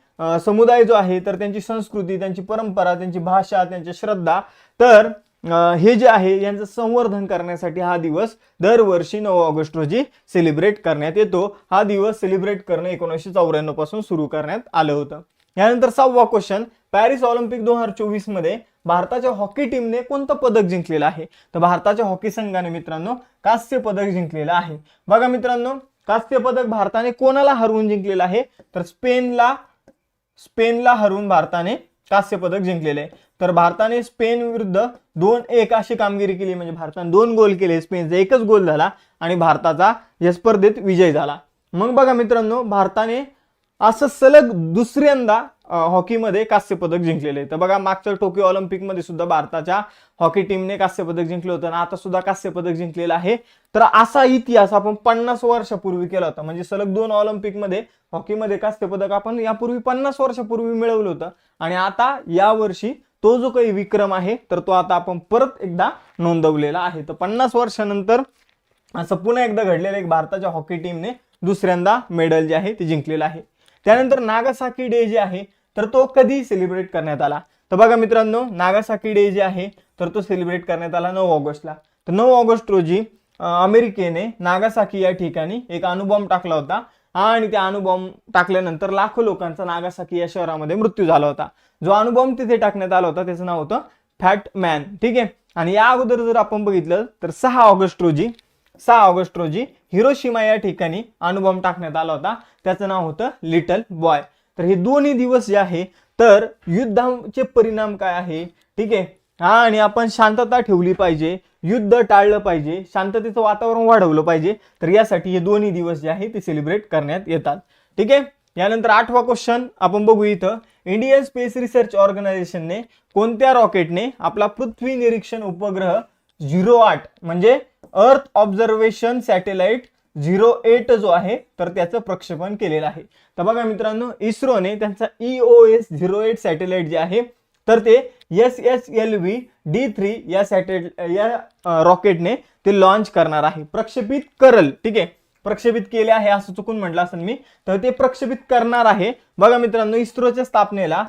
समुदाय जो आहे, तर त्यांची संस्कृती, त्यांची परंपरा, त्यांची भाषा, त्यांची श्रद्धा, तर हे जे आहे यांचं संवर्धन करण्यासाठी हा दिवस दरवर्षी 9 ऑगस्ट रोजी सेलिब्रेट करण्यात येतो. हा दिवस सेलिब्रेट करणं 1994 पासून सुरू करण्यात आलं होतं. यानंतर 6वा क्वेश्चन, पॅरिस ऑलिम्पिक 2024 मध्ये भारताच्या हॉकी टीमने कोणतं पदक जिंकलेलं आहे? तर भारताच्या हॉकी संघाने मित्रांनो कांस्य पदक जिंकलेलं आहे. बघा मित्रांनो, कांस्य पदक भारताने कोणाला हरवून जिंकलेलं आहे? तर स्पेनला हरवून भारताने कांस्य पदक जिंकलेले आहे. तर भारताने स्पेन विरुद्ध 2-1 अशी कामगिरी केली, म्हणजे भारताने 2 गोल केले, स्पेनचा एकच गोल झाला आणि भारताचा या स्पर्धेत विजय झाला. मग बघा मित्रांनो, भारताने असं सलग दुसऱ्यांदा हॉकीमध्ये कांस्य पदक जिंकलेले आहे. तर बघा, मागच्या टोकियो ऑलिम्पिक मध्ये सुद्धा भारताच्या हॉकी टीमने कांस्य पदक जिंकलं होतं आणि आता सुद्धा कांस्य पदक जिंकलेलं आहे. तर असा इतिहास आपण 50 वर्षापूर्वी केला होता, म्हणजे सलग 2 ऑलिम्पिक मध्ये हॉकीमध्ये कांस्य पदक आपण यापूर्वी 50 वर्षापूर्वी मिळवलं होतं आणि आता या वर्षी तो जो काही विक्रम आहे तर तो आता आपण परत एकदा नोंदवलेला आहे. तर 50 वर्षानंतर असं पुन्हा एकदा घडलेलं एक भारताच्या हॉकी टीमने दुसऱ्यांदा मेडल जे आहे ते जिंकलेलं आहे. त्यानंतर नागासाकी डे जे आहे तर तो कधी सेलिब्रेट करण्यात आला? तर बघा मित्रांनो, नागासाकी डे जे आहे तर तो सेलिब्रेट करण्यात आला 9 ऑगस्टला. तर 9 ऑगस्ट रोजी अमेरिकेने नागासाकी या ठिकाणी एक अणुबॉम्ब टाकला होता आणि त्या अणुबॉम्ब टाकल्यानंतर लाखो लोकांचा नागासाकी या शहरामध्ये मृत्यू झाला होता. जो अणुबॉम्ब तिथे टाकण्यात आला होता त्याचं नाव होतं फॅट मॅन. ठीक आहे. आणि या अगोदर जर आपण बघितलं तर 6 ऑगस्ट रोजी हिरोशिमा या ठिकाणी अणुबॉम्ब टाकण्यात आला होता, त्याचं नाव होतं लिटल बॉय. तर हे दोन्ही दिवस जे आहे तर युद्धाचे परिणाम काय आहे? ठीक आहे. आणि आपण शांतता ठेवली पाहिजे, युद्ध टाळलं पाहिजे, शांततेचं वातावरण वाढवलं पाहिजे. तर यासाठी हे दोन्ही दिवस जे आहे ते सेलिब्रेट करण्यात येतात. ठीक आहे. यानंतर 8वा क्वेश्चन आपण बघू इथं. इंडियन स्पेस रिसर्च ऑर्गनायझेशनने कोणत्या रॉकेटने आपला पृथ्वी निरीक्षण उपग्रह 08 म्हणजे अर्थ ऑब्झर्वेशन सॅटेलाइट 08 जो आहे तर त्याचं प्रक्षेपण केलेलं आहे? तर बघा मित्रांनो, इस्रोने त्यांचा EOS 08 सॅटेलाइट जे आहे तर ते SSLV D3 या रॉकेटने ते लॉन्च करणार आहे, प्रक्षेपित करल. ठीक आहे, प्रक्षेपित केले आहे असं चुकून म्हटलं असेल मी, तर ते प्रक्षेपित करणार आहे. बघा मित्रांनो, इस्रोच्या स्थापनेला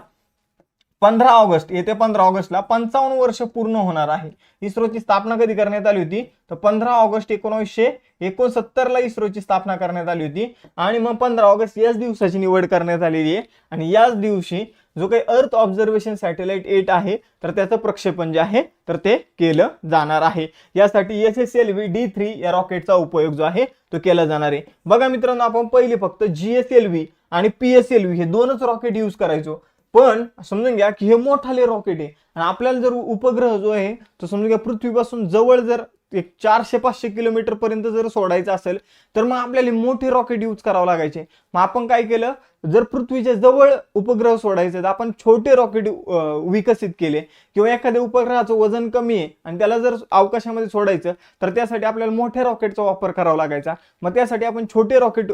15 ऑगस्ट येते 15 ऑगस्टला 55 वर्ष पूर्ण होणार आहे. इस्रोची स्थापना कधी करण्यात आली होती? तर 15 ऑगस्ट 1969 ला इस्रोची स्थापना करण्यात आली होती आणि मग 15 ऑगस्ट याच दिवसाची निवड करण्यात आलेली आहे आणि याच दिवशी जो काही अर्थ ऑब्झर्वेशन सॅटेलाइट 8 आहे तर त्याचं प्रक्षेपण जे आहे तर ते केलं जाणार आहे. यासाठी SSLV D3 या रॉकेटचा उपयोग जो आहे तो केला जाणार आहे. बघा मित्रांनो, आपण पहिले फक्त GSLV आणि PSLV हे दोनच रॉकेट यूज करायचो, पण समजून घ्या की हे मोठाले रॉकेट आहे आणि आपल्याला जर उपग्रह जो आहे तो समजून घ्या पृथ्वीपासून जवळ जर एक 400-500 किलोमीटर पर्यंत जर सोडायचं असेल तर मग आपल्याला मोठे रॉकेट यूज करावं लागायचे. मग आपण काय केलं, जर पृथ्वीच्या जवळ उपग्रह सोडायचे तर आपण छोटे रॉकेट विकसित केले, किंवा एखाद्या उपग्रहाचं वजन कमी आहे आणि त्याला जर अवकाशामध्ये सोडायचं तर त्यासाठी आपल्याला मोठ्या रॉकेटचा वापर करावा लागायचा. मग त्यासाठी आपण छोटे रॉकेट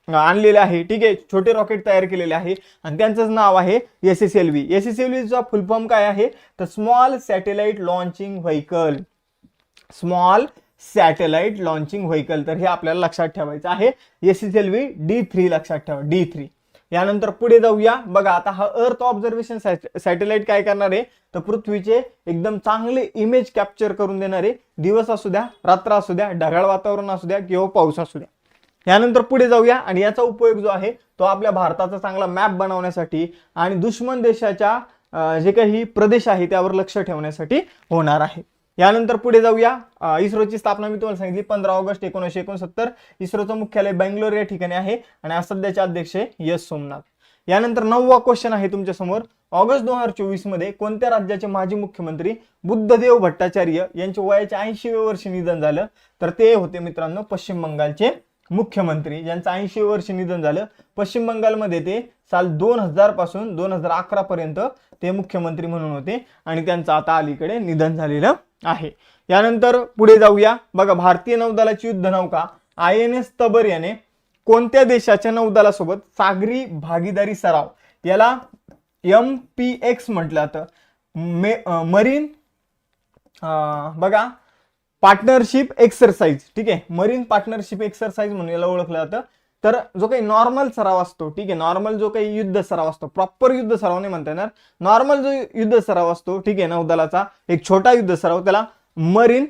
आणलेले आहे. ठीक आहे, छोटे रॉकेट तयार केलेले आहे आणि त्यांचं नाव आहे SSLV. SSLVचा फुल फॉर्म काय आहे? तर small satellite launching vehicle. Small satellite launching vehicle. तर हे आपल्याला लक्षात ठेवायचं आहे. SSLV D3 लक्षात ठेवा, D3. यानंतर पुढे जाऊया. बघा, आता हा अर्थ ऑब्झर्वेशन सॅटेलाइट काय करणार आहे तर पृथ्वीचे एकदम चांगले इमेज कॅप्चर करून देणारे, दिवस असू द्या, रात्र असू द्या, ढगाळ वातावरण असू द्या किंवा पाऊस असू द्या. यानंतर पुढे जाऊया आणि याचा उपयोग जो आहे तो आपल्या भारताचा चांगला मॅप बनवण्यासाठी आणि दुश्मन देशाच्या जे काही प्रदेश आहे त्यावर लक्ष ठेवण्यासाठी होणार आहे. यानंतर पुढे जाऊया. इस्रोची स्थापना मी तुम्हाला सांगितली 15 ऑगस्ट 1969. इस्रोचं मुख्यालय बेंगलोर या ठिकाणी आहे आणि सध्याचे अध्यक्ष एस सोमनाथ. यानंतर 9वा क्वेश्चन आहे तुमच्या समोर. ऑगस्ट 2024 मध्ये कोणत्या राज्याचे माजी मुख्यमंत्री बुद्धदेव भट्टाचार्य यांचे वयाच्या 80व्या वर्षी निधन झालं? तर ते होते मित्रांनो पश्चिम बंगालचे मुख्यमंत्री, ज्यांचं 80 वर्ष निधन झालं. पश्चिम बंगालमध्ये ते साल 2000 पासून 2011 पर्यंत ते मुख्यमंत्री म्हणून होते आणि त्यांचं आता अलीकडे निधन झालेलं आहे. यानंतर पुढे जाऊया. बघा, भारतीय नौदलाची युद्ध नौका INS तबर याने कोणत्या देशाच्या नौदलासोबत सागरी भागीदारी सराव, याला MPX म्हटलं जातं, मरीन बघा पार्टनरशिप एक्सरसाइज. ठीक आहे, मरीन पार्टनरशिप एक्सरसाइज म्हणून याला ओळखलं जातं. तर जो काही नॉर्मल सराव असतो, ठीक आहे, नॉर्मल जो काही युद्ध सराव असतो, प्रॉपर युद्ध सराव नाही म्हणता येणार, नॉर्मल जो युद्ध सराव असतो, ठीक आहे, नौदलाचा एक छोटा युद्ध सराव, त्याला मरीन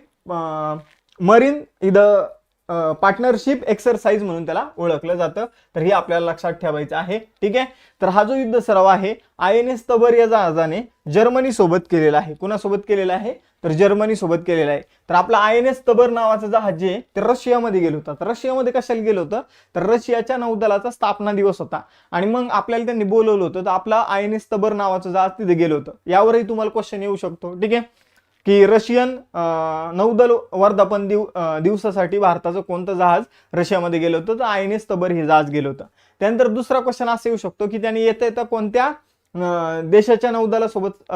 पार्टनरशिप एक्सरसाइज म्हणून त्याला ओळखलं जातं. तर हे आपल्याला लक्षात ठेवायचं आहे. ठीक आहे. तर हा जो युद्ध सराव आहे INS तबर या जहाजाने जर्मनी सोबत केलेला आहे. कोणासोबत केलेला आहे? तर जर्मनी सोबत केलेला आहे. तर आपला INS तबर नावाचं जहाज जे ते रशियामध्ये गेलं होतं. तर रशियामध्ये कशाला गेलं होतं? तर रशियाच्या नौदलाचा स्थापना दिवस होता आणि मग आपल्याला त्यांनी बोलवलं होतं. तर आपला INS तबर नावाचं जहाज तिथे गेलं होतं. यावरही तुम्हाला क्वेश्चन येऊ शकतो. ठीक आहे, की रशियन नौदल वर्धापन दिवसासाठी भारताचं कोणतं जहाज रशियामध्ये गेलं होतं? तर INS तबर हे जहाज गेलं होतं. त्यानंतर दुसरा क्वेश्चन असा येऊ शकतो की त्यांनी येता कोणत्या देशाच्या नौदलासोबत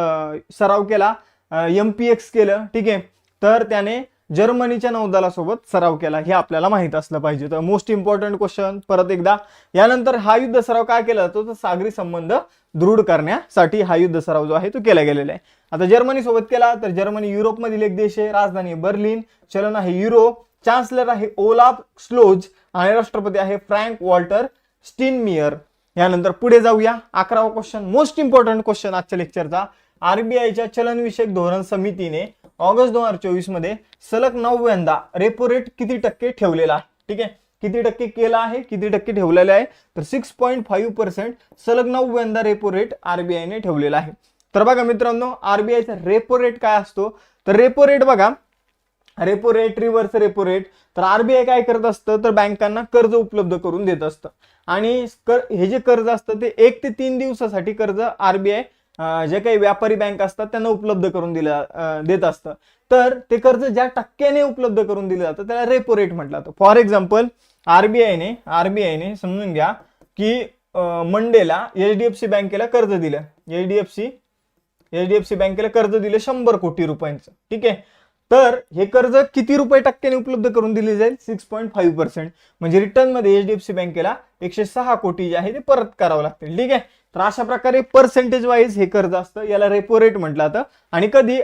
सराव केला? MPX केलं. ठीक आहे, तर त्याने जर्मनीच्या नौदलासोबत सराव केला. हे आपल्याला माहित असलं पाहिजे. तर मोस्ट इम्पॉर्टंट क्वेश्चन परत एकदा. यानंतर हा युद्ध सराव काय केला जातो? तर सागरी संबंध दृढ करण्यासाठी हा युद्ध सराव जो आहे तो केला गेलेला आहे. आता जर्मनी सोबत केला तर जर्मनी युरोपमधील एक देश आहे. राजधानी बर्लिन, चलन आहे युरो, चान्सलर आहे ओलाफ स्लोज आणि राष्ट्रपती आहे फ्रँक वॉल्टर स्टीनमियर. यानंतर पुढे जाऊया. 11वा क्वेश्चन, मोस्ट इम्पॉर्टंट क्वेश्चन आजच्या लेक्चरचा. RBIच्या चलनविषयक धोरण समितीने ऑगस्ट 2024 मध्ये सलग 9व्यांदा रेपो रेट किती टक्के ठेवलेला आहे? ठीक आहे, किती टक्के केला आहे, किती टक्के ठेवलेला आहे? तर 6.5% सलग 9व्यांदा रेपो रेट RBIने ठेवलेला आहे. तर बघा मित्रांनो, RBIचा रेपो रेट काय असतो? तर रेपो रेट बघा, repo rate, reverse repo rate. तर RBI काय करत असतं? तर बँकांना कर्ज उपलब्ध करून देत असतं आणि हे जे कर्ज असतं ते 1 ते 3 दिवसासाठी कर्ज RBI जे काही व्यापारी बँक असतात त्यांना उपलब्ध करून देत असतं. तर ते कर्ज ज्या टक्क्याने उपलब्ध करून दिलं जातं त्याला रेपो रेट म्हटलं जातं. फॉर एक्झाम्पल RBIने समजून घ्या की मंडेला HDFC बँकेला कर्ज दिलं. HDFC बँकेला कर्ज दिलं 100 कोटी रुपयांचं. ठीक आहे, तर हे कर्ज किती रुपये टक्क्याने उपलब्ध करून दिले जाईल? 6.5%. म्हणजे रिटर्न मध्ये HDFC बँकेला 106 कोटी जे आहे ते परत करावं लागतील. ठीक आहे, तर अशा प्रकारे पर्सेंटेज वाईज हे कर्ज असतं, याला रेपो रेट म्हटलं जातं. आणि कधी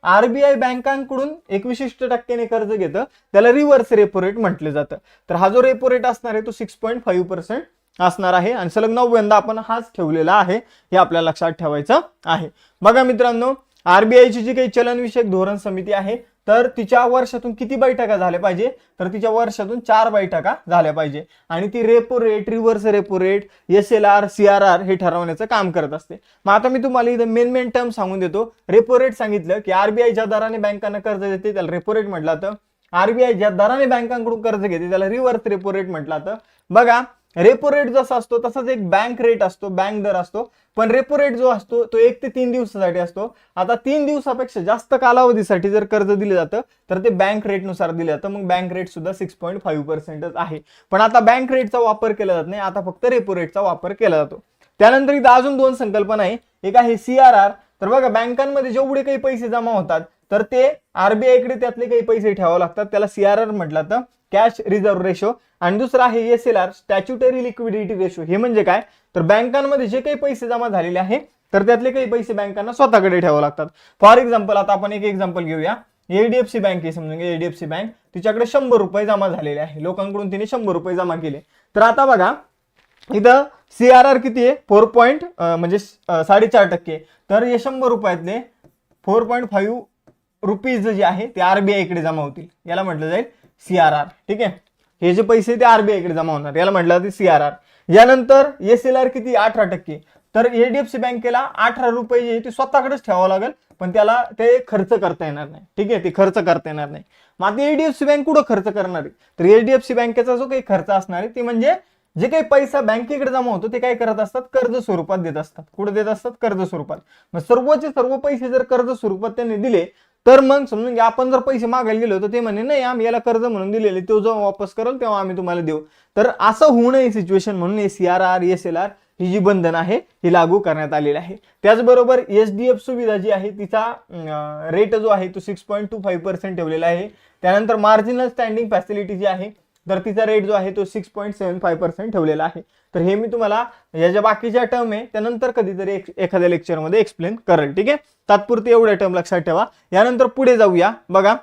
RBI बँकांकडून एक विशिष्ट टक्क्याने कर्ज घेतं त्याला रिव्हर्स रेपो रेट म्हटलं जातं. तर हा जो रेपो रेट असणार आहे तो 6.5% असणार आहे आणि सलग 9व्यांदा आपण हाच ठेवलेला आहे. हे आपल्याला लक्षात ठेवायचं आहे. बघा मित्रांनो, RBIची जी काही चलनविषयक धोरण समिती आहे तर तिच्या वर्षातून किती बैठका झाल्या पाहिजे? तर तिच्या वर्षातून 4 बैठका झाल्या पाहिजे आणि ती repo rate, reverse repo rate, SLR, CRR हे ठरवण्याचं काम करत असते. मग आता मी तुम्हाला इथं मेन टर्म सांगून देतो. रेपो रेट सांगितलं की RBI ज्या दराने बँकांना कर्ज देते त्याला रेपो रेट म्हटलं जातं. RBI ज्या दराने बँकांकडून कर्ज घेते त्याला रिव्हर्स रेपो रेट म्हटलं जातं. बघा, रेपो रेट जसा असतो तसाच एक बँक रेट असतो, बँक दर असतो. पण रेपो रेट जो असतो तो 1 ते 3 दिवसासाठी असतो. आता 3 दिवसापेक्षा जास्त कालावधीसाठी जर कर्ज दिलं जातं तर ते बँक रेटनुसार दिलं जातं. मग बँक रेट सुद्धा 6.5% आहे. पण आता बँक रेटचा वापर केला जात नाही, आता फक्त रेपो रेटचा वापर केला जातो. त्यानंतर इथं अजून 2 संकल्पना आहे. एक आहे CRR. तर बघा, बँकांमध्ये जेवढे काही पैसे जमा होतात तर ते RBI कडे त्यातले काही पैसे ठेवावे लागतात, त्याला CRR म्हटलं जातं, कॅश रिझर्व्ह रेशो. आणि दुसरा आहे SLR, स्टॅच्युटरी लिक्विडिटी रेशो. हे म्हणजे काय? तर बँकांमध्ये जे काही पैसे जमा झालेले आहे तर त्यातले काही पैसे बँकांना स्वतःकडे ठेवावे लागतात. फॉर एक्झाम्पल, आता आपण एक एक्झाम्पल घेऊया. HDFC बँक आहे, समजून घ्या HDFC बँक, तिच्याकडे 100 रुपये जमा झालेले आहे, लोकांकडून तिने 100 रुपये जमा केले. तर आता बघा इथं CRR किती आहे? 4 म्हणजे 4.5%. तर हे 100 रुपयातले 4.5 रुपीज जे आहे ते RBI कडे जमा होतील, याला म्हटलं जाईल CRR. ठीक आहे, हे जे पैसे ते RBI कडे जमा होणार, याला म्हटलं जाते CRR. यानंतर SLR किती? 18%. तर HDFC बँकेला 18 रुपये जे ते स्वतःकडेच ठेवावं लागेल, पण त्याला ते खर्च करता येणार नाही. ठीक आहे, ते खर्च करता येणार नाही. मग आता HDFC बँक कुठं खर्च करणार आहे? तर HDFC बँकेचा जो काही खर्च असणार आहे ते म्हणजे जे काही पैसा बँकेकडे जमा होतो ते काय करत असतात? कर्ज स्वरूपात देत असतात. कुठे देत असतात? कर्ज स्वरूपात. मग सर्वचे सर्व पैसे जर कर्ज स्वरूपात त्यांनी दिले तर मग समजून घ्या, आपण जर पैसे मागायला गेलो तर ते म्हणे नाही, आम्ही याला कर्ज म्हणून दिलेले, तो जेव्हा वापस करेल तेव्हा आम्ही तुम्हाला देऊ. तर असं होऊ नये सिच्युएशन म्हणून CRR, SLR ही जी बंधन आहे ही लागू करण्यात आलेली आहे. त्याचबरोबर SDF सुविधा जी आहे तिचा रेट जो आहे तो 6.25% ठेवलेला आहे. त्यानंतर मार्जिनल स्टँडिंग फॅसिलिटी जी आहे तर तिचा रेट जो आहे तो 6.75% ठेवलेला आहे. तर हे मी तुम्हाला या ज्या बाकीच्या टर्म आहे त्यानंतर कधीतरी एखाद्या लेक्चरमध्ये एक्सप्लेन करेल. ठीक आहे, तात्पुरते एवढ्या टर्म लक्षात ठेवा. यानंतर पुढे जाऊया. बघा,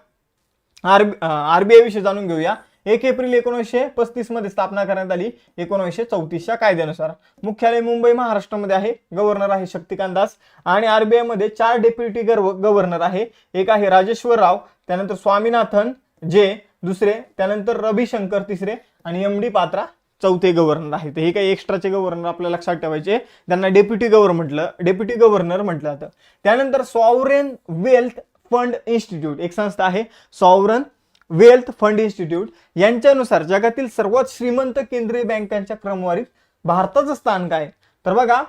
RBI विषयी जाणून घेऊया. 1 एप्रिल 1935 मध्ये स्थापना करण्यात आली 1934च्या कायद्यानुसार. मुख्यालय मुंबई महाराष्ट्रामध्ये आहे. गव्हर्नर आहे शक्तिकांत दास आणि RBI मध्ये 4 डेप्युटी गव्हर्नर आहे. एक आहे राजेश्वर राव, त्यानंतर स्वामीनाथन जे, दुसरे, त्यानंतर रविशंकर तिसरे आणि एम डी पात्रा चौथे गव्हर्नर आहे. तर हे काही एक्स्ट्राचे गव्हर्नर आपल्याला लक्षात ठेवायचे, त्यांना डेप्युटी गव्हर्नर म्हटलं जातं. त्यानंतर सॉव्हरेन वेल्थ फंड इन्स्टिट्यूट एक संस्था आहे, सॉव्हरन वेल्थ फंड इन्स्टिट्यूट, यांच्यानुसार जगातील सर्वात श्रीमंत केंद्रीय बँकांच्या क्रमवारीत भारताचं स्थान काय? तर बघा,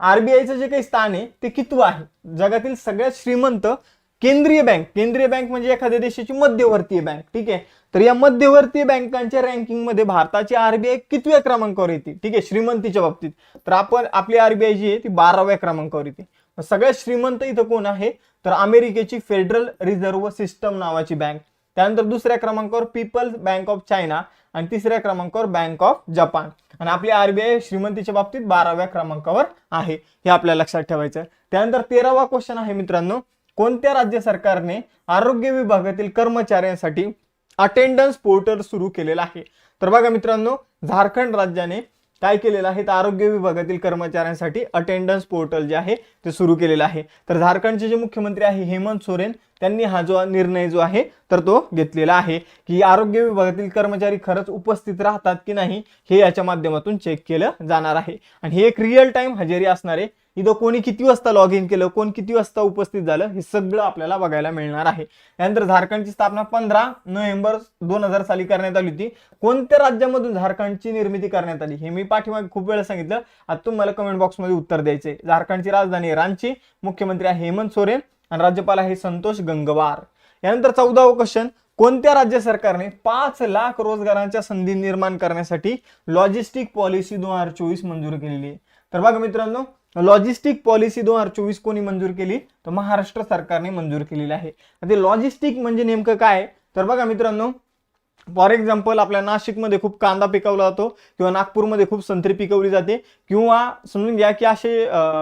आरबीआयचं जे काही स्थान आहे ते कितवं आहे? जगातील सगळ्यात श्रीमंत केंद्रीय बँक म्हणजे एखाद्या देशाची मध्यवर्तीय बँक, ठीक आहे. तर या मध्यवर्तीय बँकांच्या रँकिंग मध्ये भारताची आरबीआय कितव्या क्रमांकावर येते? ठीक आहे, श्रीमंतीच्या बाबतीत. तर आपली आरबीआय जी आहे ती 12व्या क्रमांकावर येते. सगळ्यात श्रीमंत इथं कोण आहे? तर अमेरिकेची फेडरल रिझर्व्ह सिस्टम नावाची बँक. त्यानंतर दुसऱ्या क्रमांकावर पीपल्स बँक ऑफ चायना आणि तिसऱ्या क्रमांकावर बँक ऑफ जपान. आणि आपली आरबीआय श्रीमंतीच्या बाबतीत 12व्या क्रमांकावर आहे, हे आपल्याला लक्षात ठेवायचं. त्यानंतर 13वा क्वेश्चन आहे मित्रांनो, कोणत्या राज्य सरकारने आरोग्य विभागातील कर्मचाऱ्यांसाठी अटेंडन्स पोर्टल सुरू केलेला आहे? तर बघा मित्रांनो, झारखंड राज्याने काय केलेलं आहे? तर आरोग्य विभागातील कर्मचाऱ्यांसाठी अटेंडन्स पोर्टल जे आहे ते सुरू केलेलं आहे. तर झारखंडचे जे मुख्यमंत्री आहे हेमंत सोरेन, त्यांनी हा जो निर्णय जो आहे तर तो घेतलेला आहे की आरोग्य विभागातील कर्मचारी खरंच उपस्थित राहतात की नाही हे याच्या माध्यमातून चेक केलं जाणार आहे. आणि हे एक रिअल टाइम हजेरी असणार आहे. इथं कोणी किती वाजता लॉग इन केलं, कोण किती वाजता उपस्थित झालं, हे सगळं आपल्याला बघायला मिळणार आहे. त्यानंतर झारखंडची स्थापना 15 नोव्हेंबर 2000 साली करण्यात आली होती. कोणत्या राज्यामधून झारखंडची निर्मिती करण्यात आली? हे मी पाठीमागे खूप वेळा सांगितलं, आता तुम्हाला कमेंट बॉक्समध्ये उत्तर द्यायचे. झारखंडची राजधानी आहे रांची, मुख्यमंत्री आहे हेमंत सोरेन आणि राज्यपाल आहे संतोष गंगवार. यानंतर 14वा क्वेश्चन, कोणत्या राज्य सरकारने 5 लाख रोजगारांच्या संधी निर्माण करण्यासाठी लॉजिस्टिक पॉलिसी 2024 मंजूर केलेली आहे? तर बघा मित्रांनो, लॉजिस्टिक पॉलिसी 2024 कोणी मंजूर केली? तर महाराष्ट्र सरकारने मंजूर केलेली आहे. ते लॉजिस्टिक म्हणजे नेमकं काय? तर बघा मित्रांनो, फॉर एक्झाम्पल आपल्या नाशिकमध्ये खूप कांदा पिकवला जातो किंवा नागपूरमध्ये खूप संत्री पिकवली जाते किंवा समजून घ्या की असे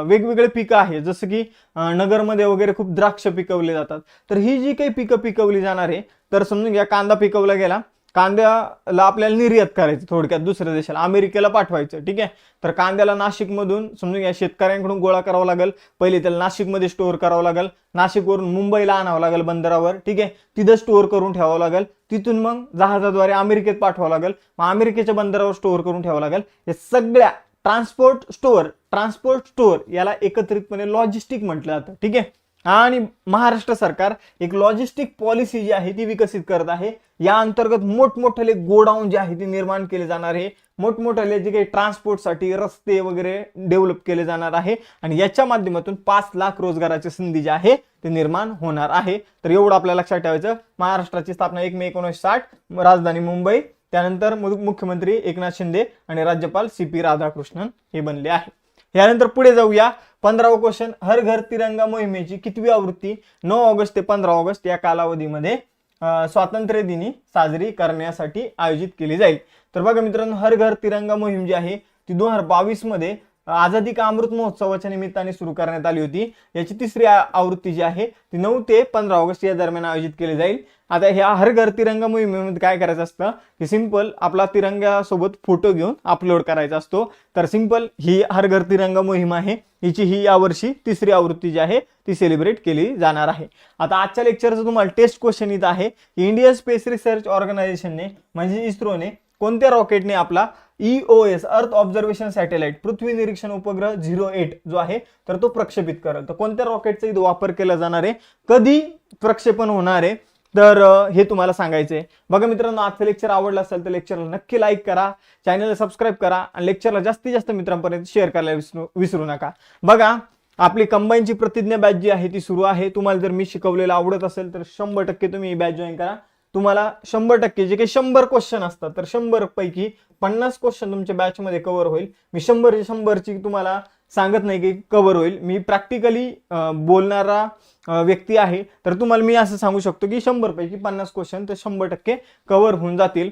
वेगवेगळे पिकं आहे, जसं की नगरमध्ये वगैरे खूप द्राक्ष पिकवले जातात. तर ही जी काही पिकं पिकवली जाणार आहे, तर समजून घ्या कांदा पिकवला गेला, कांद्याला आपल्याला निर्यात करायचं, थोडक्यात दुसऱ्या देशाला अमेरिकेला पाठवायचं, ठीक आहे. तर कांद्याला नाशिकमधून समजून घ्या शेतकऱ्यांकडून गोळा करावा लागेल, पहिले त्याला नाशिकमध्ये स्टोअर करावं लागेल, नाशिकवरून मुंबईला आणावं लागेल बंदरावर, ठीक आहे, तिथं स्टोअर करून ठेवावं लागेल, तिथून मग जहाजाद्वारे अमेरिकेत पाठवावं लागेल, मग अमेरिकेच्या बंदरावर स्टोअर करून ठेवावं लागेल. हे सगळ्या ट्रान्सपोर्ट स्टोअर याला एकत्रितपणे लॉजिस्टिक म्हटलं जातं, ठीक आहे. आणि महाराष्ट्र सरकार एक लॉजिस्टिक पॉलिसी जी आहे ती विकसित करत आहे. या अंतर्गत मोठमोठे गोडाऊन जे आहे ते निर्माण केले जाणार आहे, मोठमोठे जे काही ट्रान्सपोर्टसाठी रस्ते वगैरे डेव्हलप केले जाणार आहे आणि याच्या माध्यमातून 5 लाख रोजगाराची संधी जी आहे ते निर्माण होणार आहे. तर एवढं आपल्याला लक्षात ठेवायचं. महाराष्ट्राची स्थापना 1 मे 1960, राजधानी मुंबई, त्यानंतर मुख्यमंत्री एकनाथ शिंदे आणि राज्यपाल CP राधाकृष्णन हे बनले आहे. यानंतर पुढे जाऊया. 15वा क्वेश्चन, हर घर तिरंगा मोहिमेची कितवी आवृत्ती 9 ऑगस्ट ते 15 ऑगस्ट या कालावधीमध्ये स्वातंत्र्य दिनी साजरी करण्यासाठी आयोजित केली जाईल? तर बघा मित्रांनो, हर घर तिरंगा मोहीम जी आहे ती 2022 मध्ये आझादी का अमृत महोत्सवाच्या निमित्ताने सुरू करण्यात आली होती. याची तिसरी आवृत्ती जी आहे ती 9 ते 15 ऑगस्ट या दरम्यान आयोजित केली जाईल. आता ह्या हर घर तिरंगा मोहिमेमध्ये काय करायचं असतं की सिंपल आपला तिरंग्यासोबत फोटो घेऊन अपलोड करायचा असतो. तर सिंपल ही हर घर तिरंगा मोहीम आहे, हिची ही यावर्षी तिसरी आवृत्ती जी आहे ती सेलिब्रेट केली जाणार आहे. आता आजच्या लेक्चरचं तुम्हाला टेस्ट क्वेश्चन इथं आहे की इंडियन स्पेस रिसर्च ऑर्गनायझेशनने म्हणजे इस्रोने कोणत्या रॉकेटने आपला EOS अर्थ ऑब्झर्वेशन सॅटेलाइट पृथ्वी निरीक्षण उपग्रह 08 जो आहे तर तो प्रक्षेपित करेल? तर कोणत्या रॉकेटचा इथं वापर केला जाणार आहे, कधी प्रक्षेपण होणार आहे, तर हे तुम्हाला सांगायचंय. बघा मित्रांनो, आजचं लेक्चर आवडलं असेल तर लेक्चरला नक्की लाईक करा, चॅनलला सबस्क्राईब करा आणि लेक्चरला जास्तीत जास्त मित्रांपर्यंत शेअर करायला विसरू नका. बघा, आपली कंबाईनची प्रतिज्ञा बॅच जी आहे ती सुरू आहे. तुम्हाला जर मी शिकवलेलं आवडत असेल तर 100% तुम्ही ही बॅच जॉईन करा. तुम्हाला 100% जे काही 100 क्वेश्चन असतात तर 100 पैकी 50 क्वेश्चन तुमच्या बॅच मध्ये कव्हर होईल. मी 100ची तुम्हाला सांगत नाही की कव्हर होईल, मी प्रॅक्टिकली बोलणारा व्यक्ती आहे. तर तुम्हाला मी असं सांगू शकतो की 100 पैकी 50 क्वेश्चन तर 100% कव्हर होऊन जातील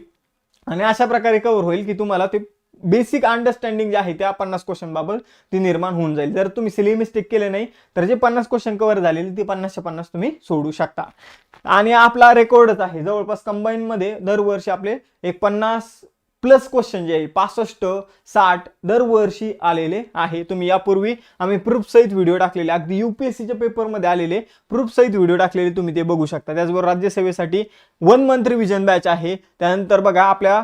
आणि अशा प्रकारे कव्हर होईल की तुम्हाला ते बेसिक अंडरस्टँडिंग जे आहे त्या 50 क्वेश्चन बाबत ती निर्माण होऊन जाईल. जर तुम्ही सिली मिस्टेक केले नाही तर जे 50 क्वेश्चन कव्हर झालेले ते 50च्या 50 तुम्ही सोडू शकता. आणि आपला रेकॉर्डच आहे जवळपास कंबाईन मध्ये दरवर्षी आपले एक 50 प्लस क्वेश्चन जे आहे 65 60 दरवर्षी आलेले आहे. तुम्ही यापूर्वी आम्ही प्रूफ सहित व्हिडिओ टाकलेले, अगदी युपीएससीच्या पेपरमध्ये आलेले प्रूफ सहित व्हिडिओ टाकलेले तुम्ही ते बघू शकता. त्याचबरोबर राज्यसेवेसाठी 1 मंथ रिव्हिजन बॅच आहे. त्यानंतर बघा आपल्या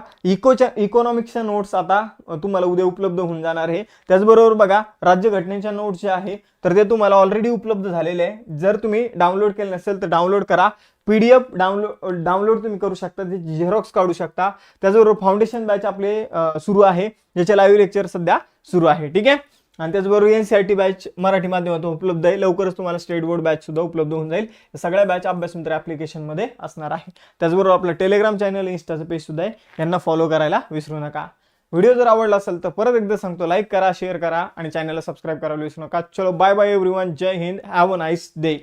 इकॉनॉमिक्सच्या नोट्स आता तुम्हाला उद्या उपलब्ध होऊन जाणार आहे. त्याचबरोबर बघा राज्यघटनेच्या नोट्स जे आहे तर ते तुम्हाला ऑलरेडी उपलब्ध झालेले आहे. जर तुम्ही डाउनलोड केले नसेल तर डाउनलोड करा. PDF डाउनलोड तुम्ही करू शकता, त्याची झेरॉक्स काढू शकता. त्याचबरोबर फाउंडेशन बॅच आपले सुरू आहे, ज्याचे लाईव्ह लेक्चर सध्या सुरू आहे. ठीक आहे. आणि त्याचबरोबर NCERT बॅच मराठी माध्यमातून उपलब्ध आहे. लवकरच तुम्हाला स्टेट बोर्ड बॅच सुद्धा उपलब्ध होऊन जाईल. सगळ्या बॅच अभ्यास मित्र ऍप्लिकेशनमध्ये असणार आहे. त्याचबरोबर आपलं टेलिग्राम चॅनल, इन्स्टाचं पेज सुद्धा आहे, यांना फॉलो करायला विसरू नका. व्हिडिओ जर आवडला असेल तर परत एकदा सांगतो, लाईक करा, शेअर करा आणि चॅनलला सबस्क्राईब करायला विसरू नका. चलो बाय बाय एव्हरीवन. जय हिंद. Have a nice day.